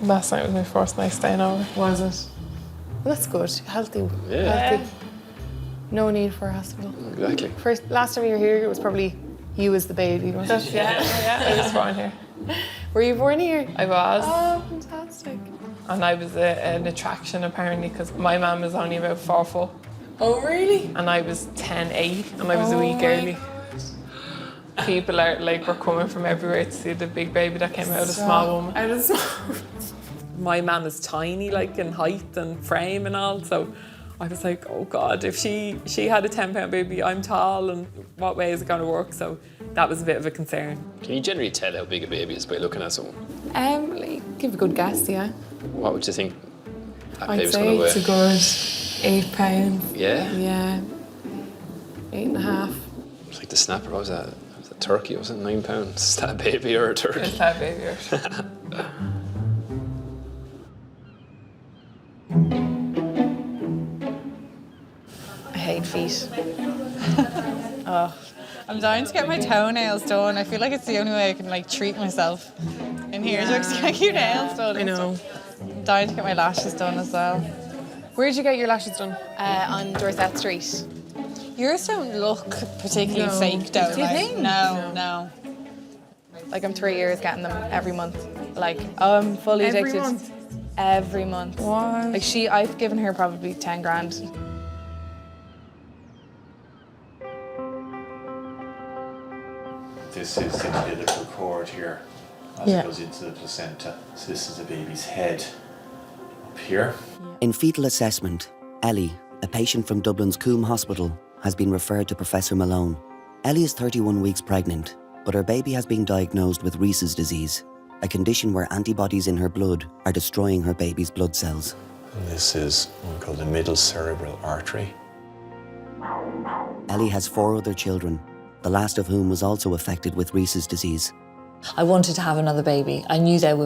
[SPEAKER 11] Last night was my first night staying over.
[SPEAKER 7] Was it? Well, that's good. Healthy.
[SPEAKER 26] Yeah.
[SPEAKER 7] Healthy. No need for a hospital.
[SPEAKER 26] Exactly.
[SPEAKER 7] Last time you were here, it was probably you as the baby, wasn't it?
[SPEAKER 11] Yeah, I was born here.
[SPEAKER 7] Were you born here?
[SPEAKER 11] I was.
[SPEAKER 7] Oh, fantastic.
[SPEAKER 11] And I was an attraction apparently because my mum was only about 4 foot.
[SPEAKER 7] Oh, really?
[SPEAKER 11] And I was 10'8" and I was a week early. People are were coming from everywhere to see the big baby that came out of a small woman.
[SPEAKER 7] Out of small.
[SPEAKER 11] My mum is tiny, in height and frame and all, so I was like, oh God, if she had a 10-pound baby, I'm tall, and what way is it going to work? So that was a bit of a concern.
[SPEAKER 26] Can you generally tell how big a baby is by looking at someone?
[SPEAKER 7] Give a good guess, yeah.
[SPEAKER 26] What would you think that
[SPEAKER 7] I'd
[SPEAKER 26] baby's
[SPEAKER 7] say
[SPEAKER 26] going to weigh?
[SPEAKER 7] it's a good 8 pounds.
[SPEAKER 26] Yeah?
[SPEAKER 7] Yeah. 8.5.
[SPEAKER 26] It's like the snapper, what was that? Was it turkey? Was it 9 pounds? Is that a baby or a turkey?
[SPEAKER 11] Is that a baby or a turkey?
[SPEAKER 7] I hate feet.
[SPEAKER 8] I'm dying to get my toenails done. I feel like it's the only way I can treat myself in here. Just get your nails done.
[SPEAKER 7] I know.
[SPEAKER 8] I'm dying to get my lashes done as well.
[SPEAKER 7] Where'd you get your lashes done?
[SPEAKER 8] On Dorset Street. Yours don't look particularly
[SPEAKER 7] No.
[SPEAKER 8] fake though.
[SPEAKER 7] Do you think?
[SPEAKER 8] No. I'm 3 years getting them every month. I'm fully
[SPEAKER 7] Every
[SPEAKER 8] addicted.
[SPEAKER 7] month?
[SPEAKER 8] Every month.
[SPEAKER 7] What?
[SPEAKER 8] I've given her probably 10 grand.
[SPEAKER 9] This is the umbilical cord here as it goes into the placenta. So this is the baby's head up here.
[SPEAKER 1] In fetal assessment, Ellie, a patient from Dublin's Coombe Hospital, has been referred to Professor Malone. Ellie is 31 weeks pregnant, but her baby has been diagnosed with Reese's disease, a condition where antibodies in her blood are destroying her baby's blood cells.
[SPEAKER 9] And this is what we call the middle cerebral artery.
[SPEAKER 1] Ellie has 4 other children, the last of whom was also affected with Reese's disease.
[SPEAKER 13] I wanted to have another baby. I knew it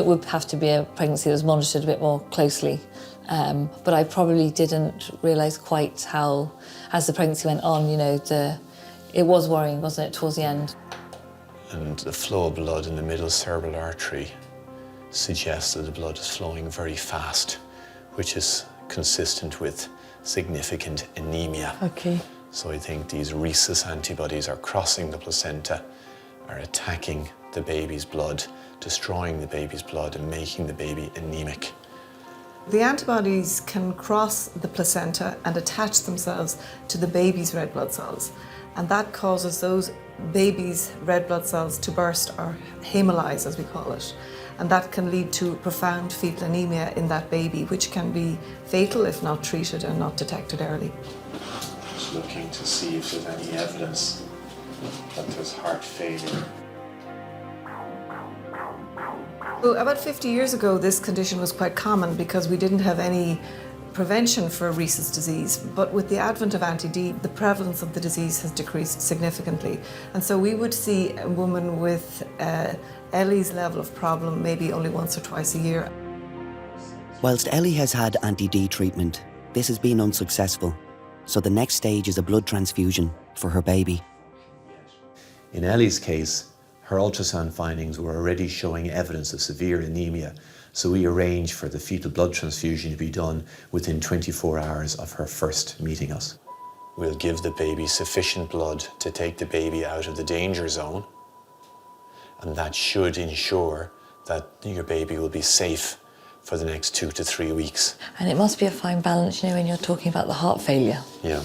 [SPEAKER 13] would have to be a pregnancy that was monitored a bit more closely. But I probably didn't realise quite how, as the pregnancy went on, it was worrying, wasn't it, towards the end.
[SPEAKER 9] And the flow of blood in the middle cerebral artery suggests that the blood is flowing very fast, which is consistent with significant anemia.
[SPEAKER 7] Okay.
[SPEAKER 9] So I think these Rhesus antibodies are crossing the placenta, are attacking the baby's blood, destroying the baby's blood and making the baby anemic.
[SPEAKER 19] The antibodies can cross the placenta and attach themselves to the baby's red blood cells, and that causes those baby's red blood cells to burst, or hemolyze as we call it, and that can lead to profound fetal anemia in that baby, which can be fatal if not treated and not detected early.
[SPEAKER 9] Just looking to see if there's any evidence that there's heart failure.
[SPEAKER 19] So about 50 years ago, this condition was quite common because we didn't have any prevention for rhesus disease, but with the advent of anti-D, the prevalence of the disease has decreased significantly. And so we would see a woman with Ellie's level of problem maybe only once or twice a year.
[SPEAKER 1] Whilst Ellie has had anti-D treatment, this has been unsuccessful. So the next stage is a blood transfusion for her baby.
[SPEAKER 9] In Ellie's case, her ultrasound findings were already showing evidence of severe anemia, so we arranged for the fetal blood transfusion to be done within 24 hours of her first meeting us. We'll give the baby sufficient blood to take the baby out of the danger zone, and that should ensure that your baby will be safe for the next 2 to 3 weeks.
[SPEAKER 13] And it must be a fine balance, you know, when you're talking about the heart failure.
[SPEAKER 9] Yeah.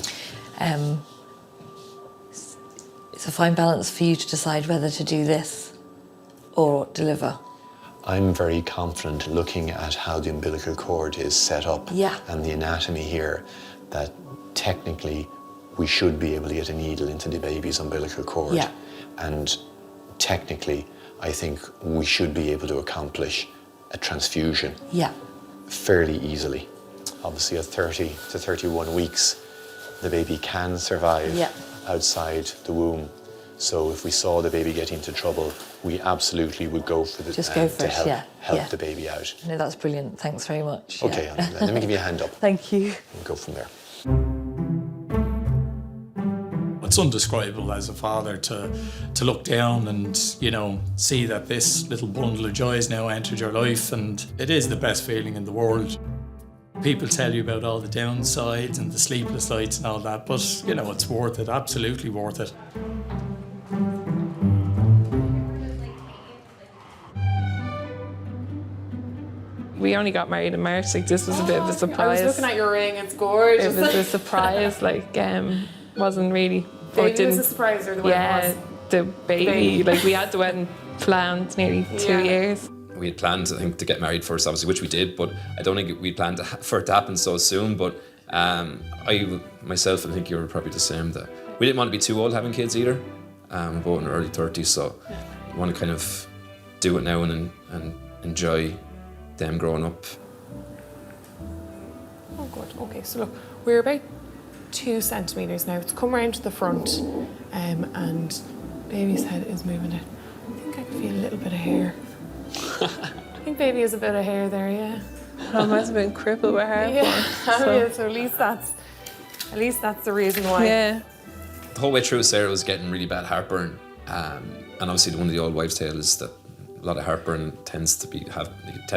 [SPEAKER 13] It's a fine balance for you to decide whether to do this or deliver.
[SPEAKER 9] I'm very confident looking at how the umbilical cord is set up and the anatomy here that technically we should be able to get a needle into the baby's umbilical cord.
[SPEAKER 13] Yeah.
[SPEAKER 9] And technically, I think we should be able to accomplish a transfusion fairly easily. Obviously at 30 to 31 weeks, the baby can survive outside the womb. So if we saw the baby getting into trouble, we absolutely would go for the to help the baby out.
[SPEAKER 13] No, that's brilliant. Thanks very much.
[SPEAKER 9] Okay, let me give you a hand up.
[SPEAKER 13] Thank you.
[SPEAKER 9] We'll go from there.
[SPEAKER 2] It's undescribable as a father to look down and, you know, see that this little bundle of joy has now entered your life, and it is the best feeling in the world. People tell you about all the downsides and the sleepless nights and all that, but, you know, it's worth it, absolutely worth it.
[SPEAKER 7] We only got married in March, like this was a bit of a surprise.
[SPEAKER 24] I was looking at your ring, it's gorgeous.
[SPEAKER 7] It was a surprise, like, wasn't really...
[SPEAKER 24] Baby was a surprise, or the wedding was?
[SPEAKER 7] The baby. Like, we had the wedding planned nearly 2 years.
[SPEAKER 26] We had planned, I think, to get married first, obviously, which we did, but I don't think we planned for it to happen so soon. But I myself, I think you were probably the same, that we didn't want to be too old having kids either. We're both in our early 30s, so we want to kind of do it now and enjoy them growing up.
[SPEAKER 24] Oh, good. Okay, so look, we're about 2 centimetres now. It's come round to the front, and baby's head is moving it. I think I can feel a little bit of hair. I think baby has a bit of hair there, yeah.
[SPEAKER 7] I must have been crippled with heartburn.
[SPEAKER 24] Yeah, so at least that's the reason why.
[SPEAKER 7] Yeah.
[SPEAKER 26] The whole way through, Sarah was getting really bad heartburn, and obviously one of the old wives' tale is that a lot of heartburn tends to have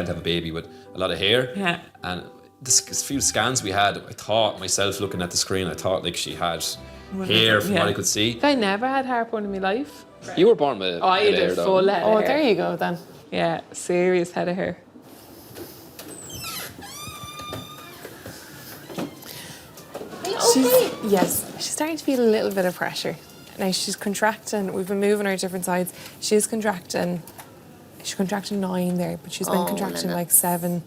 [SPEAKER 26] a baby with a lot of hair.
[SPEAKER 7] Yeah.
[SPEAKER 26] And the few scans we had, I thought myself looking at the screen, I thought like she had hair from what I could see.
[SPEAKER 7] I never had heartburn in my life.
[SPEAKER 26] You were born with
[SPEAKER 7] I had
[SPEAKER 26] hair,
[SPEAKER 7] a
[SPEAKER 26] though.
[SPEAKER 7] full head of hair.
[SPEAKER 24] Oh, there you go then.
[SPEAKER 7] Yeah, serious head of hair.
[SPEAKER 24] She's starting to feel a little bit of pressure. Now she's contracting. We've been moving her different sides. She's contracting 9 there, but she's been contracting like 7,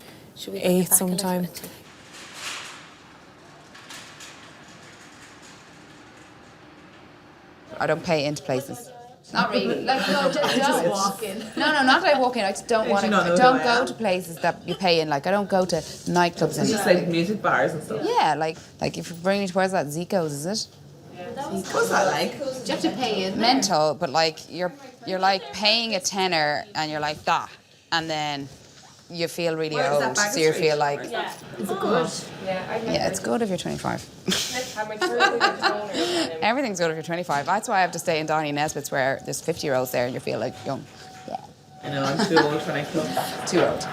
[SPEAKER 24] 8 sometime.
[SPEAKER 6] I don't pay into places.
[SPEAKER 18] Not really. Like, no, just walk in.
[SPEAKER 6] No, not that I walk in. I just don't want to. I don't go to places that you pay in. Like, I don't go to nightclubs.
[SPEAKER 7] It's just like music bars and stuff.
[SPEAKER 6] Yeah, like if you bring me to where's that Zico's, is it?
[SPEAKER 7] What's that like?
[SPEAKER 18] Do you have to pay in?
[SPEAKER 6] Mental, but like you're like paying a tenner and you're like that, and then you feel really old, so you feel like.
[SPEAKER 18] Yeah. Is it good?
[SPEAKER 6] Yeah, it's good if you're 25. Everything's good if you're 25. That's why I have to stay in Donny Nesbitt's where there's 50-year-olds there and you feel like young. Yeah.
[SPEAKER 7] I know, I'm too old for nightclubs.
[SPEAKER 6] Too old.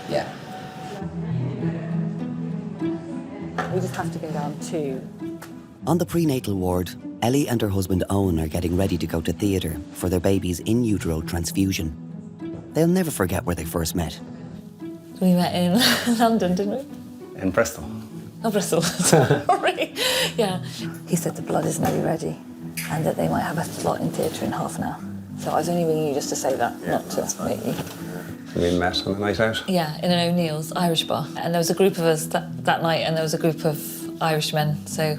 [SPEAKER 6] Yeah.
[SPEAKER 13] We just have to go down to...
[SPEAKER 1] On the prenatal ward, Ellie and her husband Owen are getting ready to go to theatre for their baby's in utero transfusion. They'll never forget where they first met.
[SPEAKER 13] We met in London, didn't we?
[SPEAKER 10] In Bristol.
[SPEAKER 13] Oh, Bristol. Sorry. Yeah. He said the blood is nearly ready and that they might have a slot in theatre in half an hour. So I was only ringing you just to say that, not to meet you.
[SPEAKER 10] We met on the night out?
[SPEAKER 13] Yeah, in an O'Neill's Irish bar. And there was a group of us that night, and there was a group of Irish men. So,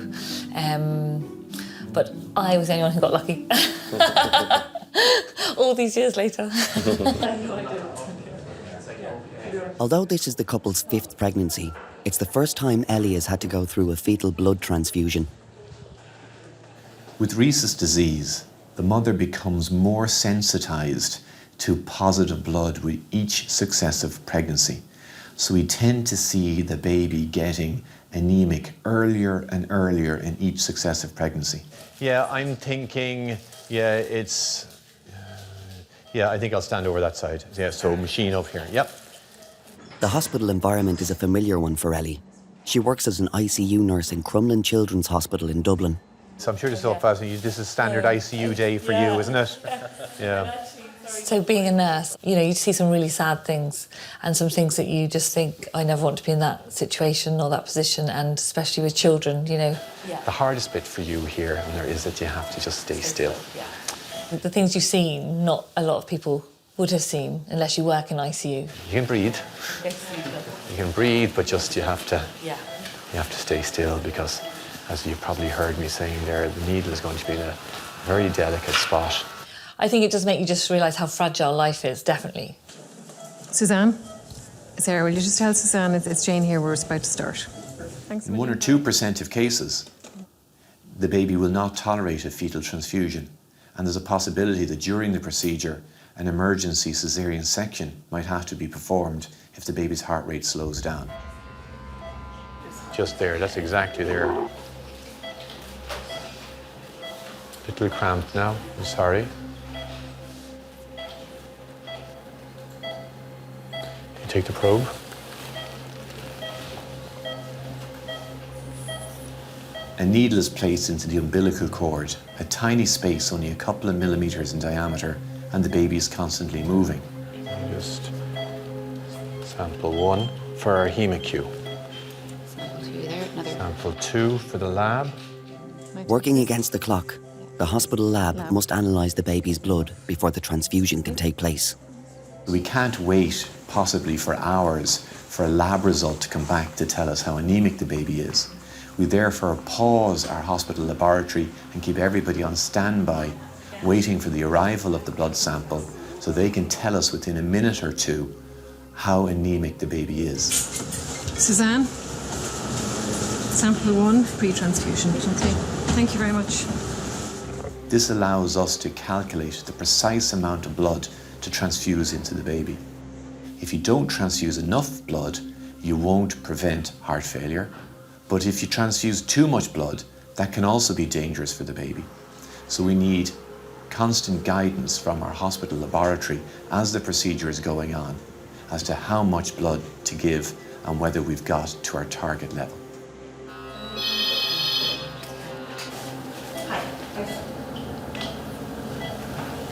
[SPEAKER 13] but I was the only one who got lucky. All these years later.
[SPEAKER 1] Although this is the couple's 5th pregnancy, It's the first time Ellie has had to go through a fetal blood transfusion.
[SPEAKER 9] With rhesus disease, the mother becomes more sensitised to positive blood with each successive pregnancy. So we tend to see the baby getting anemic earlier and earlier in each successive pregnancy.
[SPEAKER 12] Yeah, I'm thinking, I think I'll stand over that side. Yeah, so machine over here, yep.
[SPEAKER 1] The hospital environment is a familiar one for Ellie. She works as an ICU nurse in Crumlin Children's Hospital in Dublin.
[SPEAKER 12] So I'm sure this is all fascinating. This is standard ICU day for you, isn't it? Yeah.
[SPEAKER 13] So being a nurse, you see some really sad things and some things that you just think, I never want to be in that situation or that position, and especially with children,
[SPEAKER 12] The hardest bit for you here is that you have to just stay still.
[SPEAKER 13] The things you see, not a lot of people would have seen unless you work in ICU.
[SPEAKER 12] You can breathe. You can breathe, but just you have to stay still, because, as you've probably heard me saying there, the needle is going to be in a very delicate spot.
[SPEAKER 13] I think it does make you just realise how fragile life is, definitely.
[SPEAKER 14] Suzanne? Sarah, will you just tell Suzanne it's Jane here, we're about to start. Thanks.
[SPEAKER 9] In 1 or 2% of cases, the baby will not tolerate a fetal transfusion, and there's a possibility that during the procedure, an emergency caesarean section might have to be performed if the baby's heart rate slows down.
[SPEAKER 12] Just there, that's exactly there. Little cramped now, I'm sorry. You take the probe.
[SPEAKER 9] A needle is placed into the umbilical cord, a tiny space only a couple of millimetres in diameter, and the baby is constantly moving.
[SPEAKER 12] Just sample 1 for our HemaQ.
[SPEAKER 6] Sample 2 there, another.
[SPEAKER 12] Sample 2 for the lab.
[SPEAKER 1] Working against the clock, the hospital lab must analyse the baby's blood before the transfusion can take place.
[SPEAKER 9] We can't wait, possibly for hours, for a lab result to come back to tell us how anemic the baby is. We therefore pause our hospital laboratory and keep everybody on standby, waiting for the arrival of the blood sample so they can tell us within a minute or two how anemic the baby is.
[SPEAKER 14] Suzanne? Sample 1, pre-transfusion. Okay, thank you very much.
[SPEAKER 9] This allows us to calculate the precise amount of blood to transfuse into the baby. If you don't transfuse enough blood, you won't prevent heart failure. But if you transfuse too much blood, that can also be dangerous for the baby. So we need constant guidance from our hospital laboratory as the procedure is going on as to how much blood to give and whether we've got to our target level.
[SPEAKER 23] Hi.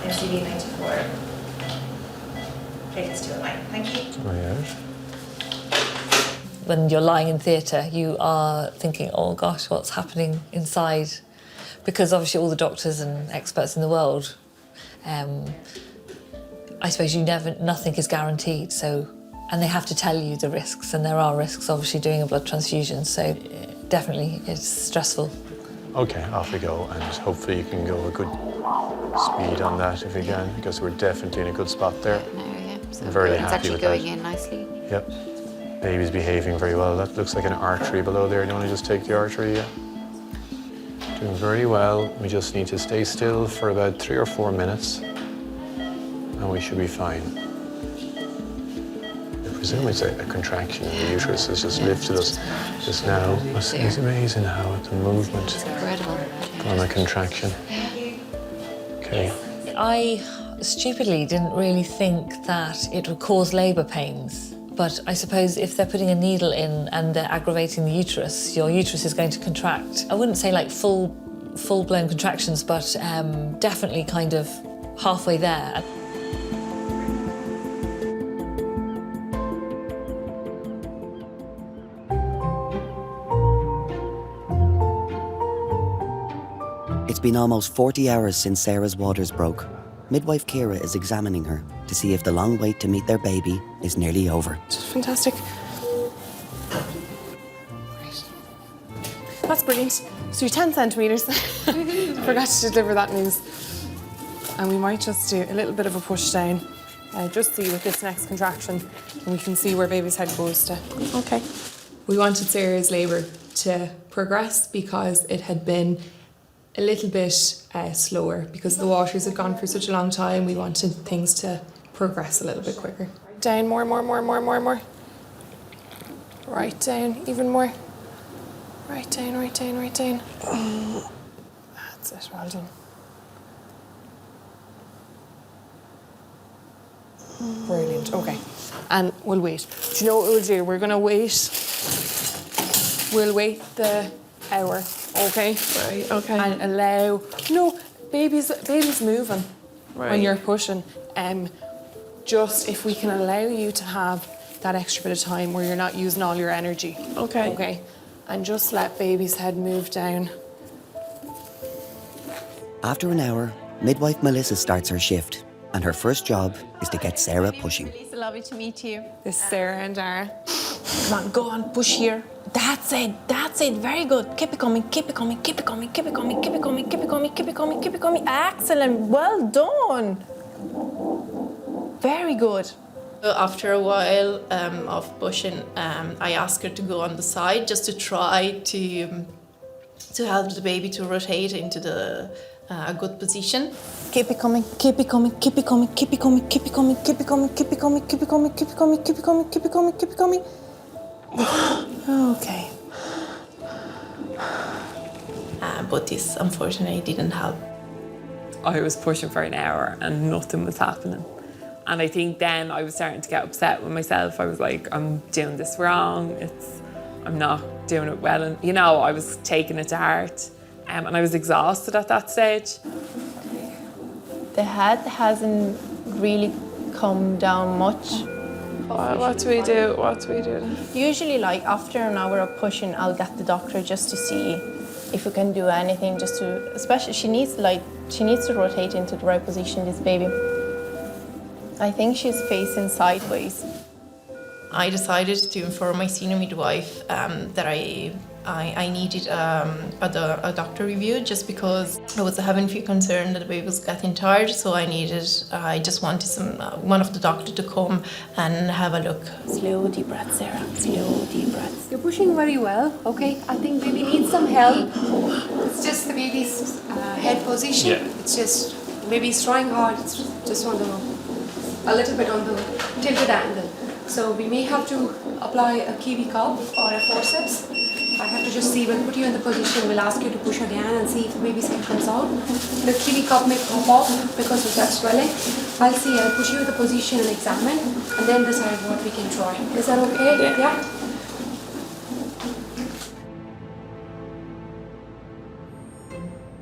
[SPEAKER 23] MCD 94. Platelets 2 at 9. Thank you.
[SPEAKER 12] Oh, yeah.
[SPEAKER 13] When you're lying in theatre, you are thinking, oh gosh, what's happening inside? Because obviously all the doctors and experts in the world, I suppose nothing is guaranteed, and they have to tell you the risks, and there are risks obviously doing a blood transfusion, so definitely it's stressful.
[SPEAKER 12] Okay, off we go, and hopefully you can go a good speed on that if you can, because we're definitely in a good spot there.
[SPEAKER 6] So
[SPEAKER 12] I'm very
[SPEAKER 6] it's
[SPEAKER 12] happy
[SPEAKER 6] actually
[SPEAKER 12] with
[SPEAKER 6] going
[SPEAKER 12] that.
[SPEAKER 6] in nicely.
[SPEAKER 12] Yep. Baby's behaving very well. That looks like an artery below there. You want to just take the artery, yeah. Doing very well. We just need to stay still for about 3 or 4 minutes, and we should be fine. I presume it's a contraction in the uterus has just lifted us just now. It's amazing how the movement
[SPEAKER 6] It's incredible.
[SPEAKER 12] on a contraction. Okay.
[SPEAKER 13] I stupidly didn't really think that it would cause labour pains. But I suppose if they're putting a needle in and they're aggravating the uterus, your uterus is going to contract. I wouldn't say like full-blown contractions, but definitely kind of halfway there.
[SPEAKER 1] It's been almost 40 hours since Sarah's waters broke. Midwife Ciara is examining her to see if the long wait to meet their baby is nearly over.
[SPEAKER 24] Fantastic. That's brilliant. So you're 10 centimetres. Forgot to deliver that news. And we might just do a little bit of a push down, just see with this next contraction, and we can see where baby's head goes to. Okay. We wanted Sarah's labour to progress because it had been a little bit slower because the waters had gone for such a long time. We wanted things to progress a little bit quicker. Down, more. Right down, even more. Right down. That's it, well done. Brilliant, okay. And we'll wait. Do you know what we'll do? We're gonna wait. We'll wait the hour, okay?
[SPEAKER 7] Right, okay.
[SPEAKER 24] And allow, baby's moving when you're pushing. Just if we can allow you to have that extra bit of time where you're not using all your energy.
[SPEAKER 7] Okay.
[SPEAKER 24] Okay. And just let baby's head move down.
[SPEAKER 1] After an hour, midwife Melissa starts her shift, and her first job is to get Sarah pushing.
[SPEAKER 11] It's lovely to meet you.
[SPEAKER 24] This is Sarah and Dara.
[SPEAKER 11] Come on, go on, push here. That's it, very good. Keep it coming. Excellent, well done. Very good.
[SPEAKER 3] After a while of pushing, I asked her to go on the side just to try to help the baby to rotate into the good position.
[SPEAKER 11] Keep it coming. Okay.
[SPEAKER 3] But this unfortunately didn't help.
[SPEAKER 11] I was pushing for an hour and nothing was happening. And I think then I was starting to get upset with myself. I was like, I'm doing this wrong. I'm not doing it well. And, I was taking it to heart. And I was exhausted at that stage.
[SPEAKER 5] The head hasn't really come down much.
[SPEAKER 7] What do we do?
[SPEAKER 5] Usually, after an hour of pushing, I'll get the doctor just to see if we can do anything, especially she needs to rotate into the right position, this baby. I think she's facing sideways.
[SPEAKER 3] I decided to inform my senior midwife that I needed a doctor review just because I was having a few concerns that the baby was getting tired, so I just wanted one of the doctors to come and have a look.
[SPEAKER 5] Slow deep breaths, Sarah, slow deep breaths.
[SPEAKER 15] You're pushing very well, okay? I think baby needs some help. It's just the baby's head position.
[SPEAKER 3] Yeah.
[SPEAKER 15] It's just, baby's trying hard, it's just on a little bit on the tilted angle. So we may have to apply a kiwi cup or a forceps. I have to just see, we'll put you in the position, we'll ask you to push again and see if the baby's head comes out. The kiwi cup may pop off because of that swelling. I'll put you in the position and examine, and then decide what we can try. Is that okay? Yeah.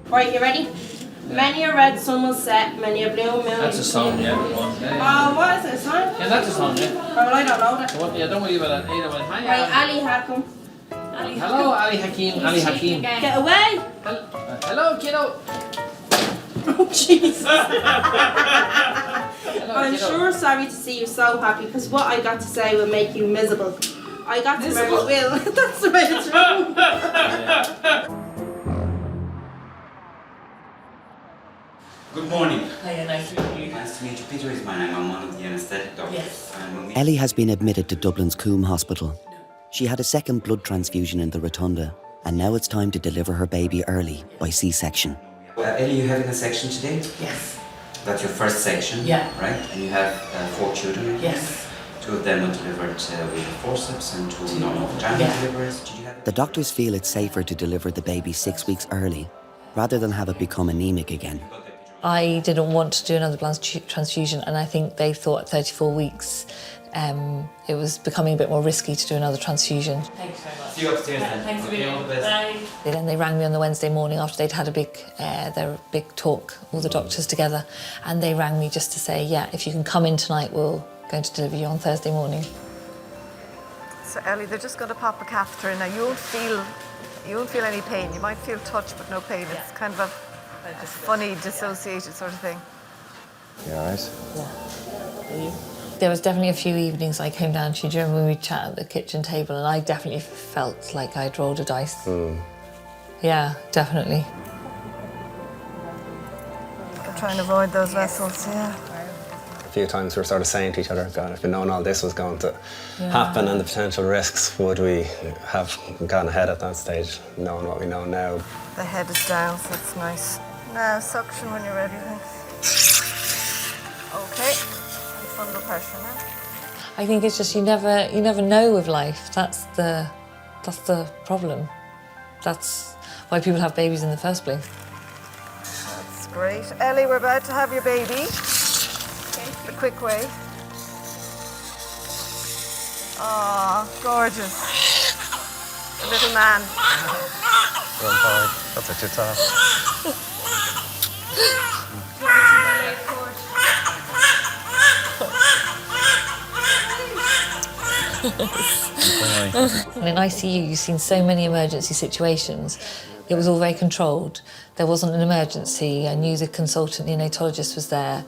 [SPEAKER 16] Right, you ready? Many a red sun will set, many a blue moon.
[SPEAKER 4] That's a song, yeah.
[SPEAKER 16] What is it, a song?
[SPEAKER 4] Yeah, that's a song, yeah.
[SPEAKER 16] Well, I don't know that.
[SPEAKER 4] Yeah, don't worry about that. Either way. Hi,
[SPEAKER 16] Right, Ali Hakim.
[SPEAKER 4] Hello, Ali Hakim. Ali Hakim.
[SPEAKER 16] Get away!
[SPEAKER 4] Hello, kiddo.
[SPEAKER 16] Oh, Jesus.
[SPEAKER 4] Hello,
[SPEAKER 16] I'm
[SPEAKER 4] kiddo.
[SPEAKER 16] sure sorry to see you so happy, because what I got to say will make you miserable. I got to marry Will. That's the way it's wrong.
[SPEAKER 20] Good morning.
[SPEAKER 5] Hiya, nice to meet you.
[SPEAKER 20] Nice to meet you. Peter is my name. I'm one of the anaesthetic doctors.
[SPEAKER 5] Yes.
[SPEAKER 1] Ellie has been admitted to Dublin's Coombe Hospital. She had a second blood transfusion in the Rotunda, and now it's time to deliver her baby early by C-section.
[SPEAKER 20] Ellie, you're having a section today?
[SPEAKER 5] Yes.
[SPEAKER 20] That's your first section,
[SPEAKER 5] Yeah.
[SPEAKER 20] right? And you have 4 children?
[SPEAKER 5] Yes.
[SPEAKER 20] 2 of them were delivered with a forceps and 2 non-vaginal deliveries. Did you have
[SPEAKER 1] The doctors feel it's safer to deliver the baby 6 weeks early, rather than have it become anemic again.
[SPEAKER 13] I didn't want to do another blood transfusion, and I think they thought at 34 weeks it was becoming a bit more risky to do another transfusion.
[SPEAKER 5] Thanks very much.
[SPEAKER 20] See you upstairs then.
[SPEAKER 5] Thanks a
[SPEAKER 20] Okay, all the best.
[SPEAKER 5] Bye.
[SPEAKER 13] Then they rang me on the Wednesday morning after they'd had their big talk, all the doctors together, and they rang me just to say, yeah, if you can come in tonight, we're going to deliver you on Thursday morning.
[SPEAKER 19] So Ellie, they're just going to pop a catheter in. Now you won't feel any pain. You might feel touch but no pain. It's kind of a funny, dissociated sort of thing.
[SPEAKER 10] You all right?
[SPEAKER 13] Yeah. There was definitely a few evenings I came down to you during when we chat at the kitchen table, and I definitely felt like I'd rolled a dice. Yeah, definitely.
[SPEAKER 19] I'm trying to avoid those vessels, yeah.
[SPEAKER 10] few times we were sort of saying to each other, God, if we'd known all this was going to happen and the potential risks, would we have gone ahead at that stage, knowing what we know now?
[SPEAKER 19] The head is down, so it's nice. Now suction when you're ready. Okay, it's under pressure now.
[SPEAKER 13] I think it's just you never know with life. That's the problem. That's why people have babies in the first place.
[SPEAKER 19] That's great. Ellie, we're about to have your baby. The quick way. Oh, gorgeous. A little man.
[SPEAKER 10] Well, boy, that's what you thought.
[SPEAKER 13] And in ICU, you've seen so many emergency situations. It was all very controlled. There wasn't an emergency. I knew the consultant neonatologist was there.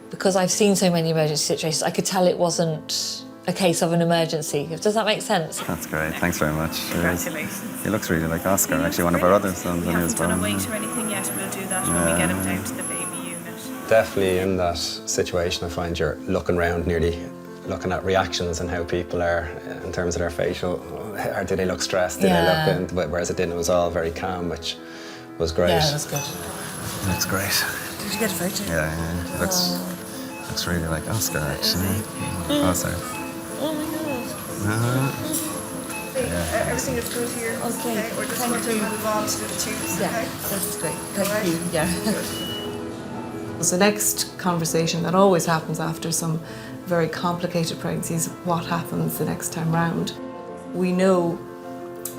[SPEAKER 13] Because I've seen so many emergency situations, I could tell it wasn't a case of an emergency. Does that make sense?
[SPEAKER 10] That's great. Thanks very much.
[SPEAKER 18] Congratulations.
[SPEAKER 10] He looks really like Oscar, actually one of our other sons.
[SPEAKER 18] We haven't done a weight or anything yet. We'll do that when we get him down to the baby unit.
[SPEAKER 10] Definitely in that situation, I find you're looking around, nearly looking at reactions and how people are in terms of their facial. Or do they look stressed? Do they look? Whereas it didn't. It was all very calm, which was great.
[SPEAKER 13] Yeah, that's good.
[SPEAKER 10] Looks great.
[SPEAKER 19] Did you get a photo?
[SPEAKER 10] Yeah. It looks really like Oscar, actually. Oh, sorry.
[SPEAKER 13] Oh my God.
[SPEAKER 19] Everything is good here. Okay. We're just going to move on to the tubes.
[SPEAKER 13] Yeah,
[SPEAKER 19] okay?
[SPEAKER 13] that's great. Thank you. Yeah.
[SPEAKER 19] So the next conversation that always happens after some very complicated pregnancies, what happens the next time round. We know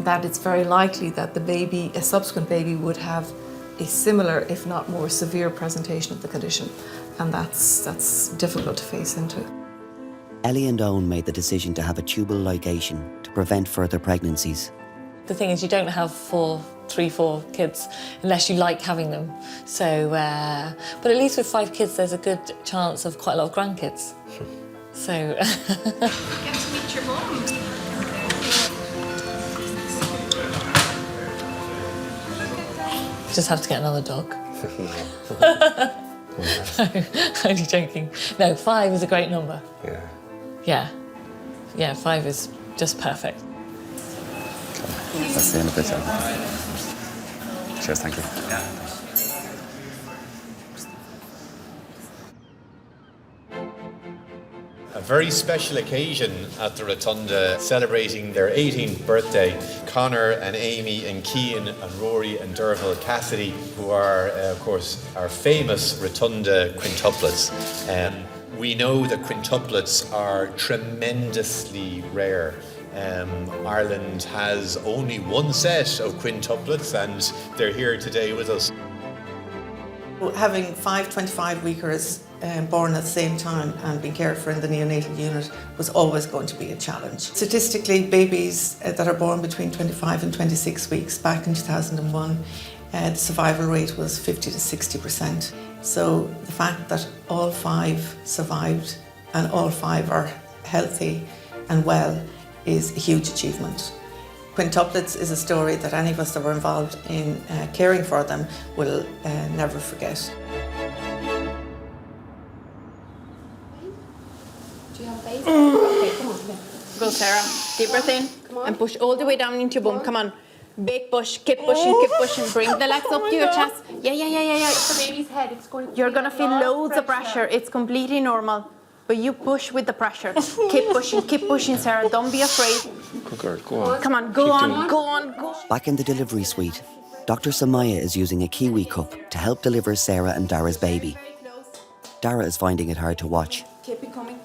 [SPEAKER 19] that it's very likely that the baby, a subsequent baby, would have a similar, if not more severe presentation of the condition. And that's difficult to face into.
[SPEAKER 1] Ellie and Owen made the decision to have a tubal ligation to prevent further pregnancies.
[SPEAKER 13] The thing is, you don't have 3, 4 kids unless you like having them. So, but at least with 5 kids, there's a good chance of quite a lot of grandkids. So.
[SPEAKER 18] Get to meet your mum.
[SPEAKER 13] Just have to get another dog. No, only joking. No, 5 is a great number. Yeah, 5 is just perfect.
[SPEAKER 10] I'll see you in a bit. Cheers, thank you.
[SPEAKER 9] A very special occasion at the Rotunda, celebrating their 18th birthday. Connor and Amy and Cian and Rory and Derval Cassidy, who are, of course, our famous Rotunda quintuplets. We know that quintuplets are tremendously rare. Ireland has only one set of quintuplets, and they're here today with us.
[SPEAKER 19] Having 5 25-weekers born at the same time and being cared for in the neonatal unit was always going to be a challenge. Statistically, babies that are born between 25 and 26 weeks back in 2001, the survival rate was 50 to 60%. So the fact that all 5 survived and all 5 are healthy and well is a huge achievement. Quintuplets is a story that any of us that were involved in caring for them will never forget.
[SPEAKER 5] Do you have a baby? Okay, come on. Go, Sarah. Deep breath in and push all the way down into your bum. Come on. Big push. Keep pushing. Keep pushing. Bring the legs up to your chest. Yeah.
[SPEAKER 18] It's the baby's head. It's going.
[SPEAKER 5] You're gonna feel loads of pressure. It's completely normal. But you push with the pressure. Keep pushing, Sarah. Don't be afraid.
[SPEAKER 10] Good girl, go on.
[SPEAKER 5] Come on, go on.
[SPEAKER 1] Back in the delivery suite, Dr. Samaya is using a kiwi cup to help deliver Sarah and Dara's baby. Dara is finding it hard to watch.
[SPEAKER 18] Keep it coming.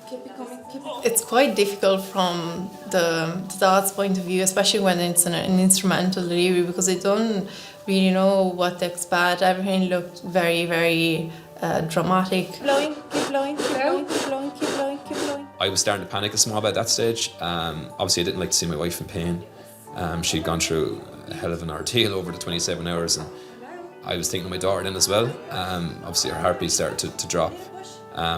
[SPEAKER 3] It's quite difficult from the dad's point of view, especially when it's an instrumental delivery, because they don't really know what to expect. Everything looked very, very dramatic.
[SPEAKER 5] Keep blowing.
[SPEAKER 26] I was starting to panic a small bit at that stage. Obviously, I didn't like to see my wife in pain. She'd gone through a hell of an ordeal over the 27 hours, and I was thinking of my daughter then as well. Obviously, her heartbeat started to drop.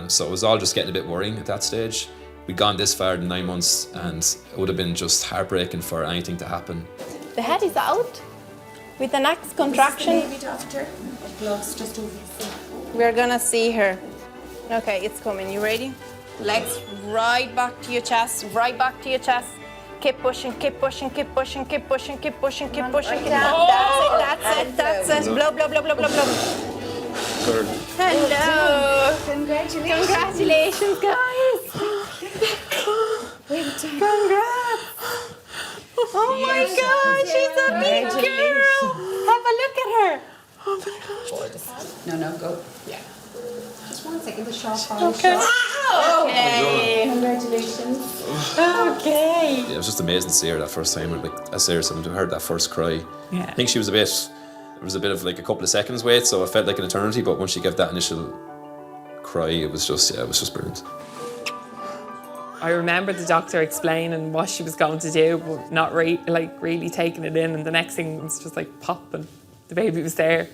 [SPEAKER 26] So it was all just getting a bit worrying at that stage. We'd gone this far in 9 months, and it would have been just heartbreaking for anything to happen.
[SPEAKER 5] The head is out with the next contraction.
[SPEAKER 18] Baby doctor. Gloves just over the
[SPEAKER 5] We're gonna see her. Okay, it's coming. You ready? Legs right back to your chest, right back to your chest. Keep pushing, keep pushing, keep pushing, keep pushing, keep pushing, keep pushing. That's it. Blow, blow, blow, blow, blow, blow. Hello. Congratulations, guys. Congrats. Oh my God, she's a big girl. Have a look at her.
[SPEAKER 14] Oh my gosh.
[SPEAKER 6] No, go.
[SPEAKER 14] Yeah.
[SPEAKER 15] Just 1 second, the sharp
[SPEAKER 14] Okay.
[SPEAKER 5] Okay.
[SPEAKER 15] Congratulations.
[SPEAKER 5] Okay.
[SPEAKER 26] Yeah, it was just amazing to see her that first time. Like, as Sarah said, I heard that first cry.
[SPEAKER 14] Yeah.
[SPEAKER 26] I think she was there was a bit of like a couple of seconds wait, so it felt like an eternity, but once she gave that initial cry, it was just brilliant.
[SPEAKER 7] I remember the doctor explaining what she was going to do, but not really taking it in, and the next thing was just like pop, and the baby was there.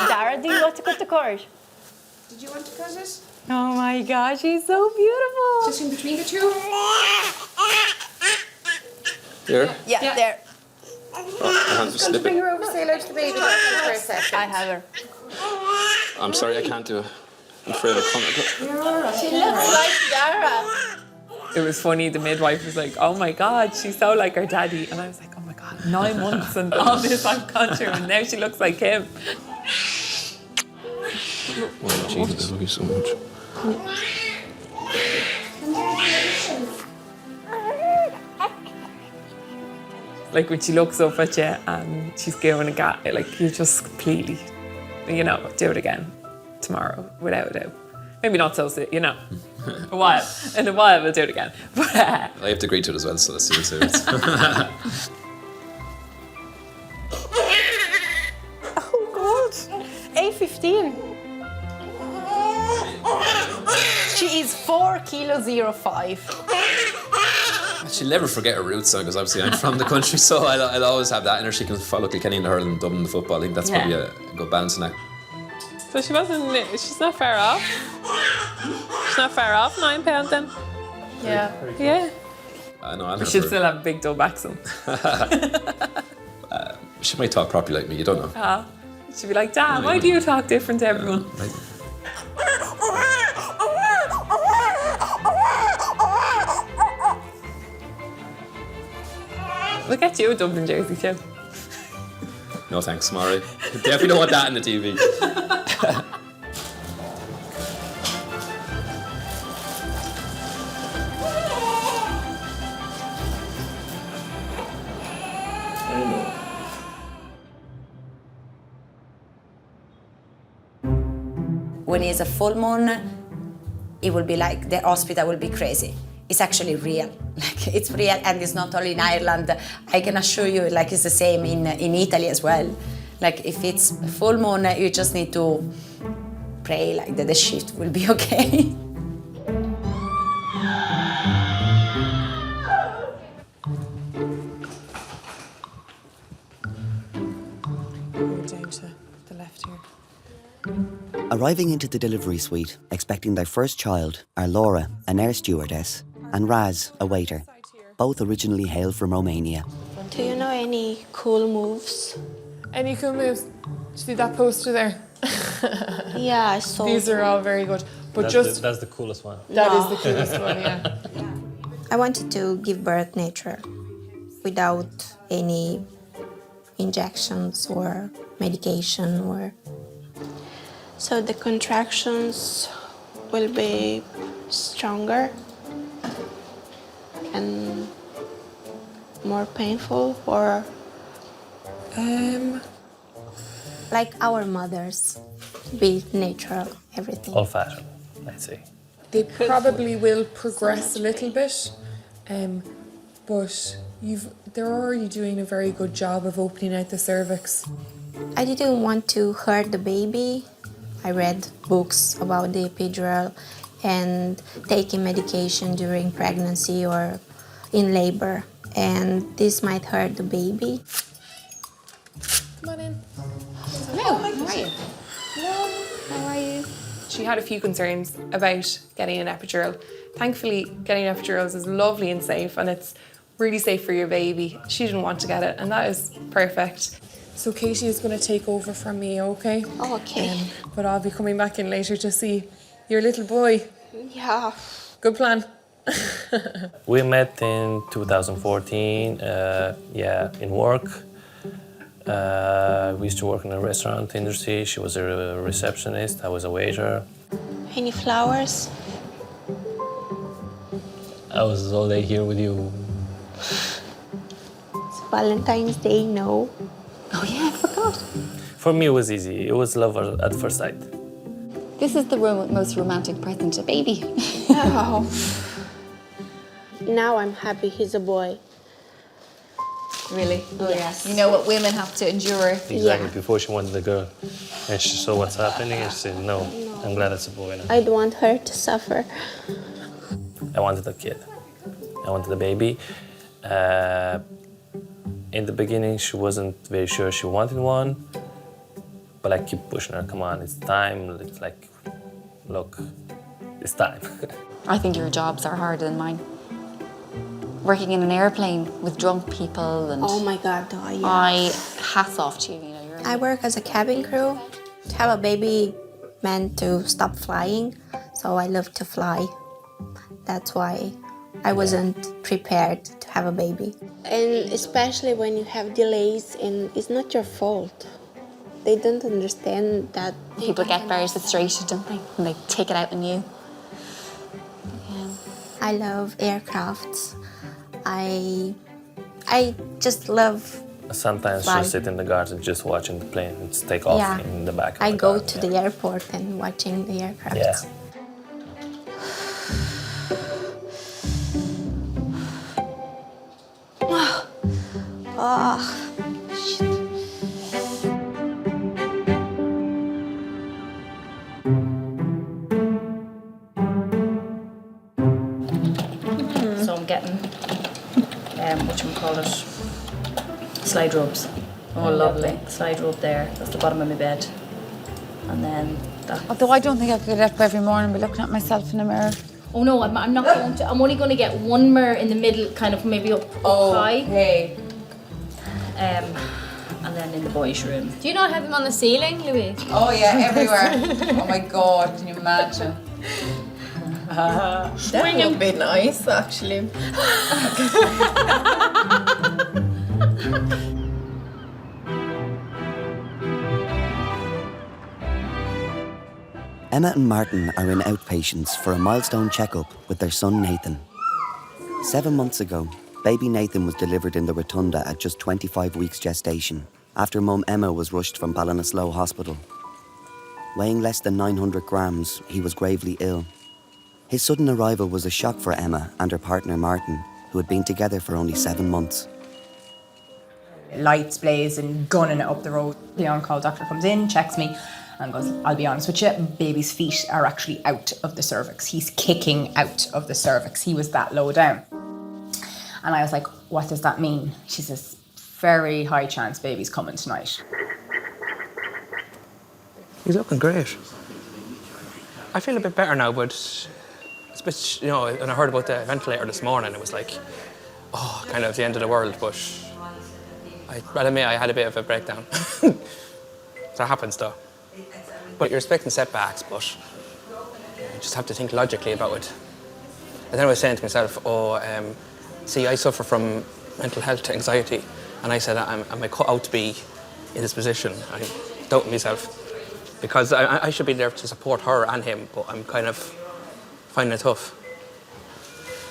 [SPEAKER 5] Dara, do you want to cut the cord?
[SPEAKER 15] Did you want to cut it?
[SPEAKER 5] Oh my gosh, she's so beautiful.
[SPEAKER 15] Just in between the two?
[SPEAKER 26] There?
[SPEAKER 5] Yeah, there.
[SPEAKER 26] My hands just
[SPEAKER 15] Bring
[SPEAKER 26] slipping.
[SPEAKER 15] her over, say hello to the baby for a second.
[SPEAKER 5] I have her.
[SPEAKER 26] I'm sorry, I can't do it. I'm afraid I can't.
[SPEAKER 15] You're all right.
[SPEAKER 5] She looks like Dara.
[SPEAKER 7] It was funny, the midwife was like, oh my God, she's so like her daddy. And I was like, oh my God, 9 months and all this I've gone through, and now she looks like him.
[SPEAKER 26] Oh, Jesus, I love you so much.
[SPEAKER 7] Like when she looks up at you and she's giving a gap, like you just completely, do it again tomorrow without a doubt. Maybe not so soon, In a while we'll do it again. But,
[SPEAKER 26] I have to agree to it as well, so let's see what it says.
[SPEAKER 5] Oh God. A15. She is 4 kilo 05.
[SPEAKER 26] She'll never forget her roots, because obviously I'm from the country, so I'll always have that in her. She can follow Kilkenny and hurling, Dublin, the football. I think that's probably a good balancing act.
[SPEAKER 7] So she's not far off. She's not far off, £9 then.
[SPEAKER 5] Yeah.
[SPEAKER 7] Yeah.
[SPEAKER 26] I know,
[SPEAKER 7] But she'll still have a big double accent.
[SPEAKER 26] She might talk properly like me, you don't know.
[SPEAKER 7] She'll be like, Dad, why do you talk different to everyone? We'll get you a Dublin jersey too.
[SPEAKER 26] No thanks, Maury. Definitely don't want that on the TV.
[SPEAKER 2] When it's a full moon, it will be like the hospital will be crazy. It's actually real. Like, it's real, and it's not only in Ireland. I can assure you, like, it's the same in Italy as well. Like, if it's full moon, you just need to pray like that the shift will be okay.
[SPEAKER 7] Down to the left here.
[SPEAKER 1] Arriving into the delivery suite, expecting their first child, are Laura, an air stewardess, and Raz, a waiter. Both originally hail from Romania.
[SPEAKER 11] Do you know any cool moves?
[SPEAKER 24] Any cool moves? See that poster there?
[SPEAKER 11] Yeah, I saw.
[SPEAKER 24] These are all very good. But
[SPEAKER 4] That's the coolest one.
[SPEAKER 24] That is the coolest one, yeah.
[SPEAKER 11] I wanted to give birth natural, without any injections or medication or. So the contractions will be stronger and more painful, or like our mothers, be natural, everything.
[SPEAKER 4] Old fashioned, let's say.
[SPEAKER 24] They probably will progress a little bit, but they're already doing a very good job of opening out the cervix.
[SPEAKER 11] I didn't want to hurt the baby. I read books about the epidural and taking medication during pregnancy or in labor, and this might hurt the baby.
[SPEAKER 24] Come on in.
[SPEAKER 11] Hello, how are you?
[SPEAKER 24] Hello, how are you?
[SPEAKER 7] She had a few concerns about getting an epidural. Thankfully, getting epidurals is lovely and safe, and it's really safe for your baby. She didn't want to get it, and that is perfect.
[SPEAKER 24] So Katie is going to take over from me, okay?
[SPEAKER 11] Oh, okay.
[SPEAKER 24] But I'll be coming back in later to see
[SPEAKER 7] Your little boy.
[SPEAKER 16] Yeah.
[SPEAKER 7] Good plan.
[SPEAKER 8] We met in 2014, in work. We used to work in the restaurant industry. She was a receptionist, I was a waiter.
[SPEAKER 18] Any flowers?
[SPEAKER 8] I was all day here with you.
[SPEAKER 18] It's Valentine's Day, no. Oh yeah, I forgot.
[SPEAKER 8] For me, it was easy. It was love at first sight.
[SPEAKER 18] This is the most romantic present, a baby.
[SPEAKER 16] Oh. Now I'm happy he's a boy.
[SPEAKER 18] Really?
[SPEAKER 16] Oh, yes.
[SPEAKER 18] You know what women have to endure.
[SPEAKER 8] Exactly, before she wanted a girl. And she saw what's happening and she said, no, I'm glad it's a boy now.
[SPEAKER 16] I don't want her to suffer.
[SPEAKER 8] I wanted a kid. I wanted a baby. In the beginning, she wasn't very sure she wanted one. But I keep pushing her, come on, it's time. It's like, look, it's time.
[SPEAKER 18] I think your jobs are harder than mine. Working in an airplane with drunk people and...
[SPEAKER 16] Oh my God, yeah.
[SPEAKER 18] Hats off to you, you know.
[SPEAKER 17] I work as a cabin crew. To have a baby meant to stop flying, so I love to fly. That's why I wasn't prepared to have a baby.
[SPEAKER 16] And especially when you have delays and it's not your fault. They don't understand that.
[SPEAKER 18] People get very frustrated, don't they? And they take it out on you.
[SPEAKER 17] I love aircrafts. I just love
[SPEAKER 8] Sometimes
[SPEAKER 17] fly.
[SPEAKER 8] she'll sit in the garden just watching the planes take off
[SPEAKER 17] Yeah.
[SPEAKER 8] in the back of
[SPEAKER 17] I
[SPEAKER 8] the
[SPEAKER 17] go
[SPEAKER 8] garden,
[SPEAKER 17] to the airport and watching the aircrafts.
[SPEAKER 8] Yeah.
[SPEAKER 17] Oh,
[SPEAKER 21] So I'm getting, whatchamacallit, slide rubs. Oh, lovely. Slide rub there. That's the bottom of my bed. And then that.
[SPEAKER 6] Although I don't think I could get up every morning and be looking at myself in the mirror.
[SPEAKER 21] Oh no, I'm not going to. I'm only going to get one mirror in the middle, kind of maybe up high.
[SPEAKER 6] Okay.
[SPEAKER 21] And then in the boys' room.
[SPEAKER 5] Do you not have them on the ceiling, Louise?
[SPEAKER 6] Oh yeah, everywhere. Oh my God, can you imagine?
[SPEAKER 5] That would be nice, actually.
[SPEAKER 1] Emma and Martin are in outpatients for a milestone checkup with their son Nathan. 7 months ago, baby Nathan was delivered in the Rotunda at just 25 weeks gestation, after mum Emma was rushed from Ballinasloe Hospital. Weighing less than 900 grams, he was gravely ill. His sudden arrival was a shock for Emma and her partner Martin, who had been together for only 7 months.
[SPEAKER 22] Lights blazing, gunning it up the road. The on-call doctor comes in, checks me, and goes, I'll be honest with you, baby's feet are actually out of the cervix. He's kicking out of the cervix. He was that low down. And I was like, what does that mean? She says, very high chance baby's coming tonight.
[SPEAKER 23] He's looking great. I feel a bit better now, but it's a bit, you know, when I heard about the ventilator this morning, it was like, oh, kind of the end of the world, but I'll admit I had a bit of a breakdown. That happens though. But you're expecting setbacks, but you just have to think logically about it. And then I was saying to myself, see, I suffer from mental health anxiety, and I said, am I cut out to be in this position? I'm doubting myself. Because I should be there to support her and him, but I'm kind of finding it tough.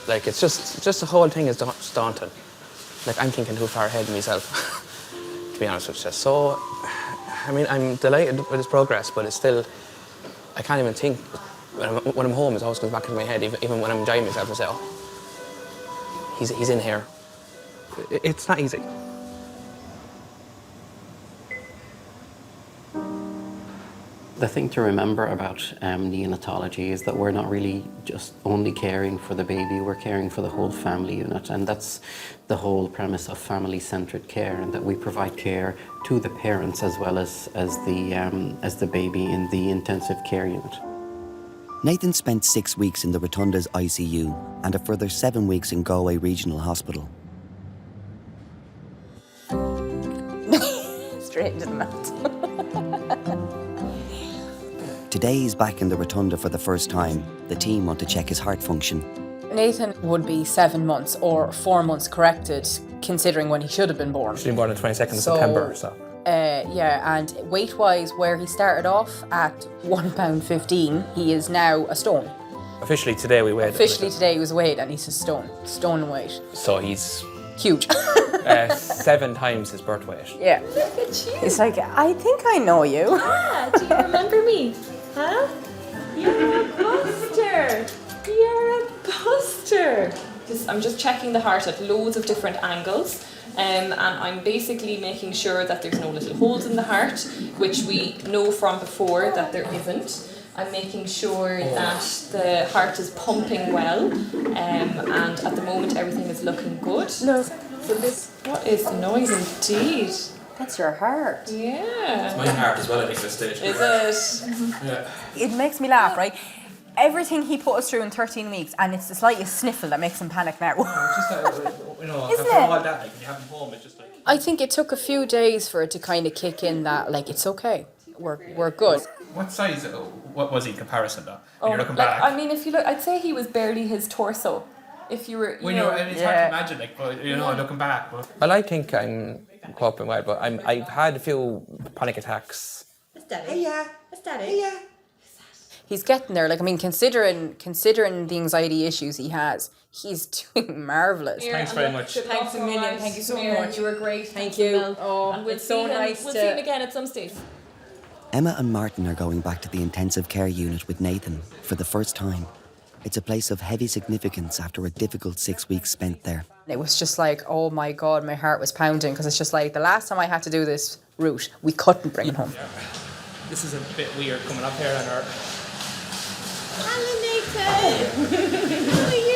[SPEAKER 23] Like, it's just the whole thing is daunting. Like, I'm thinking too far ahead of myself, to be honest with you. So, I mean, I'm delighted with his progress, but it's still, I can't even think. When I'm home, it always comes back into my head, even when I'm enjoying myself, I say, oh, he's in here. It's not easy.
[SPEAKER 25] The thing to remember about neonatology is that we're not really just only caring for the baby, we're caring for the whole family unit, and that's the whole premise of family-centred care, and that we provide care to the parents as well as the baby in the intensive care unit.
[SPEAKER 1] Nathan spent 6 weeks in the Rotunda's ICU and a further 7 weeks in Galway Regional Hospital.
[SPEAKER 6] Straight into the mouth.
[SPEAKER 1] Today he's back in the Rotunda for the first time. The team want to check his heart function.
[SPEAKER 22] Nathan would be 7 months or 4 months corrected, considering when he should have been born.
[SPEAKER 23] She's been born on the 22nd of September, so.
[SPEAKER 22] Yeah, and weight-wise, where he started off at £1.15, he is now a stone.
[SPEAKER 23] Officially today we weighed.
[SPEAKER 22] Officially today he was weighed and he's a stone weight.
[SPEAKER 23] So he's
[SPEAKER 22] huge.
[SPEAKER 23] 7 times his birth weight.
[SPEAKER 22] Yeah.
[SPEAKER 21] Look at you.
[SPEAKER 22] It's like, I think I know you.
[SPEAKER 21] Yeah, do you remember me? Huh? You're a buster. You're a buster. I'm just checking the heart at loads of different angles. And I'm basically making sure that there's no little holes in the heart, which we know from before that there isn't. I'm making sure that the heart is pumping well, and at the moment everything is looking good.
[SPEAKER 22] No.
[SPEAKER 21] So this, what is the noise indeed?
[SPEAKER 22] That's your heart.
[SPEAKER 21] Yeah.
[SPEAKER 23] It's my heart as well, I think, at this stage.
[SPEAKER 21] Is it?
[SPEAKER 23] Yeah.
[SPEAKER 22] It makes me laugh, right? Everything he put us through in 13 weeks, and it's the slightest sniffle that makes him panic now.
[SPEAKER 23] After all that, like, when you have him home, it's just like...
[SPEAKER 22] I think it took a few days for it to kind of kick in that, like, it's okay. We're good.
[SPEAKER 23] What size, what was he in comparison though?
[SPEAKER 21] Oh,
[SPEAKER 23] When you're looking
[SPEAKER 21] like,
[SPEAKER 23] back.
[SPEAKER 21] I mean, if you look, I'd say he was barely his torso. If you were,
[SPEAKER 23] When you're, it's hard to imagine, like, but, looking back. But. Well, I think I'm coping well, but I've had a few panic attacks.
[SPEAKER 21] It's Daddy. Hey, yeah. It's Daddy. Hey, yeah.
[SPEAKER 22] He's getting there. Like, I mean, considering the anxiety issues he has, he's doing marvellous.
[SPEAKER 23] Thanks very much.
[SPEAKER 21] Thanks a million. Thank you so much. You were great.
[SPEAKER 22] Thank you.
[SPEAKER 21] Oh, and it's so nice. We'll see him again at some stage.
[SPEAKER 1] Emma and Martin are going back to the intensive care unit with Nathan for the first time. It's a place of heavy significance after a difficult 6 weeks spent there.
[SPEAKER 22] It was just like, oh my God, my heart was pounding, because it's just like the last time I had to do this route, we couldn't bring him home.
[SPEAKER 23] This is a bit weird coming up here on our...
[SPEAKER 11] Hello, Nathan. How are you?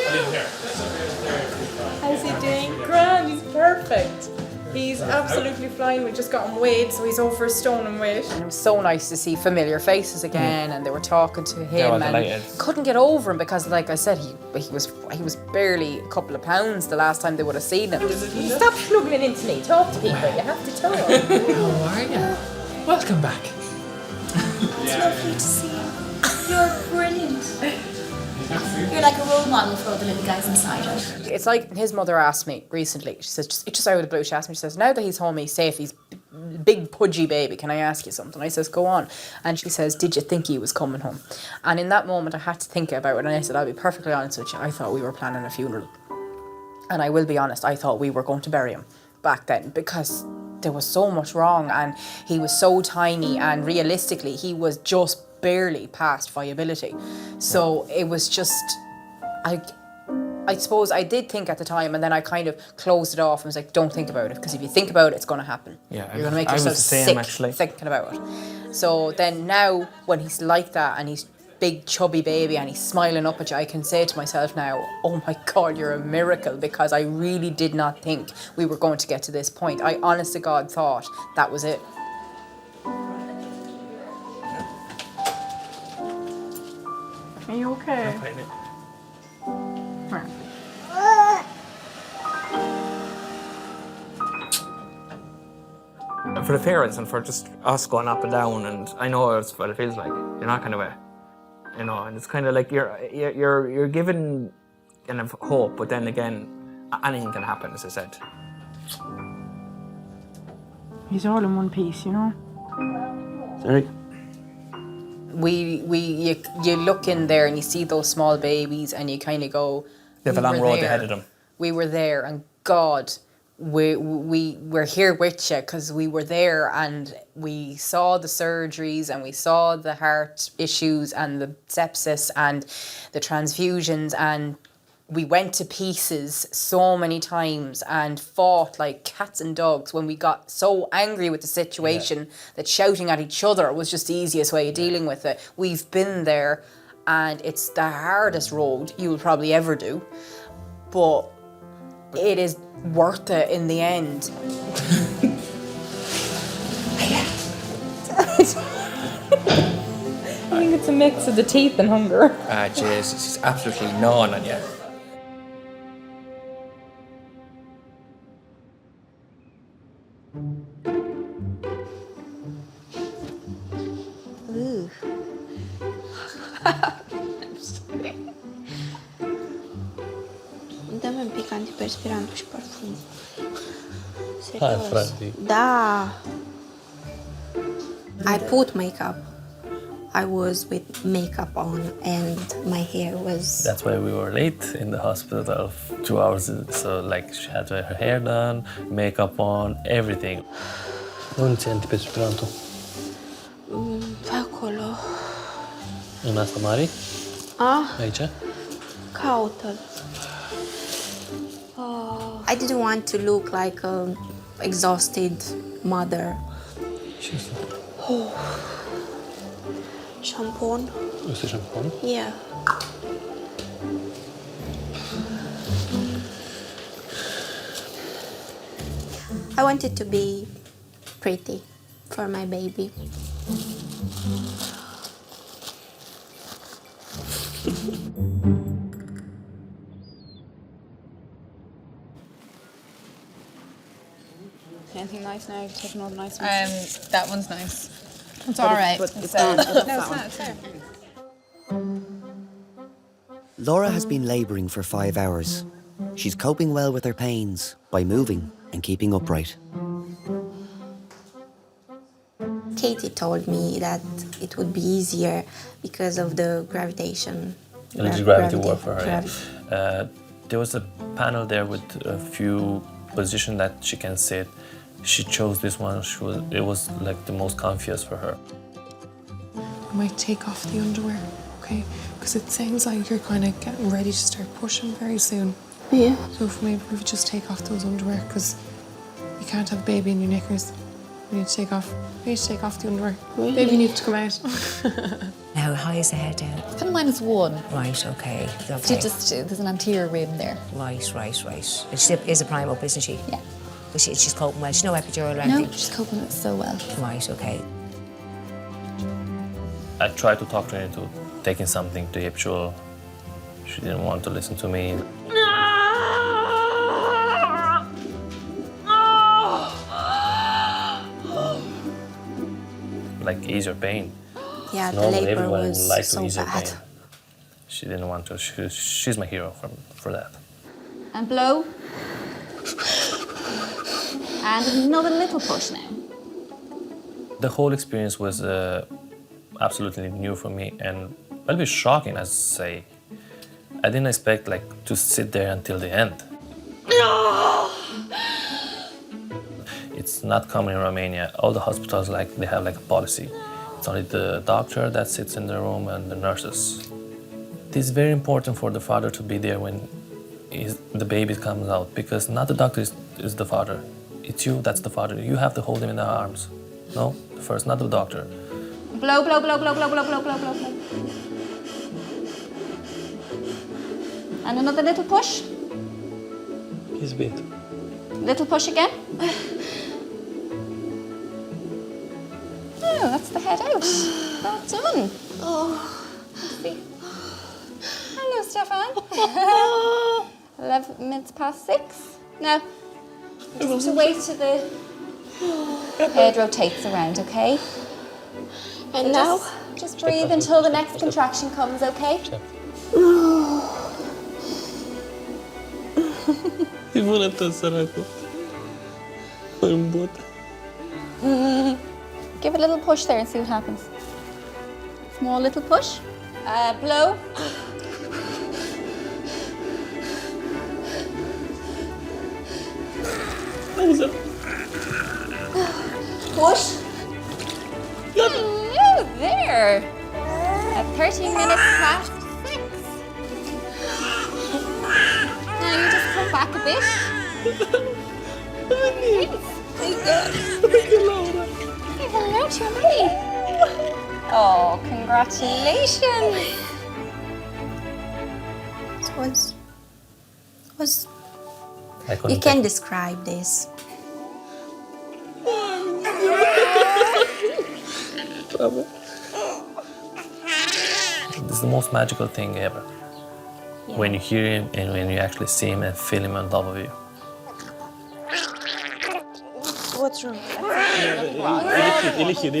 [SPEAKER 11] How's he doing? Grand, he's perfect. He's absolutely flying. We just got him weighed, so he's over a stone in weight.
[SPEAKER 22] And it was so nice to see familiar faces again, and they were talking to him, and
[SPEAKER 23] delighted.
[SPEAKER 22] couldn't get over him because, like I said, he was barely a couple of pounds the last time they would have seen him.
[SPEAKER 11] Stop snuggling into me. Talk to people. You have to talk.
[SPEAKER 23] How are you? Welcome back.
[SPEAKER 21] It's lovely to see you. You're brilliant. You're like a role model for all the little guys inside it.
[SPEAKER 22] It's like his mother asked me recently, she says, just out of the blue, she asked me, she says, now that he's home, he's safe, he's big pudgy baby, can I ask you something? I says, go on. And she says, did you think he was coming home? And in that moment I had to think about it, and I said, I'll be perfectly honest with you, I thought we were planning a funeral. And I will be honest, I thought we were going to bury him back then, because there was so much wrong, and he was so tiny, and realistically he was just barely past viability. So it was just, I suppose I did think at the time, and then I kind of closed it off and was like, don't think about it, because if you think about it, it's going to happen.
[SPEAKER 23] Yeah,
[SPEAKER 22] you're going to make
[SPEAKER 23] I was
[SPEAKER 22] yourself
[SPEAKER 23] the same,
[SPEAKER 22] sick
[SPEAKER 23] actually.
[SPEAKER 22] thinking about it. So then now when he's like that and he's big chubby baby and he's smiling up at you, I can say to myself now, oh my God, you're a miracle, because I really did not think we were going to get to this point. I honest to God thought that was it.
[SPEAKER 11] Are you okay?
[SPEAKER 23] For the parents and for just us going up and down, and I know it's what it feels like. You're not kind of and it's kind of like you're given kind of hope, but then again, anything can happen, as I said.
[SPEAKER 11] He's all in one piece, you know.
[SPEAKER 23] Sorry.
[SPEAKER 22] You look in there and you see those small babies and you kind of go,
[SPEAKER 23] They have a long road ahead of them.
[SPEAKER 22] We were there, and God, we're here with you, because we were there and we saw the surgeries and we saw the heart issues and the sepsis and the transfusions, and we went to pieces so many times and fought like cats and dogs when we got so angry with the situation that shouting at each other was just the easiest way of dealing with it. We've been there, and it's the hardest road you will probably ever do, but it is worth it in the end.
[SPEAKER 11] I think it's a mix of the teeth and hunger.
[SPEAKER 23] Ah, Jesus, he's absolutely gnawing on you.
[SPEAKER 17] Ooh. pic antiperspirantul și parfum.
[SPEAKER 8] Hai,
[SPEAKER 17] Serios.
[SPEAKER 8] frate.
[SPEAKER 17] Da. I put makeup. I was with makeup on and my hair was...
[SPEAKER 8] That's why we were late in the hospital, 2 hours. So like she had her hair done, makeup on, everything. Unde ți-ai antiperspirantul?
[SPEAKER 17] Pe acolo.
[SPEAKER 8] În asta mare? Aici?
[SPEAKER 17] Caută-l. I didn't want to look like an exhausted mother.
[SPEAKER 8] Ce este?
[SPEAKER 17] Șampon.
[SPEAKER 8] Este șampon?
[SPEAKER 17] Yeah. I wanted to be pretty for my baby.
[SPEAKER 6] Anything nice now? Take another nice one.
[SPEAKER 18] That one's nice.
[SPEAKER 6] It's all right.
[SPEAKER 18] But
[SPEAKER 6] It's
[SPEAKER 18] it's
[SPEAKER 6] no,
[SPEAKER 18] that
[SPEAKER 6] it's
[SPEAKER 18] one.
[SPEAKER 6] not. It's there.
[SPEAKER 1] Laura has been labouring for 5 hours. She's coping well with her pains by moving and keeping upright.
[SPEAKER 17] Katie told me that it would be easier because of the gravitation.
[SPEAKER 8] Gravity work for her. Yeah. There was a panel there with a few positions that she can sit. She chose this one. It was like the most comfiest for her.
[SPEAKER 24] I might take off the underwear, okay? Because it sounds like you're kind of getting ready to start pushing very soon.
[SPEAKER 17] Yeah.
[SPEAKER 24] So if maybe we could just take off those underwear, because you can't have a baby in your knickers. We need to take off. We need to take off the underwear.
[SPEAKER 17] Really?
[SPEAKER 24] Baby needs to come out.
[SPEAKER 9] How high is the head down?
[SPEAKER 18] It's kind of -1.
[SPEAKER 9] Right, okay.
[SPEAKER 18] There's an anterior rim there.
[SPEAKER 9] Right. And she is a prime up, isn't she?
[SPEAKER 18] Yeah.
[SPEAKER 9] But she's coping well. She's no epidural or
[SPEAKER 18] No,
[SPEAKER 9] anything?
[SPEAKER 18] she's coping it so well.
[SPEAKER 9] Right, okay.
[SPEAKER 8] I tried to talk to her into taking something to epidural. She didn't want to listen to me. Like ease your pain.
[SPEAKER 17] Yeah,
[SPEAKER 8] It's
[SPEAKER 17] the
[SPEAKER 8] normal.
[SPEAKER 17] labor
[SPEAKER 8] Everyone would
[SPEAKER 17] was
[SPEAKER 8] like to
[SPEAKER 17] so
[SPEAKER 8] ease your
[SPEAKER 17] bad.
[SPEAKER 8] pain. She didn't want to. She's my hero for that.
[SPEAKER 18] And blow. And another little push now.
[SPEAKER 8] The whole experience was absolutely new for me and a little bit shocking, as I say. I didn't expect like to sit there until the end. It's not common in Romania. All the hospitals they have like a policy. It's only the doctor that sits in the room and the nurses. It is very important for the father to be there when the baby comes out, because not the doctor is the father. It's you that's the father. You have to hold him in the arms. No, first, not the doctor.
[SPEAKER 18] Blow, blow, blow, blow, blow, blow, blow, blow, blow, blow. And another little push.
[SPEAKER 8] He's a bit.
[SPEAKER 18] Little push again. Oh, that's the head out. Well done. See. Hello, Stefan. 11 minutes past 6. Now, just have to wait till the head rotates around, okay?
[SPEAKER 17] And now?
[SPEAKER 18] Just breathe until the next contraction comes, okay?
[SPEAKER 8] E bună tot, săracul. În botă.
[SPEAKER 18] Give it a little push there and see what happens. Small little push. Blow. Push. Hello there. At 13 minutes past 6. Now you just come back a bit. Please. Say hello to your mummy. Oh, congratulations.
[SPEAKER 17] It was
[SPEAKER 8] I couldn't
[SPEAKER 17] you can describe this.
[SPEAKER 8] It's the most magical thing ever.
[SPEAKER 17] Yeah.
[SPEAKER 8] When you hear him and when you actually see him and feel him on top of you.
[SPEAKER 17] What's wrong?
[SPEAKER 8] Illichid.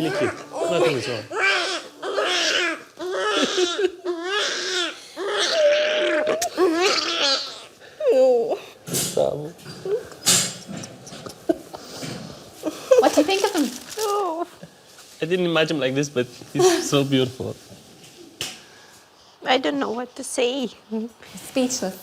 [SPEAKER 8] Nothing is wrong.
[SPEAKER 17] No.
[SPEAKER 8] So.
[SPEAKER 18] What do you think of him?
[SPEAKER 8] I didn't imagine him like this, but he's so beautiful.
[SPEAKER 17] I don't know what to say.
[SPEAKER 18] Speechless.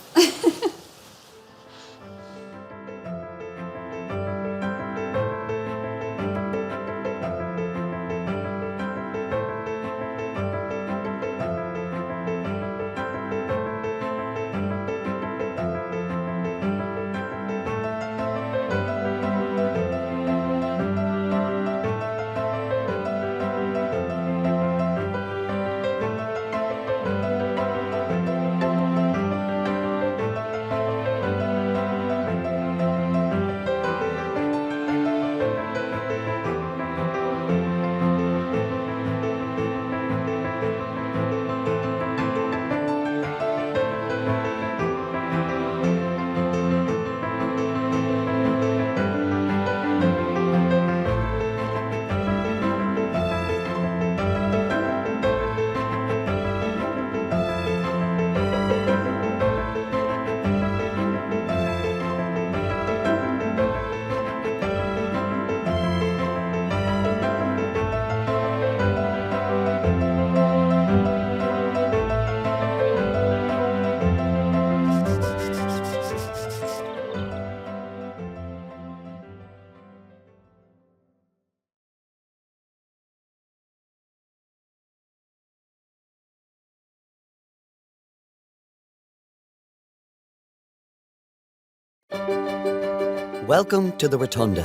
[SPEAKER 1] Welcome to the Rotunda,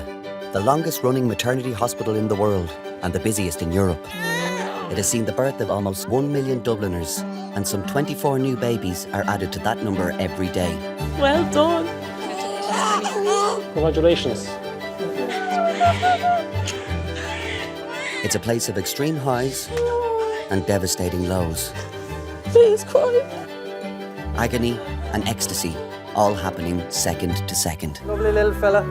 [SPEAKER 1] the longest running maternity hospital in the world and the busiest in Europe. It has seen the birth of almost 1 million Dubliners, and some 24 new babies are added to that number every day.
[SPEAKER 11] Well done.
[SPEAKER 8] Congratulations.
[SPEAKER 1] It's a place of extreme highs and devastating lows.
[SPEAKER 11] Please cry.
[SPEAKER 1] Agony and ecstasy, all happening second to second.
[SPEAKER 23] Lovely little fella.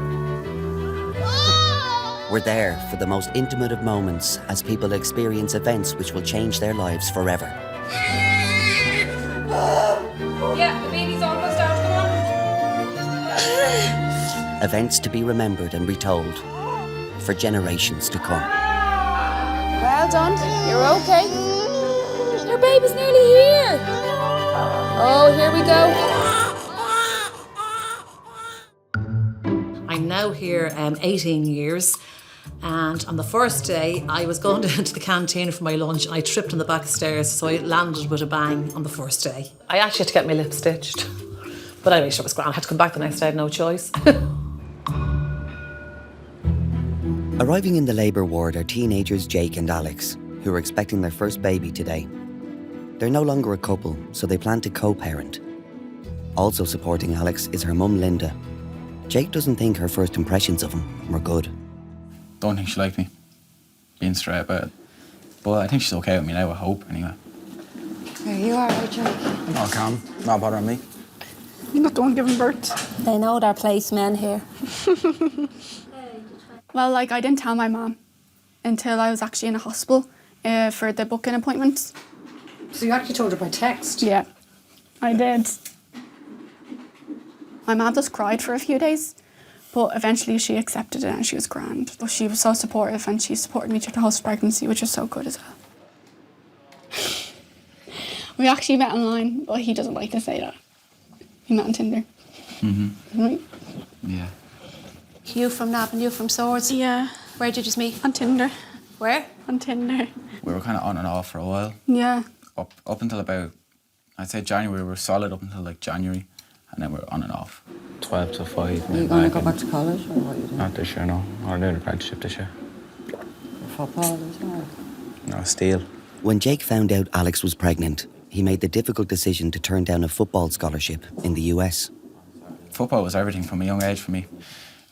[SPEAKER 1] We're there for the most intimate of moments as people experience events which will change their lives forever.
[SPEAKER 18] Yeah, the baby's almost out. Come on.
[SPEAKER 1] Events to be remembered and retold for generations to come.
[SPEAKER 18] Well done. You're okay. Your baby's nearly here. Oh, here we go.
[SPEAKER 3] I'm now here 18 years, and on the first day I was going down to the canteen for my lunch and I tripped on the back stairs, so I landed with a bang on the first day. I actually had to get my lip stitched, but anyway, sure, it was grand. I had to come back the next day, I had no choice.
[SPEAKER 1] Arriving in the labour ward are teenagers Jake and Alex, who are expecting their first baby today. They're no longer a couple, so they plan to co-parent. Also supporting Alex is her mum Linda. Jake doesn't think her first impressions of him were good.
[SPEAKER 10] Don't think she liked me, being straight about it. But I think she's okay with me now, I hope, anyway.
[SPEAKER 18] Are you alright, Jake?
[SPEAKER 10] Oh, calm. Not bothering me.
[SPEAKER 15] You're not the one giving birth.
[SPEAKER 17] They know their place, men here.
[SPEAKER 15] Well, like, I didn't tell my mum until I was actually in a hospital for the booking appointments.
[SPEAKER 3] So you actually told her by text?
[SPEAKER 15] Yeah, I did. My mum just cried for a few days, but eventually she accepted it and she was grand. But she was so supportive and she supported me through the whole pregnancy, which was so good as well. We actually met online, but he doesn't like to say that. We met on Tinder.
[SPEAKER 10] Mm-hmm.
[SPEAKER 15] Right?
[SPEAKER 10] Yeah.
[SPEAKER 18] You from Nab and you from Swords?
[SPEAKER 15] Yeah.
[SPEAKER 18] Where did you just meet?
[SPEAKER 15] On Tinder.
[SPEAKER 18] Where?
[SPEAKER 15] On Tinder.
[SPEAKER 10] We were kind of on and off for a while.
[SPEAKER 15] Yeah.
[SPEAKER 10] Up until about, I'd say January, we were solid up until like January, and then we were on and off.
[SPEAKER 25] 12 to 5.
[SPEAKER 18] Are you going to go back to college or what are you doing?
[SPEAKER 10] Not this year, no. I'm doing an apprenticeship this year.
[SPEAKER 18] Football as well?
[SPEAKER 10] No, steel.
[SPEAKER 1] When Jake found out Alex was pregnant, he made the difficult decision to turn down a football scholarship in the US.
[SPEAKER 10] Football was everything from a young age for me.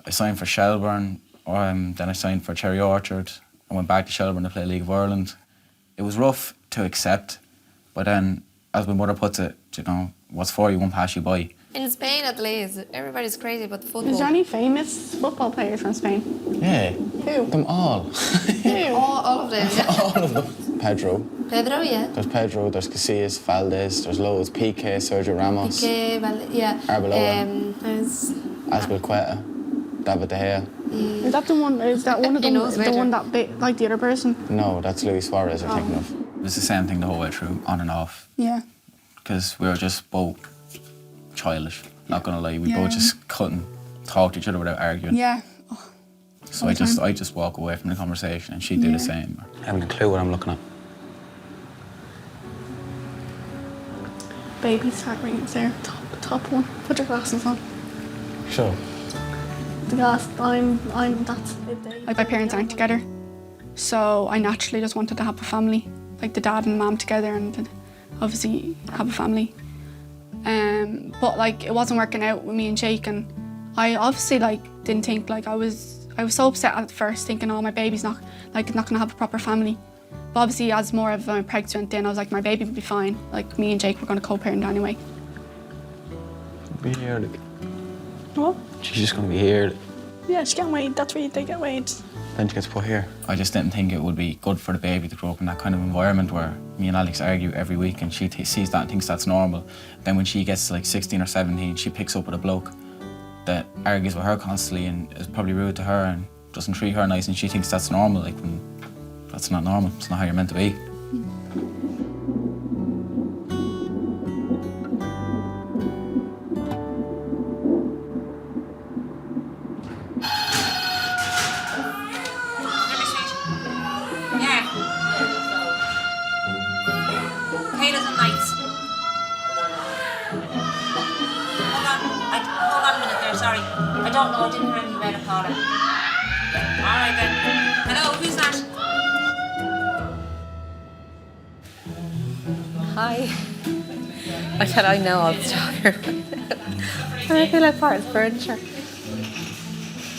[SPEAKER 10] I signed for Shelbourne, then I signed for Cherry Orchard. I went back to Shelbourne to play League of Ireland. It was rough to accept, but then, as my mother puts it, you know, what's for you won't pass you by.
[SPEAKER 18] In Spain, at least, everybody's crazy about football.
[SPEAKER 15] Is there any famous football players from Spain?
[SPEAKER 10] Yeah.
[SPEAKER 15] Who?
[SPEAKER 10] Them all.
[SPEAKER 15] Who?
[SPEAKER 18] All of them, yeah.
[SPEAKER 10] All of them. Pedro.
[SPEAKER 18] Pedro, yeah.
[SPEAKER 10] There's Pedro, there's Casillas, Valdez, there's loads. Piqué, Sergio Ramos.
[SPEAKER 18] Piqué, yeah.
[SPEAKER 10] Arbeloa.
[SPEAKER 18] There's
[SPEAKER 10] Azpilicueta. David De Gea.
[SPEAKER 12] Is that the one? Is that one of them? The one that bit like the other person?
[SPEAKER 10] No, that's Luis Suarez you're thinking of. It was the same thing the whole way through, on and off.
[SPEAKER 12] Yeah.
[SPEAKER 10] Because we were just both childish, not gonna lie. We both just couldn't talk to each other without arguing.
[SPEAKER 12] Yeah.
[SPEAKER 10] So I just walk away from the conversation and she'd do the same.
[SPEAKER 4] I haven't a clue what I'm looking at.
[SPEAKER 12] Baby's heart rate's there, top one. Put your glasses on.
[SPEAKER 4] Sure.
[SPEAKER 12] The glass, that's it. Like my parents aren't together, so I naturally just wanted to have a family, like the dad and mum together, and obviously have a family. But like it wasn't working out with me and Jake, and I obviously like didn't think like I was so upset at first, thinking, oh, my baby's not gonna have a proper family. But obviously, as more of my pregnancy went in, I was like, my baby will be fine. Like me and Jake were gonna co-parent anyway.
[SPEAKER 4] Be here.
[SPEAKER 12] What?
[SPEAKER 4] She's just gonna be here.
[SPEAKER 12] Yeah, she can't wait. That's where they get weighed.
[SPEAKER 4] Then she gets put here.
[SPEAKER 10] I just didn't think it would be good for the baby to grow up in that kind of environment where me and Alex argue every week and she sees that and thinks that's normal. Then when she gets to like 16 or 17, she picks up with a bloke that argues with her constantly and is probably rude to her and doesn't treat her nice, and she thinks that's normal. Like, when that's not normal. It's not how you're meant to be.
[SPEAKER 9] Sorry, I don't know. I didn't hear anything about a caller. Yeah. All right then. Hello, who's that?
[SPEAKER 13] Hi. I said I know all the stuff. And I feel like part of furniture.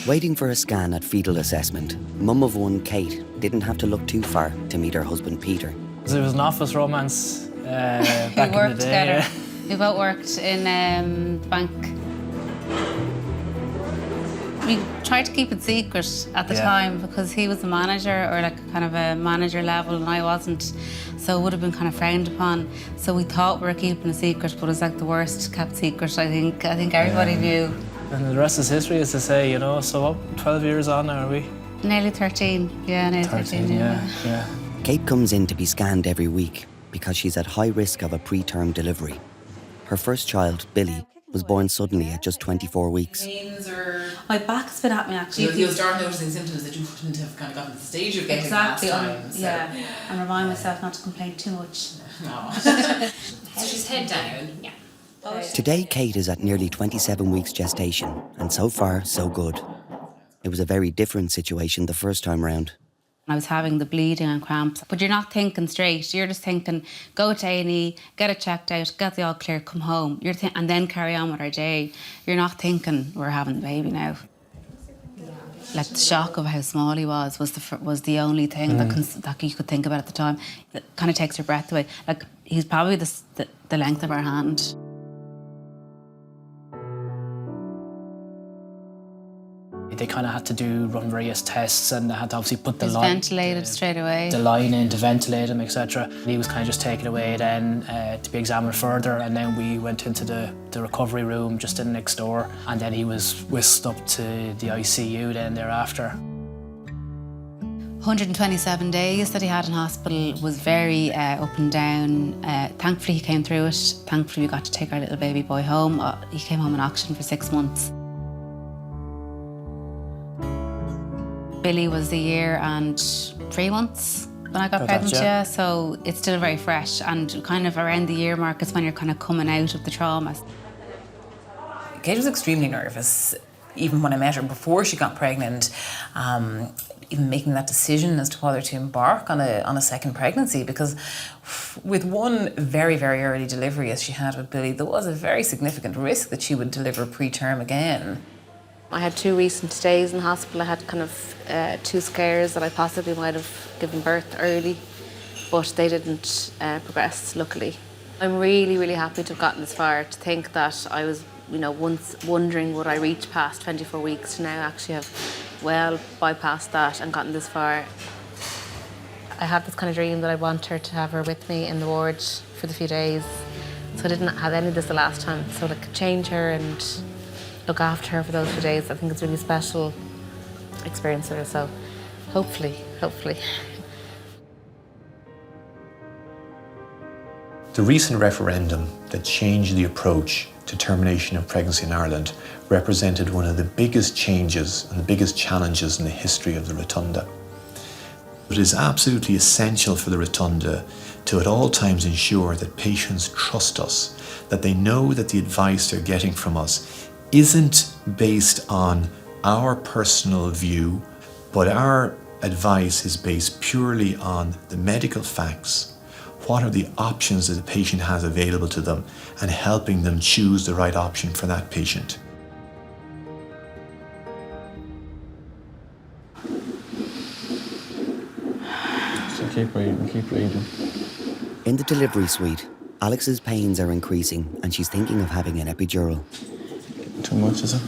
[SPEAKER 1] Waiting for a scan at fetal assessment, mum of one, Kate, didn't have to look too far to meet her husband, Peter.
[SPEAKER 8] It was an office romance back
[SPEAKER 6] We
[SPEAKER 8] in the
[SPEAKER 6] worked
[SPEAKER 8] day.
[SPEAKER 6] together. We both worked in the bank. We tried to keep it secret at the time because he was a manager, or like kind of a manager level, and I wasn't. So it would have been kind of frowned upon. So we thought we were keeping a secret, but it was like the worst kept secret, I think. I think everybody knew.
[SPEAKER 8] And the rest is history, as to say, you know. So what, 12 years on now, are we?
[SPEAKER 6] Nearly 13. Yeah, nearly 13.
[SPEAKER 8] Yeah.
[SPEAKER 1] Kate comes in to be scanned every week because she's at high risk of a preterm delivery. Her first child, Billy, was born suddenly at just 24 weeks.
[SPEAKER 6] My back's been at me actually.
[SPEAKER 14] You'll start noticing symptoms that you wouldn't have kind of gotten to the stage of getting
[SPEAKER 6] exactly.
[SPEAKER 14] last time. So.
[SPEAKER 6] Yeah, and remind myself not to complain too much.
[SPEAKER 14] No. So she's head down. Yeah.
[SPEAKER 1] Today, Kate is at nearly 27 weeks gestation, and so far, so good. It was a very different situation the first time round.
[SPEAKER 6] I was having the bleeding and cramps, but you're not thinking straight. You're just thinking, go to A&E, get it checked out, get the all clear, come home. And then carry on with our day. You're not thinking, we're having the baby now. Like the shock of how small he was the only thing that you could think about at the time. It kind of takes your breath away. Like, he's probably the length of our hand.
[SPEAKER 19] They kind of had to run various tests, and they had to obviously put the line...
[SPEAKER 6] ventilated straight away.
[SPEAKER 19] The line in to ventilate him, etc. He was kind of just taken away then to be examined further, and then we went into the recovery room just in next door, and then he was whisked up to the ICU then thereafter.
[SPEAKER 6] 127 days that he had in hospital was very up and down. Thankfully he came through it. Thankfully we got to take our little baby boy home. He came home in oxygen for 6 months. Billy was a year and 3 months when I got pregnant, yeah. So it's still very fresh, and kind of around the year mark is when you're kind of coming out of the trauma.
[SPEAKER 14] Kate was extremely nervous, even when I met her before she got pregnant, even making that decision as to whether to embark on a second pregnancy, because with one very, very early delivery as she had with Billy, there was a very significant risk that she would deliver preterm again.
[SPEAKER 13] I had 2 recent stays in hospital. I had kind of 2 scares that I possibly might have given birth early, but they didn't progress, luckily. I'm really, really happy to have gotten this far, to think that I was, once wondering would I reach past 24 weeks to now actually have well bypassed that and gotten this far. I had this kind of dream that I want her to have her with me in the ward for the few days. So I didn't have any of this the last time. So like change her and look after her for those few days. I think it's a really special experience for her. So hopefully.
[SPEAKER 2] The recent referendum that changed the approach to termination of pregnancy in Ireland represented one of the biggest changes and the biggest challenges in the history of the Rotunda. It is absolutely essential for the Rotunda to at all times ensure that patients trust us, that they know that the advice they're getting from us isn't based on our personal view, but our advice is based purely on the medical facts. What are the options that the patient has available to them, and helping them choose the right option for that patient.
[SPEAKER 10] So keep breathing.
[SPEAKER 1] In the delivery suite, Alex's pains are increasing and she's thinking of having an epidural.
[SPEAKER 10] Too much, is it?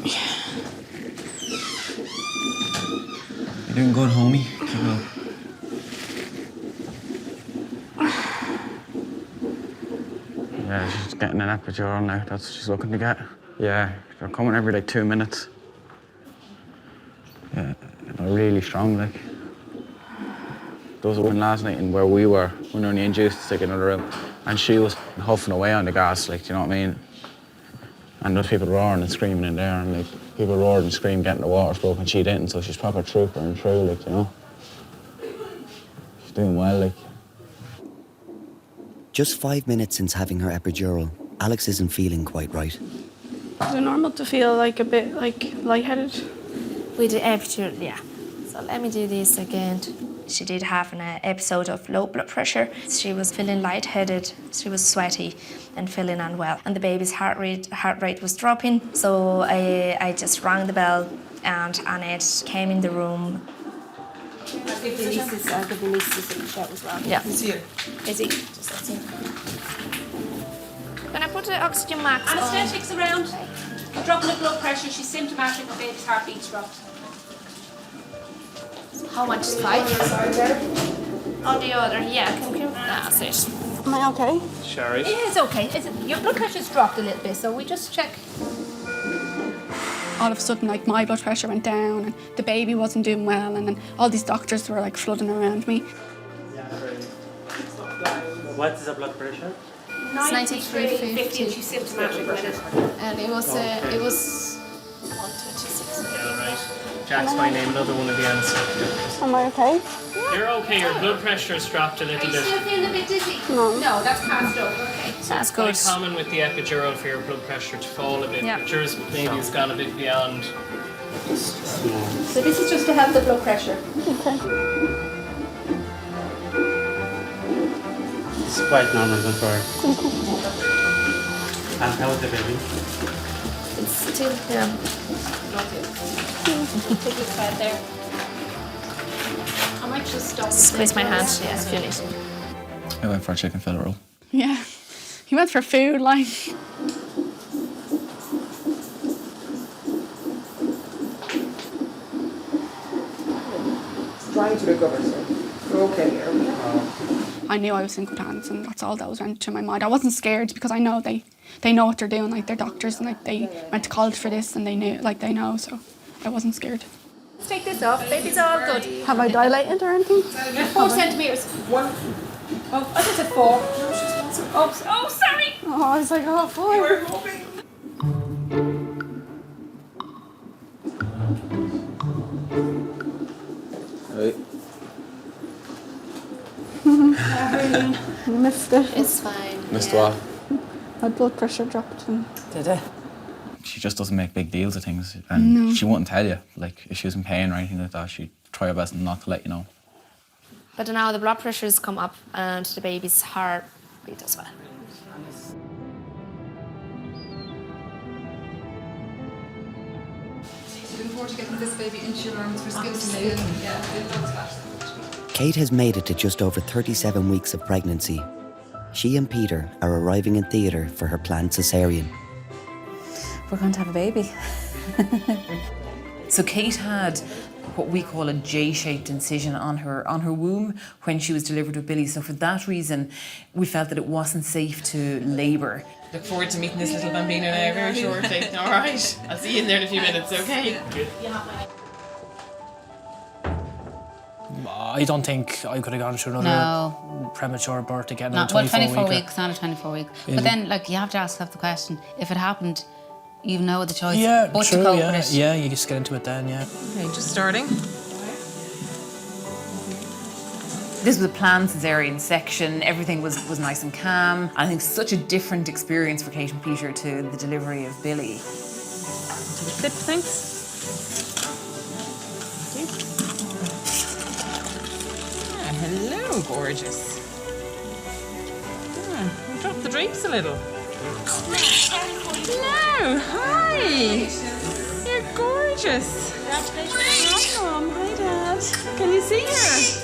[SPEAKER 10] You're doing good, homie. Keep it up. Yeah, she's getting an epidural now. That's what she's looking to get. Yeah, they're coming every like 2 minutes. Yeah, they're really strong, like. There was one last night in where we were only induced to take another room, and she was huffing away on the gas, like, do you know what I mean? And there's people roaring and screaming in there, and like people roared and screamed, getting the water broke, and she didn't, so she's proper trooper and through, like, you know. She's doing well, like.
[SPEAKER 1] Just 5 minutes since having her epidural, Alex isn't feeling quite right.
[SPEAKER 12] Is it normal to feel like a bit like lightheaded?
[SPEAKER 17] With the epidural, yeah. So let me do this again. She did have an episode of low blood pressure. She was feeling lightheaded, she was sweaty and feeling unwell. And the baby's heart rate was dropping. So I just rang the bell and Annette came in the room.
[SPEAKER 18] I'll give the nieces a shout as well.
[SPEAKER 17] Yeah.
[SPEAKER 18] He's here.
[SPEAKER 17] Is he?
[SPEAKER 18] Just that's him.
[SPEAKER 17] Can I put the oxygen mask on?
[SPEAKER 9] Anaesthetics around. Dropping the blood pressure. She's symptomatic. The baby's heartbeat's dropped.
[SPEAKER 17] How much is 5? On the other, yeah. That's it.
[SPEAKER 12] Am I okay?
[SPEAKER 8] Sherry?
[SPEAKER 9] Yeah, it's okay. Your blood pressure's dropped a little bit, so we just check.
[SPEAKER 12] All of a sudden, like, my blood pressure went down and the baby wasn't doing well, and then all these doctors were like flooding around me.
[SPEAKER 5] What is the blood pressure?
[SPEAKER 17] 93.50.
[SPEAKER 9] She's symptomatic with it.
[SPEAKER 17] And it was 126.
[SPEAKER 5] Yeah, right. Jack's my name, another one of the answers.
[SPEAKER 12] Am I okay?
[SPEAKER 5] You're okay, your blood pressure's dropped a little bit.
[SPEAKER 9] Still feeling a bit dizzy?
[SPEAKER 12] No.
[SPEAKER 9] No, that's passed over. Okay.
[SPEAKER 17] That's
[SPEAKER 5] It's
[SPEAKER 17] good.
[SPEAKER 5] quite common with the epidural for your blood pressure to fall a bit,
[SPEAKER 17] Yeah.
[SPEAKER 5] but yours maybe has gone a bit beyond.
[SPEAKER 9] So this is just to help the blood pressure.
[SPEAKER 12] Okay.
[SPEAKER 5] It's quite normal, don't worry. And how is the baby?
[SPEAKER 17] It's still, yeah.
[SPEAKER 9] Take this pad there. I might just stop.
[SPEAKER 17] Squeeze my hand, yeah, if you need.
[SPEAKER 10] I went for a chicken fillet roll.
[SPEAKER 12] Yeah. He went for food, like.
[SPEAKER 15] Trying to recover, sir. You're okay here.
[SPEAKER 12] I knew I was in good hands, and that's all that was went through my mind. I wasn't scared because I know they know what they're doing, like they're doctors, and like they went to college for this, and they know, so I wasn't scared.
[SPEAKER 9] Let's take this off. Baby's all good.
[SPEAKER 12] Have I dilated or anything?
[SPEAKER 9] 4 centimeters. 1. Oh, I just said 4. Oh, sorry.
[SPEAKER 12] Oh, I was like, oh, 4.
[SPEAKER 9] You were hoping.
[SPEAKER 10] Right.
[SPEAKER 12] You missed it.
[SPEAKER 17] It's fine.
[SPEAKER 10] Missed what?
[SPEAKER 12] My blood pressure dropped. And
[SPEAKER 22] Did it?
[SPEAKER 10] She just doesn't make big deals of things, and
[SPEAKER 12] No.
[SPEAKER 10] she wouldn't tell you. Like, if she was in pain or anything like that, she'd try her best not to let you know.
[SPEAKER 17] But now the blood pressure's come up and the baby's heart beat as well.
[SPEAKER 7] Looking forward to getting this baby into your arms for skin to skin. Yeah, it looks that.
[SPEAKER 1] Kate has made it to just over 37 weeks of pregnancy. She and Peter are arriving in theatre for her planned cesarean.
[SPEAKER 6] We're going to have a baby.
[SPEAKER 14] So Kate had what we call a J-shaped incision on her womb when she was delivered with Billy. So for that reason, we felt that it wasn't safe to labour. Look forward to meeting this little bambino now very shortly. All right, I'll see you in there in a few minutes, okay?
[SPEAKER 19] I don't think I could have gone through another premature birth again.
[SPEAKER 6] Not 24 weeks, not a 24 week.
[SPEAKER 19] Yeah.
[SPEAKER 6] But then, like, you have to ask yourself the question: if it happened, you've no other choice
[SPEAKER 19] Yeah,
[SPEAKER 6] but
[SPEAKER 19] true,
[SPEAKER 6] to cope
[SPEAKER 19] yeah.
[SPEAKER 6] with it.
[SPEAKER 19] Yeah, you just get into it then, yeah.
[SPEAKER 14] Okay, just starting. This was a planned cesarean section. Everything was nice and calm. I think such a different experience for Kate and Peter to the delivery of Billy. To the clip, thanks. Hello, gorgeous. Drop the drapes a little. Hello, hi. You're gorgeous. Hi, Mom. Hi, Dad. Can you see her?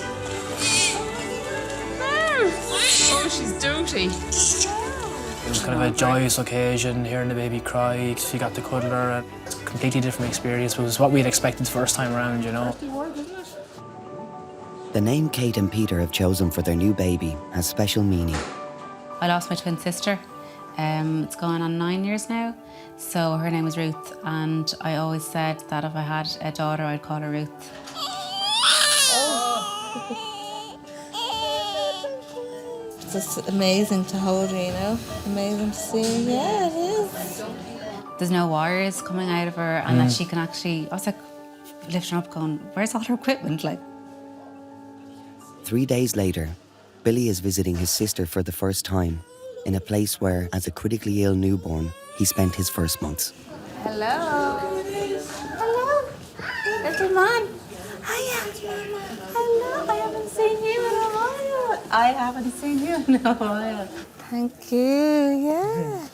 [SPEAKER 14] No. Oh, she's doty.
[SPEAKER 19] It was kind of a joyous occasion, hearing the baby cry. She got to cuddle her. It's a completely different experience. It was what we'd expected the first time around, you know.
[SPEAKER 1] The name Kate and Peter have chosen for their new baby has special meaning.
[SPEAKER 6] I lost my twin sister. It's going on 9 years now. So her name was Ruth, and I always said that if I had a daughter, I'd call her Ruth.
[SPEAKER 11] It's just amazing to hold her, you know? Amazing to see. Yeah, it is.
[SPEAKER 6] There's no wires coming out of her, and that she can actually, I was like, lifting her up going, where's all her equipment? Like,
[SPEAKER 1] 3 days later, Billy is visiting his sister for the first time in a place where, as a critically ill newborn, he spent his first months.
[SPEAKER 11] Hello. Hello. Little man. Hiya. Hello. I haven't seen you in a while. I haven't seen you in a while. Thank you. Yeah.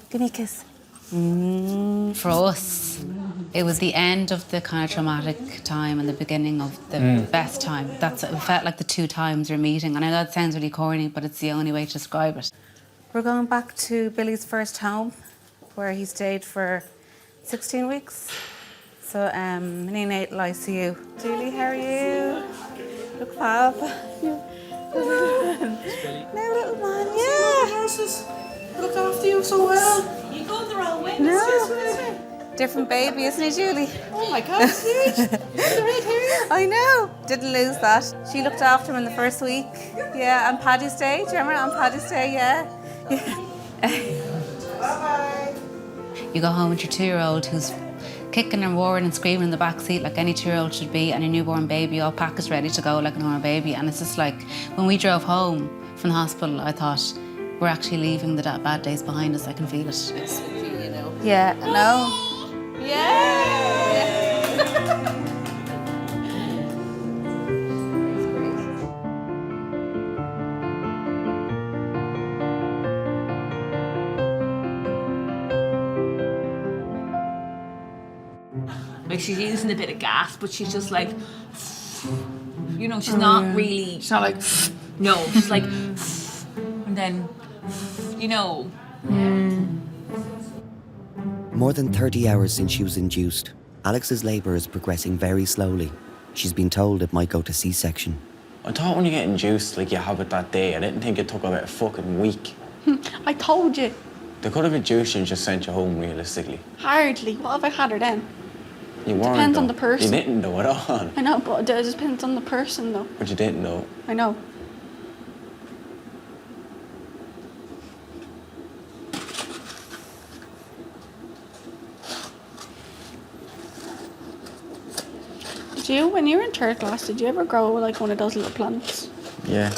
[SPEAKER 11] Give me a kiss.
[SPEAKER 6] for us, it was the end of the kind of traumatic time and the beginning of the best time. It felt like the two times we're meeting. And I know that sounds really corny, but it's the only way to describe it.
[SPEAKER 11] We're going back to Billy's first home, where he stayed for 16 weeks. So, neonatal ICU. Julie, how are you? Look fab. Now, little man, yeah. Look after you so well.
[SPEAKER 9] You go the wrong way.
[SPEAKER 11] No. Different baby, isn't he, Julie?
[SPEAKER 9] Oh my God, huge. The red hair.
[SPEAKER 11] I know. Didn't lose that. She looked after him in the first week. Yeah, on Paddy's Day. Do you remember on Paddy's Day? Yeah.
[SPEAKER 9] Bye-bye.
[SPEAKER 6] You go home with your 2-year-old who's kicking and roaring and screaming in the back seat like any 2-year-old should be, and your newborn baby all packaged ready to go like a normal baby. And it's just like, when we drove home from the hospital, I thought, we're actually leaving the bad days behind us. I can feel it.
[SPEAKER 9] You know.
[SPEAKER 11] Yeah, no.
[SPEAKER 9] Yeah.
[SPEAKER 14] Like, she's using a bit of gas, but she's just like, you know, she's not really. She's not like, no, she's like, and then, you know.
[SPEAKER 1] More than 30 hours since she was induced, Alex's labour is progressing very slowly. She's been told it might go to C-section.
[SPEAKER 10] I thought when you get induced, like you have it that day, I didn't think it took about a fucking week.
[SPEAKER 12] I told you.
[SPEAKER 10] They could have induced you and just sent you home, realistically.
[SPEAKER 12] Hardly. What if I had her then?
[SPEAKER 10] You weren't.
[SPEAKER 12] Depends
[SPEAKER 10] though.
[SPEAKER 12] on the person.
[SPEAKER 10] You didn't know at all.
[SPEAKER 12] I know, but it depends on the person, though.
[SPEAKER 10] But you didn't know.
[SPEAKER 12] I know. Did you, when you were in third class, did you ever grow like one of those little plants?
[SPEAKER 10] Yeah.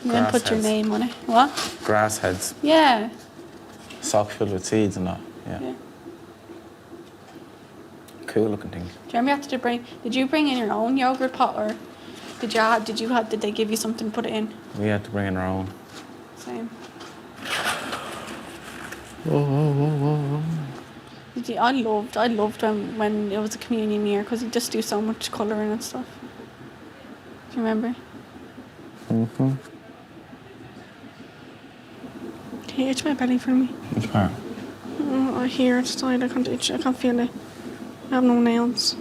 [SPEAKER 12] And then put your name on it. What?
[SPEAKER 10] Grass heads.
[SPEAKER 12] Yeah.
[SPEAKER 10] Sock filled with seeds and that. Yeah. Cool looking thing.
[SPEAKER 12] Do you remember did you bring in your own yogurt pot, or did they give you something to put it in?
[SPEAKER 10] We had to bring in our own.
[SPEAKER 12] Same.
[SPEAKER 10] Whoa.
[SPEAKER 12] I loved when it was a communion year, because you just do so much colouring and stuff. Do you remember?
[SPEAKER 10] Mm-hmm.
[SPEAKER 12] Can you itch my belly for me?
[SPEAKER 10] Which part?
[SPEAKER 12] I here at the side, I can't itch. I can't feel it. I have no nails.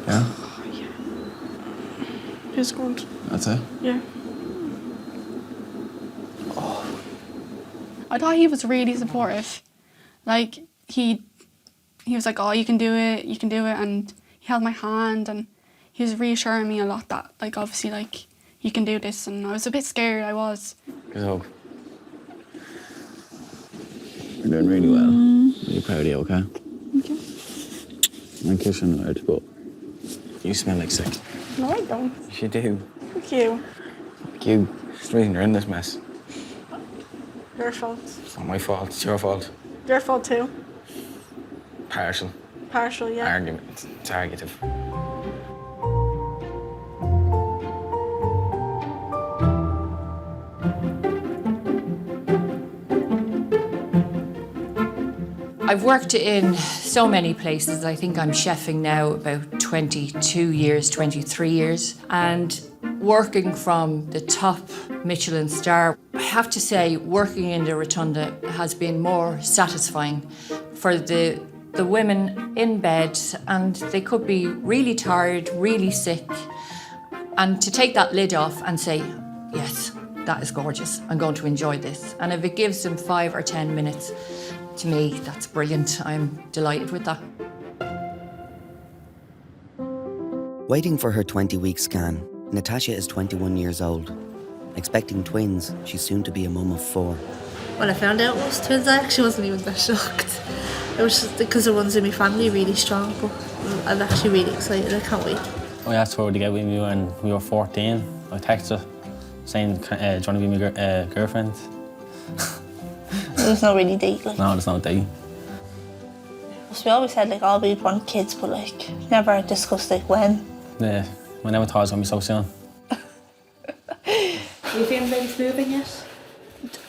[SPEAKER 10] Yeah?
[SPEAKER 12] It's good.
[SPEAKER 10] That's it?
[SPEAKER 12] Yeah. I thought he was really supportive. Like, he was like, oh, you can do it, and he held my hand, and he was reassuring me a lot that, like, obviously, like, you can do this, and I was a bit scared, I was.
[SPEAKER 10] Good hug. You're doing really well. Really proud of you, okay?
[SPEAKER 12] Thank you.
[SPEAKER 10] I'm kissing hard, but you smell like sick.
[SPEAKER 12] No, I don't.
[SPEAKER 10] You do.
[SPEAKER 12] Thank you.
[SPEAKER 10] Fuck you. It's the reason you're in this mess.
[SPEAKER 12] Your fault.
[SPEAKER 10] It's not my fault, it's your fault.
[SPEAKER 12] Your fault too.
[SPEAKER 10] Partial.
[SPEAKER 12] Partial, yeah.
[SPEAKER 10] Argument. It's arguative.
[SPEAKER 9] I've worked in so many places. I think I'm chefing now about 22 years, 23 years. And working from the top Michelin star, I have to say working in the Rotunda has been more satisfying for the women in bed, and they could be really tired, really sick. And to take that lid off and say, yes, that is gorgeous, I'm going to enjoy this. And if it gives them 5 or 10 minutes, to me, that's brilliant. I'm delighted with that.
[SPEAKER 1] Waiting for her 20-week scan, Natasha is 21 years old. Expecting twins, she's soon to be a mum of 4.
[SPEAKER 11] When I found out it was twins, I actually wasn't even that shocked. It was just because the ones in my family are really strong, but I'm actually really excited. I can't wait.
[SPEAKER 16] I asked her to get with me when we were 14. I texted her saying, do you want to be my girlfriend?
[SPEAKER 11] There's no really date. Like.
[SPEAKER 16] No, there's no date.
[SPEAKER 11] So we always said, like, oh, we'd want kids, but, like, never discussed, like, when.
[SPEAKER 16] Yeah, I never thought it was going to be so soon.
[SPEAKER 11] Are you feeling like it's moving yet?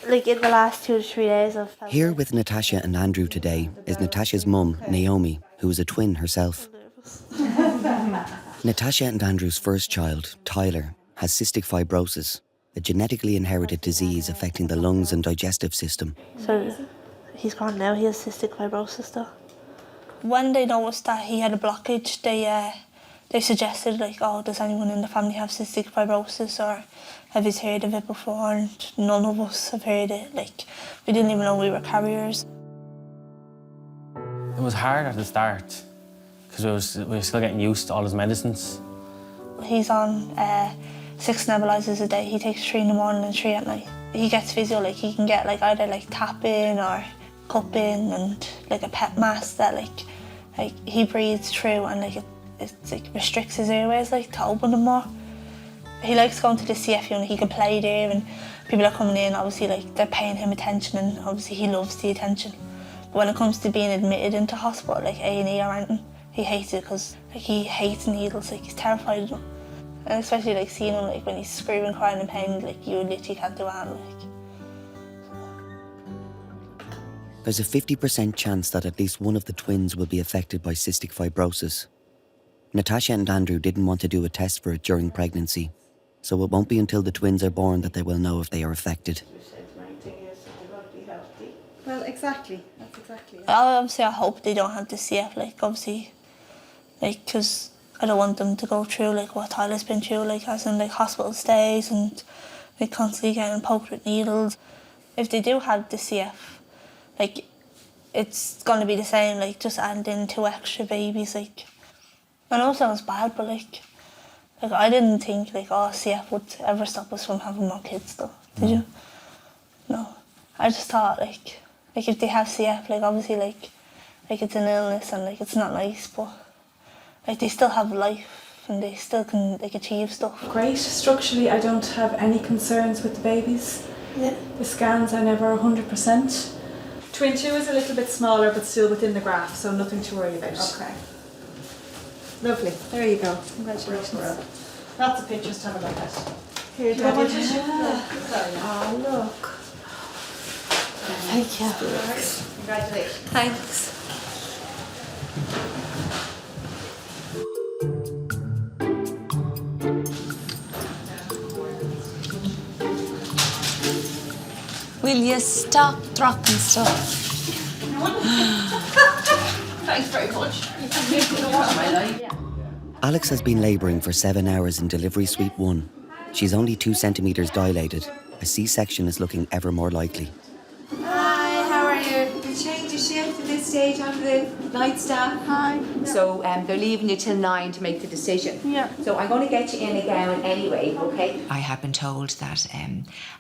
[SPEAKER 11] Like, in the last 2 to 3 days, I've felt...
[SPEAKER 1] Here with Natasha and Andrew today is Natasha's mum, Naomi, who is a twin herself. Natasha and Andrew's first child, Tyler, has cystic fibrosis, a genetically inherited disease affecting the lungs and digestive system.
[SPEAKER 11] So he's gone now, he has cystic fibrosis though. When they noticed that he had a blockage, they suggested, like, oh, does anyone in the family have cystic fibrosis, or have you heard of it before? And none of us have heard it. Like, we didn't even know we were carriers.
[SPEAKER 16] It was hard at the start because we were still getting used to all his medicines.
[SPEAKER 11] He's on 6 nebulizers a day. He takes 3 in the morning and 3 at night. He gets physio, like, he can get, like, either, like, tap-in or cup-in and, like, a pep mask that, like he breathes through, and, like, it like, restricts his airways, like, to open them more. He likes going to the CF unit. He can play there, and people are coming in, obviously, like, they're paying him attention, and obviously he loves the attention. But when it comes to being admitted into hospital, like A&E or anything, he hates it because, like, he hates needles, like, he's terrified of them. And especially, like, seeing him, like, when he's screaming, crying in pain, like, you literally can't do anything, like.
[SPEAKER 1] There's a 50% chance that at least one of the twins will be affected by cystic fibrosis. Natasha and Andrew didn't want to do a test for it during pregnancy, so it won't be until the twins are born that they will know if they are affected.
[SPEAKER 11] Well, exactly. That's exactly it. Obviously, I hope they don't have the CF, like, obviously, like, because I don't want them to go through, like, what Tyler's been through, like, as in, like, hospital stays and, like, constantly getting poked with needles. If they do have the CF, like, it's going to be the same, like, just adding in 2 extra babies, like. I know it sounds bad, but, like I didn't think, like, oh, CF would ever stop us from having more kids, though. Did you? No. I just thought, like if they have CF, like, obviously, like it's an illness and, like, it's not nice, but, like, they still have life and they still can, like, achieve stuff.
[SPEAKER 20] Great. Structurally, I don't have any concerns with the babies.
[SPEAKER 11] Yeah.
[SPEAKER 20] The scans are never 100%. Twin 2 is a little bit smaller, but still within the graph, so nothing to worry about.
[SPEAKER 11] Okay. Lovely. There you go. Congratulations.
[SPEAKER 20] Lots of pictures to have a look at.
[SPEAKER 11] Here,
[SPEAKER 20] Do you want
[SPEAKER 11] Daddy.
[SPEAKER 20] tissue?
[SPEAKER 11] Oh, look. Thank you.
[SPEAKER 20] Congratulations.
[SPEAKER 11] Thanks.
[SPEAKER 21] Will you stop dropping stuff?
[SPEAKER 11] Thanks very much. You've been my life.
[SPEAKER 1] Alex has been labouring for 7 hours in delivery suite 1. She's only 2 centimetres dilated. A C-section is looking ever more likely.
[SPEAKER 3] Hi, how are you? We changed your shift at this stage on the night staff.
[SPEAKER 12] Hi.
[SPEAKER 3] So they're leaving you till 9 to make the decision.
[SPEAKER 12] Yeah.
[SPEAKER 3] So I'm going to get you in a gown anyway, okay? I have been told that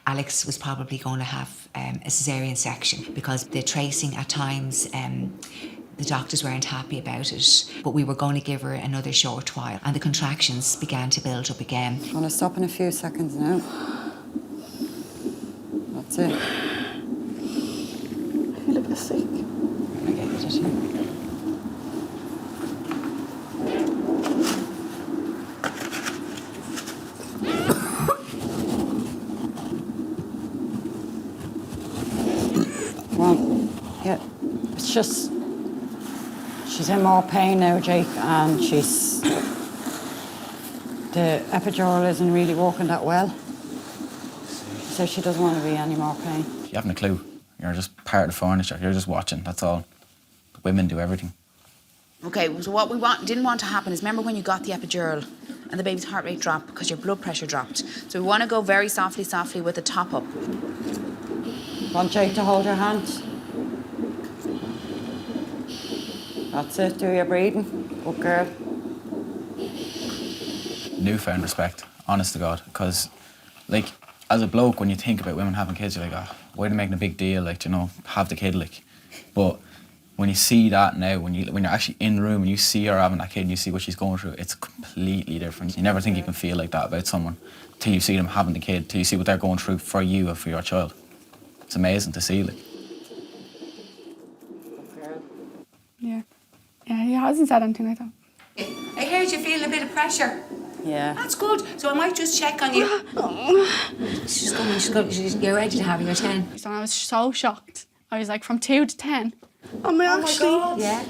[SPEAKER 3] Alex was probably going to have a caesarean section because the tracing at times, the doctors weren't happy about it, but we were going to give her another short while, and the contractions began to build up again.
[SPEAKER 21] I'm going to stop in a few seconds now. That's it.
[SPEAKER 12] I feel a bit sick.
[SPEAKER 21] I get you tissue. Come on. Yeah. It's just... She's in more pain now, Jake, and the epidural isn't really working that well. So she doesn't want to be any more pain.
[SPEAKER 10] You haven't a clue. You're just part of the furniture. You're just watching, that's all. The women do everything.
[SPEAKER 23] Okay, so what we didn't want to happen is, remember when you got the epidural and the baby's heart rate dropped because your blood pressure dropped. So we want to go very softly with the top up.
[SPEAKER 21] Want Jake to hold your hand? That's it, do your breathing. Good girl.
[SPEAKER 10] Newfound respect, honest to God, because, like, as a bloke, when you think about women having kids, you're like, oh, why are they making a big deal, like, you know, have the kid, like. But when you see that now, when you're actually in the room and you see her having that kid and you see what she's going through, it's completely different. You never think you can feel like that about someone till you see them having the kid, till you see what they're going through for you or for your child. It's amazing to see, like.
[SPEAKER 12] Yeah. Yeah, he hasn't said anything like that.
[SPEAKER 3] I heard you feeling a bit of pressure.
[SPEAKER 21] Yeah.
[SPEAKER 3] That's good. So I might just check on you. She's coming. You're ready to have your 10.
[SPEAKER 12] So I was so shocked. I was like, from 2 to 10. Am I actually?
[SPEAKER 3] Yeah.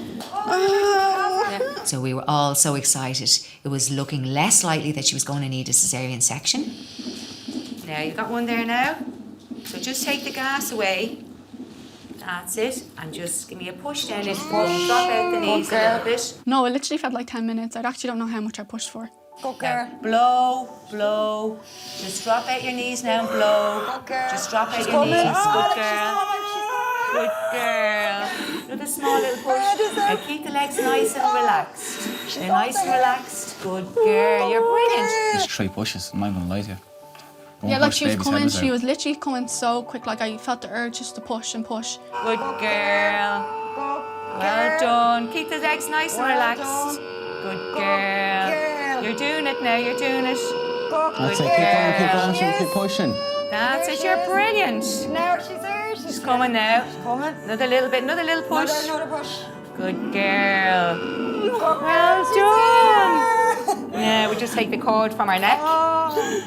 [SPEAKER 3] So we were all so excited. It was looking less likely that she was going to need a caesarean section. Now, you've got one there now. So just take the gas away. That's it. And just give me a push down it. Drop out the knees a little bit.
[SPEAKER 12] No, it literally felt like 10 minutes. I actually don't know how much I pushed for.
[SPEAKER 3] Now, blow, blow. Just drop out your knees now and blow. Just drop out your knees. Good girl. Good girl. Another small little push. Now keep the legs nice and relaxed. They're nice and relaxed. Good girl. You're brilliant.
[SPEAKER 10] It's 3 pushes, I'm not going to lie to you. Don't
[SPEAKER 12] Yeah, like
[SPEAKER 10] push
[SPEAKER 12] she was
[SPEAKER 10] baby's
[SPEAKER 12] coming,
[SPEAKER 10] head
[SPEAKER 12] she
[SPEAKER 10] out.
[SPEAKER 12] was literally coming so quick, like I felt the urge just to push and push.
[SPEAKER 3] Good girl. Well done. Keep the legs nice and relaxed. Good girl. You're doing it now, you're doing it.
[SPEAKER 10] That's it, keep going, keep pushing.
[SPEAKER 3] That's it, you're brilliant.
[SPEAKER 21] Now she's there.
[SPEAKER 3] She's coming now.
[SPEAKER 21] Coming.
[SPEAKER 3] Another little bit, another little push.
[SPEAKER 21] Another push.
[SPEAKER 3] Good girl. Well done. Now we just take the cord from our neck.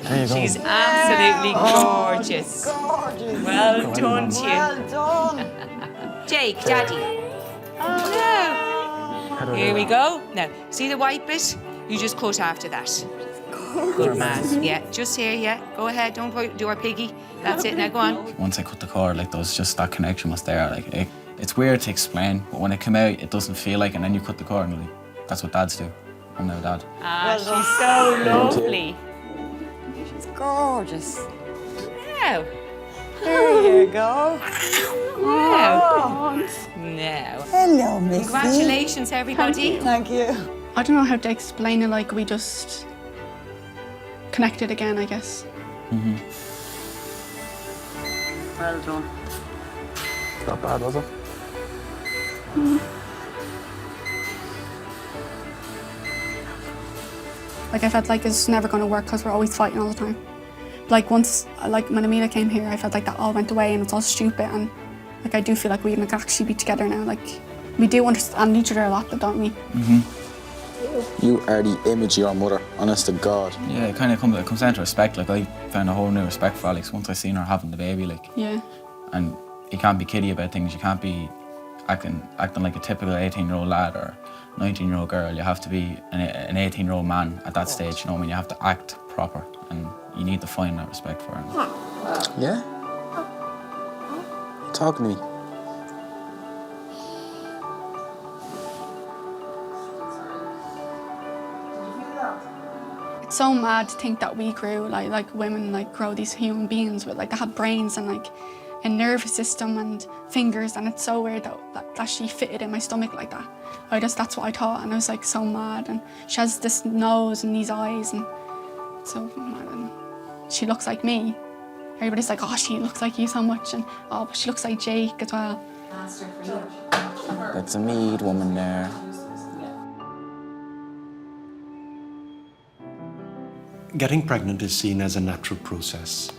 [SPEAKER 10] There you go.
[SPEAKER 3] She's absolutely gorgeous.
[SPEAKER 21] Gorgeous.
[SPEAKER 3] Well done to you.
[SPEAKER 21] Well done.
[SPEAKER 3] Jake, Daddy. Oh no. Here we go. Now, see the white bit? You just cut after that. Good man. Yeah, just here, yeah. Go ahead, don't do our piggy. That's it, now go on.
[SPEAKER 10] Once I cut the cord, like, there was just that connection was there. Like, it's weird to explain, but when it came out, it doesn't feel like, and then you cut the cord, and like, that's what dads do. I'm now dad.
[SPEAKER 3] Ah, she's so lovely.
[SPEAKER 21] She's gorgeous.
[SPEAKER 3] Now.
[SPEAKER 21] There you go.
[SPEAKER 3] Now. Now.
[SPEAKER 21] Hello, Missy.
[SPEAKER 3] Congratulations, everybody.
[SPEAKER 21] Thank you.
[SPEAKER 12] I don't know how to explain it, like we just connected again, I guess.
[SPEAKER 10] Mm-hmm.
[SPEAKER 21] Well done.
[SPEAKER 10] Not bad, was it?
[SPEAKER 12] Like I felt like this was never going to work because we're always fighting all the time. Like once, like when Amelia came here, I felt like that all went away and it's all stupid, and like I do feel like we can actually be together now. Like we do understand each other a lot, don't we?
[SPEAKER 10] Mm-hmm.
[SPEAKER 24] You are the image of your mother, honest to God.
[SPEAKER 10] Yeah, it kind of comes down to respect. Like, I found a whole new respect for Alex once I seen her having the baby, like.
[SPEAKER 12] Yeah.
[SPEAKER 10] And you can't be kiddie about things. You can't be acting like a typical 18-year-old lad or 19-year-old girl. You have to be an 18-year-old man at that stage, you know what I mean? You have to act proper, and you need to find that respect for her.
[SPEAKER 24] Yeah? Talking to me.
[SPEAKER 12] so mad to think that we grew like women like grow these human beings with like they have brains and like a nervous system and fingers, and it's so weird that she fitted in my stomach like that. That's what I thought, and I was like so mad. And she has this nose and these eyes, and so mad. And she looks like me. Everybody's like, oh, she looks like you so much, and oh, but she looks like Jake as well.
[SPEAKER 24] That's a meat woman there.
[SPEAKER 2] Getting pregnant is seen as a natural process.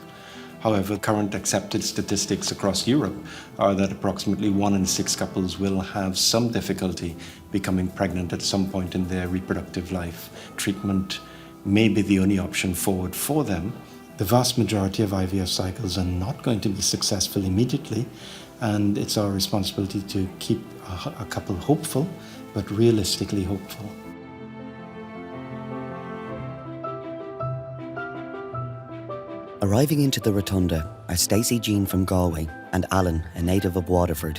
[SPEAKER 2] However, current accepted statistics across Europe are that approximately 1 in 6 couples will have some difficulty becoming pregnant at some point in their reproductive life. Treatment may be the only option forward for them. The vast majority of IVF cycles are not going to be successful immediately, and it's our responsibility to keep a couple hopeful, but realistically hopeful.
[SPEAKER 1] Arriving into the Rotunda are Stacey Jean from Galway and Alan, a native of Waterford.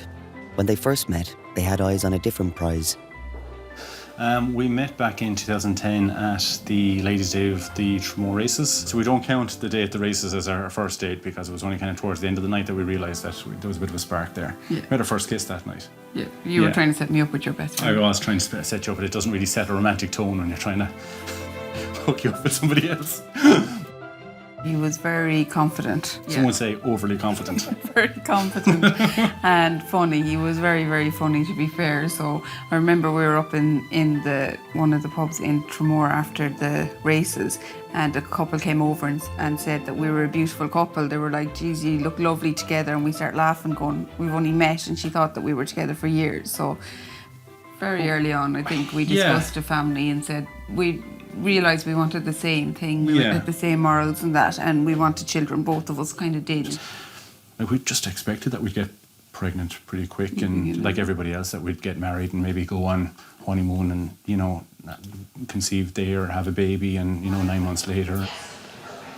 [SPEAKER 1] When they first met, they had eyes on a different prize.
[SPEAKER 4] We met back in 2010 at the Ladies' Day of the Tremor races. So we don't count the day at the races as our first date because it was only kind of towards the end of the night that we realised that there was a bit of a spark there.
[SPEAKER 13] Yeah.
[SPEAKER 4] We had our first kiss that night.
[SPEAKER 13] Yeah, you were trying to set me up with your best friend.
[SPEAKER 4] I was trying to set you up, but it doesn't really set a romantic tone when you're trying to hook you up with somebody else.
[SPEAKER 13] He was very confident.
[SPEAKER 4] Some would say overly confident.
[SPEAKER 13] Very confident and funny. He was very, very funny, to be fair. So I remember we were up in one of the pubs in Tremor after the races, and a couple came over and said that we were a beautiful couple. They were like, geez, you look lovely together. And we started laughing, going, we've only met, and she thought that we were together for years. So very early on, I think, we discussed a family and said we realised we wanted the same thing, we had the same morals and that, and we wanted children, both of us kind of did.
[SPEAKER 4] We just expected that we'd get pregnant pretty quick, and like everybody else, that we'd get married and maybe go on honeymoon and, you know, conceive there, have a baby, and, you know, 9 months later.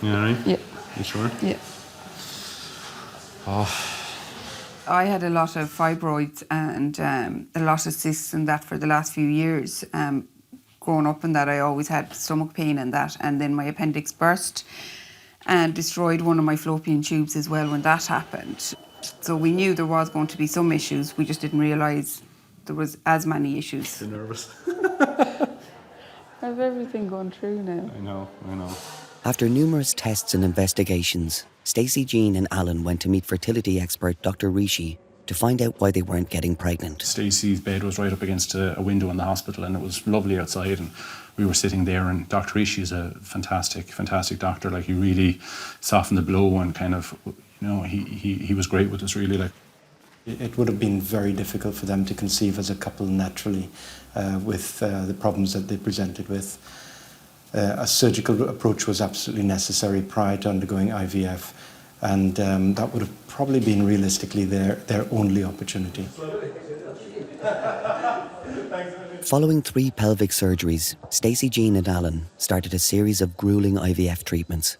[SPEAKER 4] You all right?
[SPEAKER 13] Yeah.
[SPEAKER 4] You sure?
[SPEAKER 13] Yeah.
[SPEAKER 4] Oh.
[SPEAKER 13] I had a lot of fibroids and a lot of cysts and that for the last few years. Growing up in that, I always had stomach pain and that, and then my appendix burst and destroyed one of my fallopian tubes as well when that happened. So we knew there was going to be some issues, we just didn't realise there was as many issues.
[SPEAKER 4] You're nervous.
[SPEAKER 13] How's everything going through now?
[SPEAKER 4] I know.
[SPEAKER 1] After numerous tests and investigations, Stacey Jean and Alan went to meet fertility expert Dr. Rishi to find out why they weren't getting pregnant.
[SPEAKER 4] Stacey's bed was right up against a window in the hospital, and it was lovely outside, and we were sitting there, and Dr. Rishi is a fantastic doctor. Like, he really softened the blow, and kind of, you know, he was great with us, really. Like,
[SPEAKER 2] it would have been very difficult for them to conceive as a couple naturally with the problems that they presented with. A surgical approach was absolutely necessary prior to undergoing IVF, and that would have probably been realistically their only opportunity.
[SPEAKER 1] Following 3 pelvic surgeries, Stacey Jean and Alan started a series of grueling IVF treatments.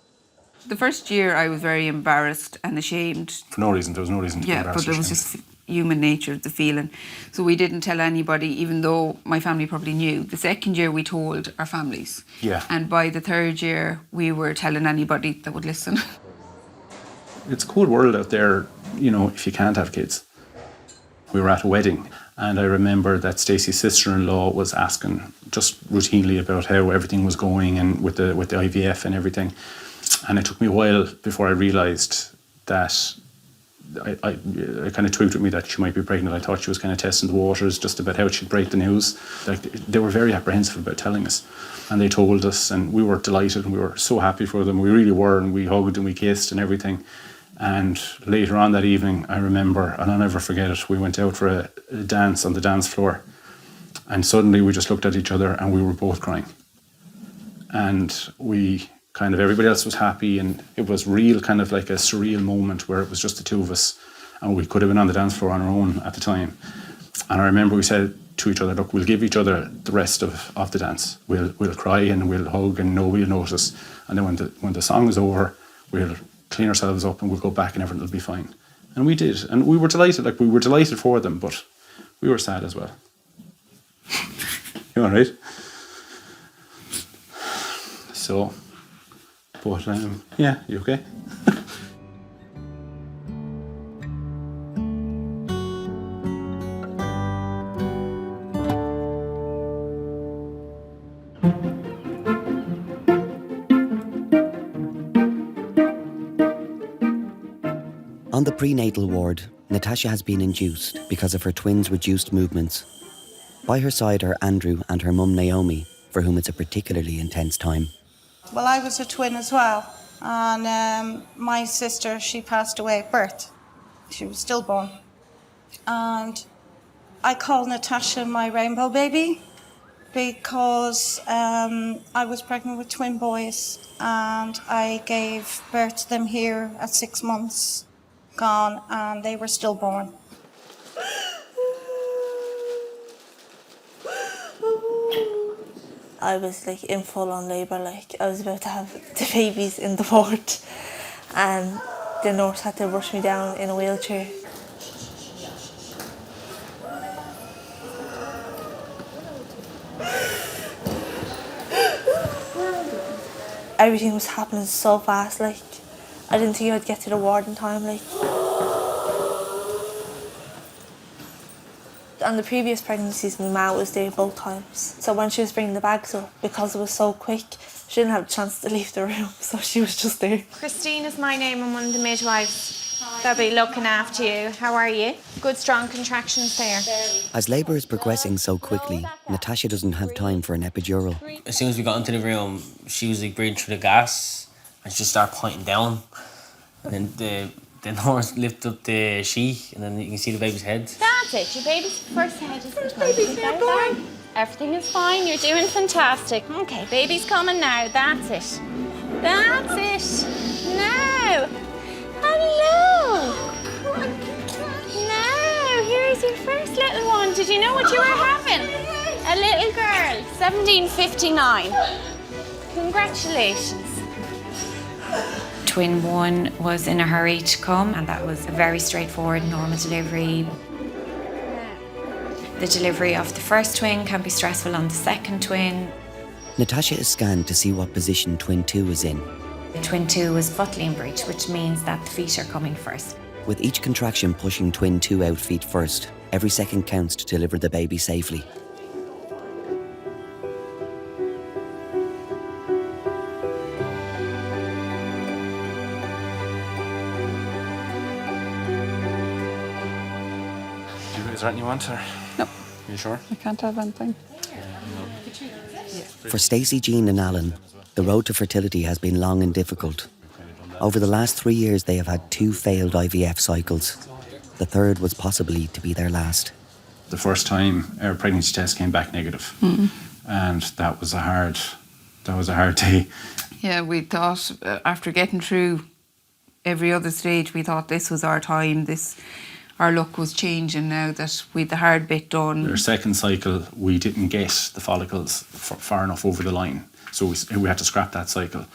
[SPEAKER 13] The first year I was very embarrassed and ashamed.
[SPEAKER 4] For no reason, there was no reason to be embarrassed.
[SPEAKER 13] Yeah, but there was just human nature, the feeling. So we didn't tell anybody, even though my family probably knew. The second year we told our families.
[SPEAKER 4] Yeah.
[SPEAKER 13] And by the third year we were telling anybody that would listen.
[SPEAKER 4] It's a cool world out there, you know, if you can't have kids. We were at a wedding, and I remember that Stacey's sister-in-law was asking just routinely about how everything was going and with the IVF and everything. And it took me a while before I realised that I kind of twigged with me that she might be pregnant. I thought she was kind of testing the waters just about how she'd break the news. Like, they were very apprehensive about telling us, and they told us, and we were delighted, and we were so happy for them. We really were, and we hugged and we kissed and everything. And later on that evening, I remember, and I'll never forget it, we went out for a dance on the dance floor, and suddenly we just looked at each other and we were both crying. And everybody else was happy, and it was real kind of like a surreal moment where it was just the two of us, and we could have been on the dance floor on our own at the time. And I remember we said to each other, look, we'll give each other the rest of the dance. We'll cry and we'll hug and nobody will notice. And then when the song is over, we'll clean ourselves up and we'll go back and everything will be fine. And we did. And we were delighted. Like, we were delighted for them, but we were sad as well. You all right? So, but yeah, you okay?
[SPEAKER 1] On the prenatal ward, Natasha has been induced because of her twins' reduced movements. By her side are Andrew and her mum Naomi, for whom it's a particularly intense time.
[SPEAKER 5] Well, I was a twin as well, and my sister, she passed away at birth. She was stillborn. And I call Natasha my rainbow baby because I was pregnant with twin boys and I gave birth to them here at 6 months gone, and they were stillborn.
[SPEAKER 11] I was like in full on labour, like I was about to have the babies in the ward, and the nurse had to rush me down in a wheelchair. Everything was happening so fast, like I didn't think I'd get to the ward in time, like. On the previous pregnancies, my mum was there both times. So when she was bringing the bags up, because it was so quick, she didn't have a chance to leave the room, so she was just there.
[SPEAKER 8] Christine is my name. I'm one of the midwives. They'll be looking after you. How are you? Good, strong contractions there.
[SPEAKER 1] As labour is progressing so quickly, Natasha doesn't have time for an epidural.
[SPEAKER 16] As soon as we got into the room, she was like breathing through the gas and she just started pointing down. And then the nurse lifted up the sheet and then you can see the baby's head.
[SPEAKER 8] That's it. Your baby's first head is born. Everything is fine. You're doing fantastic. Okay, baby's coming now. That's it. That's it. Now. Hello. Now, here's your first little one. Did you know what you were having? A little girl. 1759. Congratulations.
[SPEAKER 15] Twin 1 was in a hurry to come, and that was a very straightforward normal delivery. The delivery of the first twin can be stressful on the second twin.
[SPEAKER 1] Natasha is scanned to see what position twin 2 is in.
[SPEAKER 15] Twin 2 is buttling breech, which means that the feet are coming first.
[SPEAKER 1] With each contraction pushing twin 2 out feet first, every second counts to deliver the baby safely.
[SPEAKER 4] Is there anything you want, or?
[SPEAKER 13] No.
[SPEAKER 4] Are you sure?
[SPEAKER 13] I can't have anything.
[SPEAKER 1] For Stacey, Jean and Alan, the road to fertility has been long and difficult. Over the last 3 years, they have had 2 failed IVF cycles. The third was possibly to be their last.
[SPEAKER 4] The first time our pregnancy test came back negative, and that was a hard day.
[SPEAKER 13] Yeah, we thought after getting through every other stage, we thought this was our time. Our luck was changing now that we'd the hard bit done.
[SPEAKER 4] Our second cycle, we didn't get the follicles far enough over the line, so we had to scrap that cycle.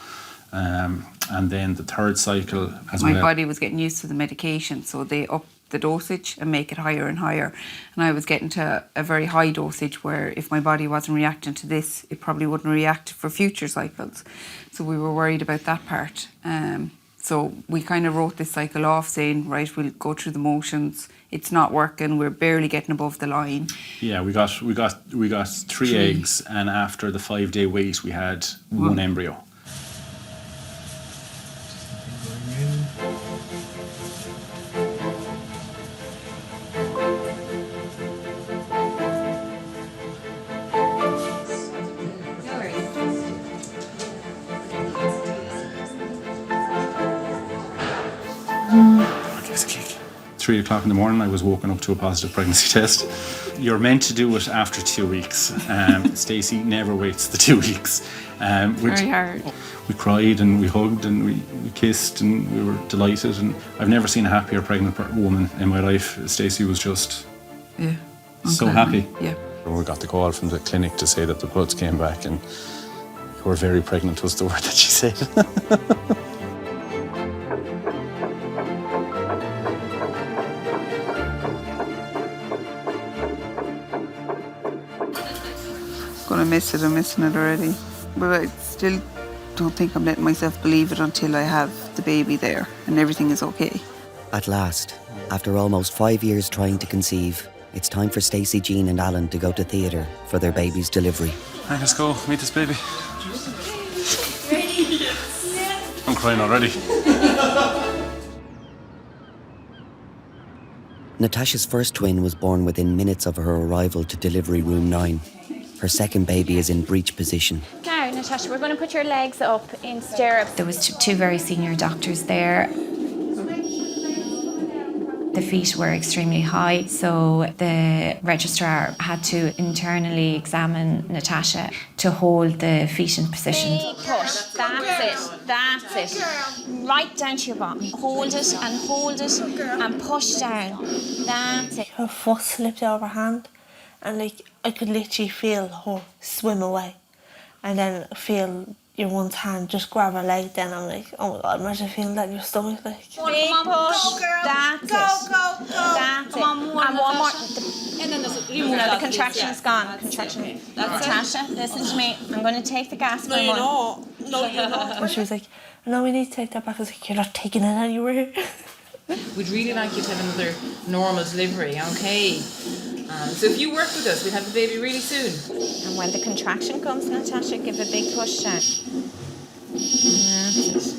[SPEAKER 4] And then the third cycle,
[SPEAKER 13] my body was getting used to the medication, so they upped the dosage and make it higher and higher. And I was getting to a very high dosage where if my body wasn't reacting to this, it probably wouldn't react for future cycles. So we were worried about that part. So we kind of wrote this cycle off, saying, right, we'll go through the motions. It's not working. We're barely getting above the line.
[SPEAKER 4] Yeah, we got 3 eggs, and after the 5-day wait, we had 1 embryo.
[SPEAKER 13] Just a kick.
[SPEAKER 4] 3 o'clock in the morning, I was woken up to a positive pregnancy test. You're meant to do it after 2 weeks. Stacey never waits the 2 weeks.
[SPEAKER 13] Very hard.
[SPEAKER 4] We cried and we hugged and we kissed and we were delighted. And I've never seen a happier pregnant woman in my life. Stacey was just so happy.
[SPEAKER 13] Yeah.
[SPEAKER 4] We got the call from the clinic to say that the bloods came back, and "You're very pregnant" was the word that she said.
[SPEAKER 13] Gonna miss it. I'm missing it already. But I still don't think I'm letting myself believe it until I have the baby there and everything is okay.
[SPEAKER 1] At last, after almost 5 years trying to conceive, it's time for Stacey, Jean and Alan to go to theatre for their baby's delivery.
[SPEAKER 4] Right, let's go meet this baby. I'm crying already.
[SPEAKER 1] Natasha's first twin was born within minutes of her arrival to delivery room 9. Her second baby is in breech position.
[SPEAKER 8] Now, Natasha, we're going to put your legs up in stirrups.
[SPEAKER 15] There was two very senior doctors there. The feet were extremely high, so the registrar had to internally examine Natasha to hold the feet in position.
[SPEAKER 8] Big push. That's it. Right down to your bottom. Hold it and push down. That's it.
[SPEAKER 11] Her foot slipped out of her hand, and I could literally feel her swim away, and then feel your one's hand just grab her leg. Then I'm like, oh my God, imagine feeling that in your stomach. Like,
[SPEAKER 8] big push. That's it. That's it. And one more. The contraction's gone. Contraction. Natasha, listen to me. I'm going to take the gas for a month.
[SPEAKER 11] No, you're not. And she was like, no, we need to take that back. I was like, you're not taking it anywhere.
[SPEAKER 14] We'd really like you to have another normal delivery, okay? So if you work with us, we'll have the baby really soon.
[SPEAKER 8] And when the contraction comes, Natasha, give a big push down. That's it.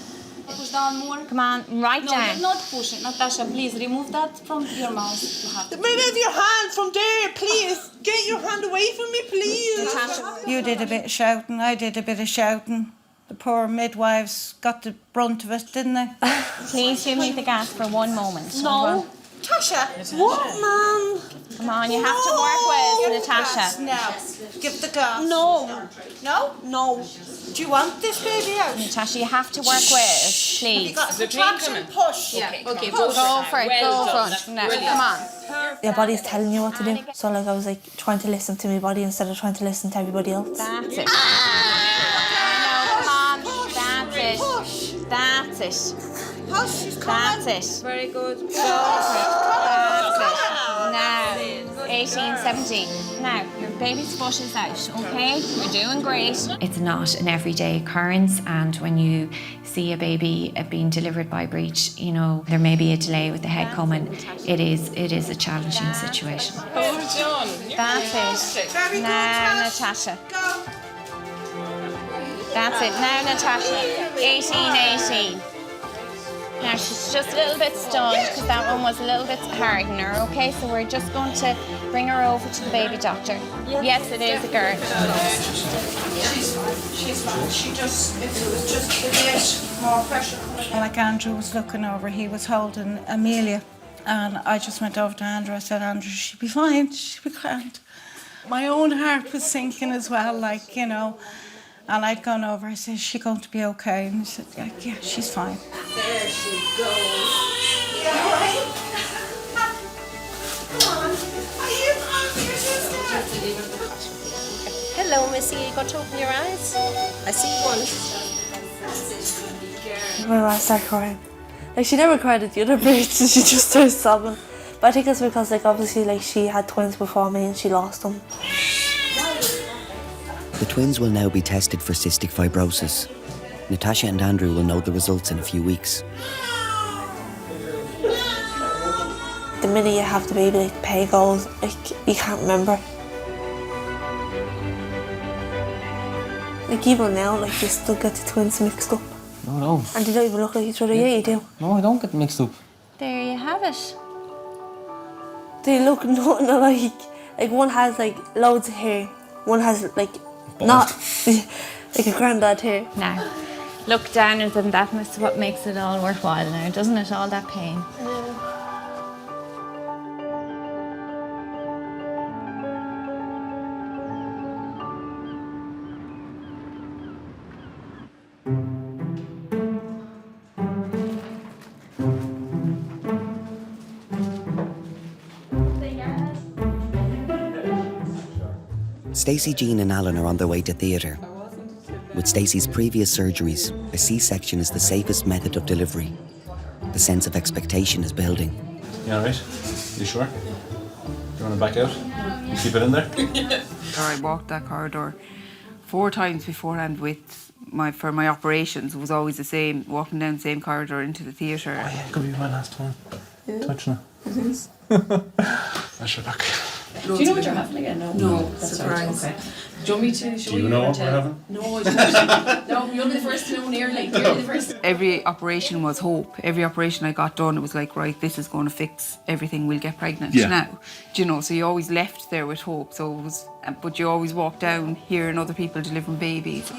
[SPEAKER 7] Push down more.
[SPEAKER 8] Come on, right down.
[SPEAKER 7] No, not push it. Natasha, please remove that from your mouth. You have to.
[SPEAKER 5] Remove your hand from there, please. Get your hand away from me, please.
[SPEAKER 8] Natasha.
[SPEAKER 5] You did a bit of shouting, I did a bit of shouting. The poor midwives got the brunt of it, didn't they?
[SPEAKER 8] Please give me the gas for one moment.
[SPEAKER 5] No. Natasha, what, Mum?
[SPEAKER 8] Come on, you have to work with Natasha.
[SPEAKER 5] Now, give the gas.
[SPEAKER 11] No.
[SPEAKER 5] No? No. Do you want this baby out?
[SPEAKER 8] Natasha, you have to work with it, please.
[SPEAKER 5] You got the contraction, push.
[SPEAKER 8] Yeah. Okay, go for it. Go front. No, come on.
[SPEAKER 11] Your body's telling you what to do. So I was trying to listen to my body instead of trying to listen to everybody else.
[SPEAKER 8] That's it. Come on. That's it. That's it. That's it.
[SPEAKER 7] Very good.
[SPEAKER 8] Go for it. That's it. Now, 18, 17. Now, your baby's foot is out, okay? You're doing great.
[SPEAKER 15] It's not an everyday occurrence, and when you see a baby being delivered by breech, there may be a delay with the head coming. It is a challenging situation.
[SPEAKER 8] That's it. Now, Natasha. That's it. Now, Natasha. 18, 18. Now, she's just a little bit stunned because that one was a little bit hard on her, okay? So we're just going to bring her over to the baby doctor. Yes, it is a girl.
[SPEAKER 5] She's fine. It was just a bit more pressure. Like Andrew was looking over, he was holding Amelia. And I just went over to Andrew. I said, Andrew, she'll be fine. She'll be grand. My own heart was sinking as well, And I'd gone over, I said, is she going to be okay? And he said, yeah, she's fine. There she goes. Yeah, all right? Come on. Are you your sister?
[SPEAKER 7] Hello, Missy. You got to open your eyes. I see one.
[SPEAKER 11] When I started crying. She never cried at the other breech, and she just started sobbing. But I think it's because, obviously, she had twins before me and she lost them.
[SPEAKER 1] The twins will now be tested for cystic fibrosis. Natasha and Andrew will know the results in a few weeks.
[SPEAKER 11] The minute you have the baby, the pay goes, you can't remember. Even now, you still get the twins mixed up.
[SPEAKER 16] No.
[SPEAKER 11] And they don't even look like each other. Yeah, you do.
[SPEAKER 16] No, I don't get mixed up.
[SPEAKER 8] There you have it.
[SPEAKER 11] They look nothing alike. One has loads of hair. One has not like a granddad hair.
[SPEAKER 8] Now, look down at them. That's what makes it all worthwhile now, doesn't it? All that pain.
[SPEAKER 1] Stacey, Jean and Alan are on their way to theatre. With Stacey's previous surgeries, a C-section is the safest method of delivery. The sense of expectation is building.
[SPEAKER 4] You all right? You sure? You want to back out? Keep it in there?
[SPEAKER 13] I walked that corridor 4 times beforehand with for my operations, it was always the same, walking down the same corridor into the theatre.
[SPEAKER 4] Oh yeah, it could be my last one.
[SPEAKER 20] Yeah.
[SPEAKER 4] Touching it.
[SPEAKER 20] It is.
[SPEAKER 4] I should look.
[SPEAKER 20] Do you know what you're having again? No, that's surprise.
[SPEAKER 8] Okay. Do you want me to show
[SPEAKER 4] Do you know what we're having?
[SPEAKER 8] No, I don't. No, you'll be the first to know nearly. You'll be the first.
[SPEAKER 13] Every operation was hope. Every operation I got done, it was like, right, this is going to fix everything, we'll get pregnant now. Do you know, so you always left there with hope. So it was, but you always walk down hearing other people delivering babies.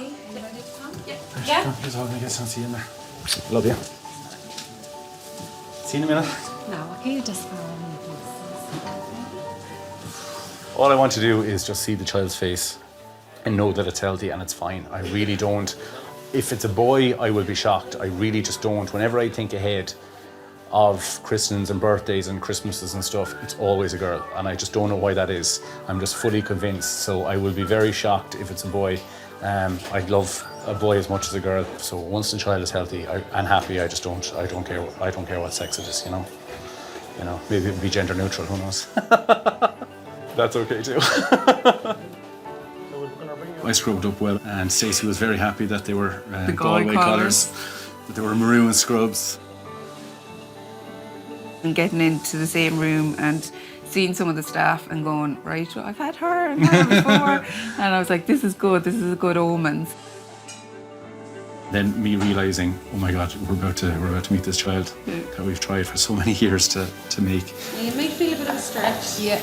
[SPEAKER 8] Yeah.
[SPEAKER 4] Here's all I guess I'll see you in there. Love you. See you in a minute.
[SPEAKER 15] No, okay, just
[SPEAKER 4] All I want to do is just see the child's face and know that it's healthy and it's fine. I really don't. If it's a boy, I will be shocked. I really just don't. Whenever I think ahead of christenings and birthdays and Christmases and stuff, it's always a girl. And I just don't know why that is. I'm just fully convinced. So I will be very shocked if it's a boy. I love a boy as much as a girl. So once the child is healthy and happy, I don't care what sex it is, you know. You know, maybe it'll be gender neutral, who knows. That's okay too. I scrubbed up well, and Stacey was very happy that they were
[SPEAKER 13] The
[SPEAKER 4] Galway colours, that they were maroon scrubs.
[SPEAKER 13] And getting into the same room and seeing some of the staff and going, right, well, I've had her and her before. And I was like, this is good, this is a good omen.
[SPEAKER 4] Then me realising, oh my God, we're about to meet this child that we've tried for so many years to make.
[SPEAKER 8] You might feel a bit of a stretch. Yeah.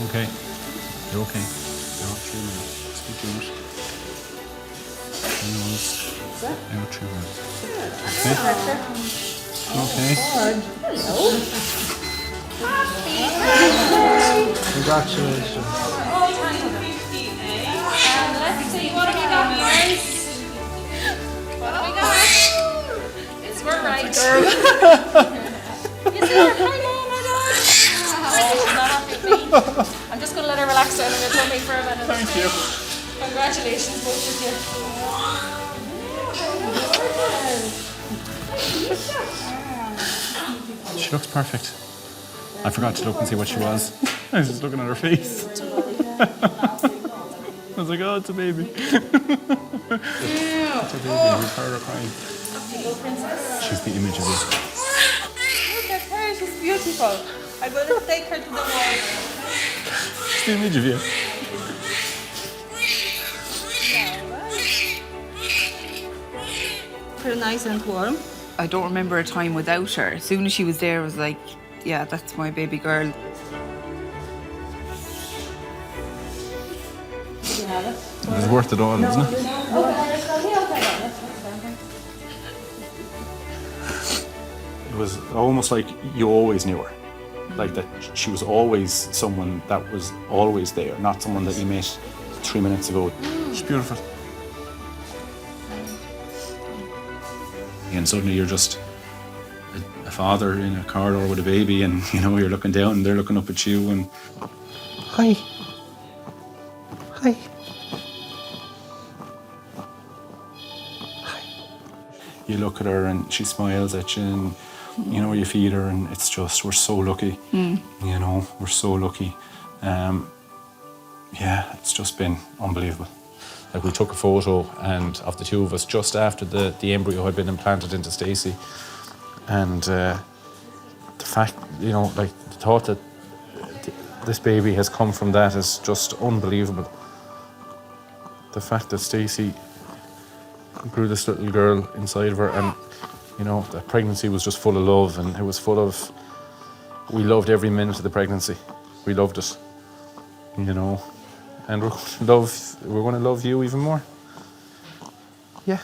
[SPEAKER 4] Okay, you're okay. You're not too much. Speak too much. You're not too much. Okay.
[SPEAKER 8] Hello.
[SPEAKER 17] Congratulations.
[SPEAKER 8] And let's see, what have we got, guys? What have we got? It's we're right. You see her? Hi, my dog. Oh, she's not happy with me. I'm just going to let her relax down in her tummy for a minute.
[SPEAKER 4] Thank you.
[SPEAKER 8] Congratulations, both of you.
[SPEAKER 4] She looks perfect. I forgot to look and see what she was. I was just looking at her face. I was like, oh, it's a baby. It's a baby. We've heard her crying. She's the image of you.
[SPEAKER 5] Look at her, she's beautiful. I'm going to take her to the wall.
[SPEAKER 4] She's the image of you.
[SPEAKER 5] Pretty nice and warm.
[SPEAKER 13] I don't remember a time without her. As soon as she was there, I was like, yeah, that's my baby girl.
[SPEAKER 4] It was worth it all, wasn't it? It was almost like you always knew her. Like that she was always someone that was always there, not someone that you met 3 minutes ago. She's beautiful. And suddenly you're just a father in a corridor with a baby, and you know, you're looking down and they're looking up at you and hi. Hi. You look at her and she smiles at you, and you know, you feed her, and it's just, we're so lucky. You know, we're so lucky. Yeah, it's just been unbelievable. Like, we took a photo and of the two of us just after the embryo had been implanted into Stacey, and the fact, you know, like the thought that this baby has come from that is just unbelievable. The fact that Stacey grew this little girl inside of her, and you know, the pregnancy was just full of love, and it was full of, we loved every minute of the pregnancy. We loved it, you know, and we're going to love you even more. Yeah.